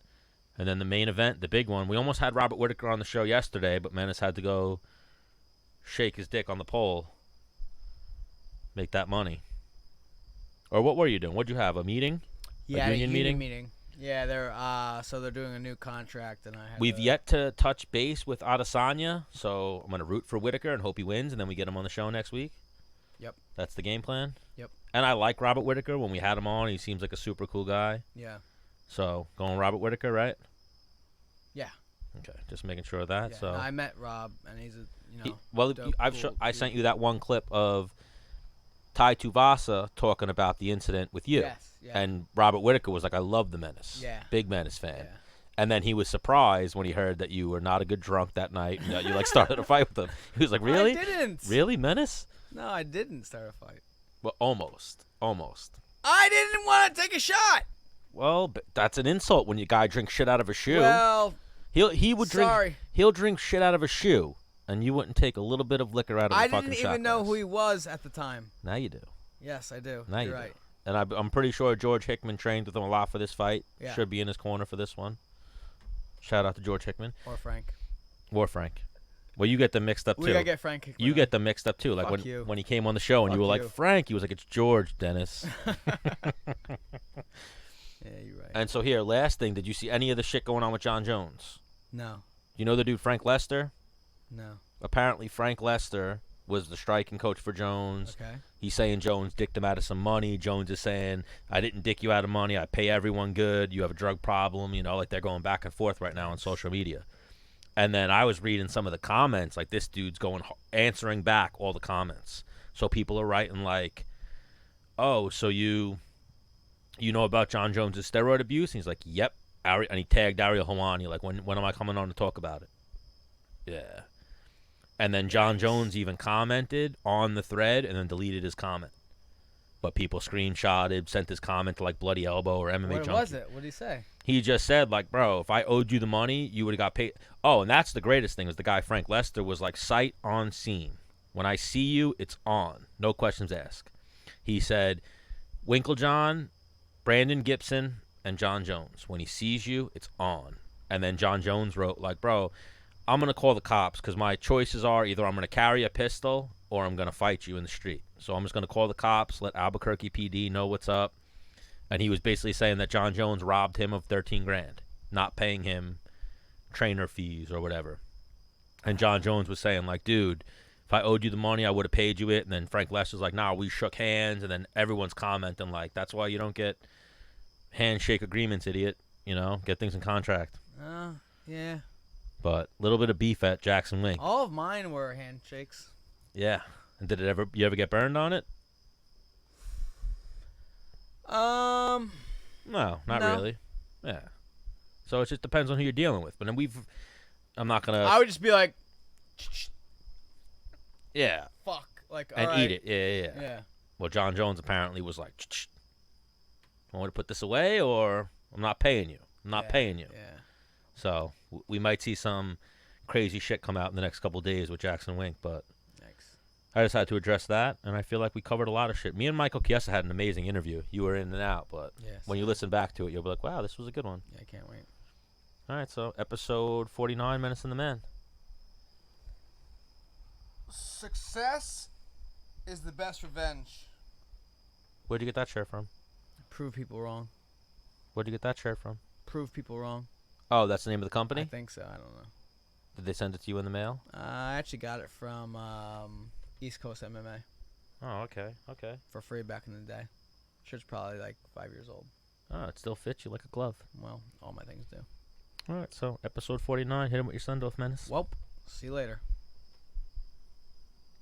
And then the main event, the big one, we almost had Robert Whittaker on the show yesterday, but Menace had to go shake his dick on the pole. Make that money. Or what were you doing? What'd you have, a meeting? Yeah, a union meeting? Yeah, they're doing a new contract, and We've yet to touch base with Adesanya, so I'm gonna root for Whittaker and hope he wins, and then we get him on the show next week. Yep. That's the game plan. Yep. And I like Robert Whittaker. When we had him on, he seems like a super cool guy. Yeah. So going Robert Whittaker, right? Yeah. Okay, just making sure of that. Yeah. So I met Rob, and he's dope, I sent you that one clip of Tai Tuivasa talking about the incident with you. Yes. Yeah. And Robert Whittaker was like, I love the Menace. Yeah. Big Menace fan. Yeah. And then he was surprised when he heard that you were not a good drunk that night. And that you like started a fight with him. He was like, really? I didn't. Really, Menace? No, I didn't start a fight. Well, almost. I didn't want to take a shot. Well, but that's an insult when your guy drinks shit out of a shoe. Well, he would drink. sorry. He'll drink shit out of a shoe, and you wouldn't take a little bit of liquor out of a fucking shot. I didn't even know who he was at the time. Now you do. Yes, I do. Now You're you right. do. And I'm pretty sure George Hickman trained with him a lot for this fight. Yeah. Should be in his corner for this one. Shout out to George Hickman. Or Frank. Well, you get them mixed up too. We gotta get Frank Hickman. You get them mixed up too. Like Fuck you. when he came on the show and Fuck you were like, you. Frank, he was like, it's George, Dennis. Yeah, you're right. And so here, last thing, did you see any of the shit going on with John Jones? No. You know the dude Frank Lester? No. Apparently Frank Lester was the striking coach for Jones. Okay. He's saying Jones dicked him out of some money. Jones is saying, I didn't dick you out of money. I pay everyone good. You have a drug problem. You know, like they're going back and forth right now on social media. And then I was reading some of the comments, like this dude's answering back all the comments. So people are writing like, oh, so you know about John Jones' steroid abuse? And he's like, yep. And he tagged Ariel Helwani, like, when am I coming on to talk about it? Yeah. And then John Jones even commented on the thread and then deleted his comment. But people screenshotted, sent his comment to like Bloody Elbow or MMA What Junkie. was it? What did he say? He just said, like, bro, if I owed you the money, you would have got paid. Oh, and that's the greatest thing is the guy Frank Lester was like sight on scene. When I see you, it's on. No questions asked. He said, Winklejohn, Brandon Gibson, and John Jones. When he sees you, it's on. And then John Jones wrote, like, bro, I'm going to call the cops because my choices are either I'm going to carry a pistol or I'm going to fight you in the street. So I'm just going to call the cops, let Albuquerque PD know what's up. And he was basically saying that John Jones robbed him of $13,000, not paying him trainer fees or whatever. And John Jones was saying, like, dude, if I owed you the money, I would have paid you it. And then Frank Lester's like, nah, we shook hands. And then everyone's commenting, like, that's why you don't get handshake agreements, idiot. You know, get things in contract. Yeah. But a little bit of beef at Jackson Wink. All of mine were handshakes. Yeah. And did you ever get burned on it? No, not really. Yeah. So it just depends on who you're dealing with. But then I'm not going to. I would just be like, yeah. fuck. Like, And all right. eat it. Yeah. Well, John Jones apparently was like, I want to put this away or I'm not paying you. I'm not Yeah, paying you. Yeah. So we might see some crazy shit come out in the next couple days with Jackson Wink, but Thanks. I just had to address that, and I feel like we covered a lot of shit. Me and Michael Chiesa had an amazing interview. You were in and out, but Yes. when you listen back to it, you'll be like, wow, this was a good one. Yeah, I can't wait. All right, so episode 49, Menace and the Man. Success is the best revenge. Where'd you get that shirt from? Prove people wrong. Where'd you get that shirt from? Prove people wrong. Oh, that's the name of the company? I think so. I don't know. Did they send it to you in the mail? I actually got it from East Coast MMA Oh, okay. for free back in the day. Shirt's probably like 5 years old. Oh, it still fits you like a glove. Well, all my things do. All right, so episode 49, hit him with your send-off, Menace. Welp. See you later.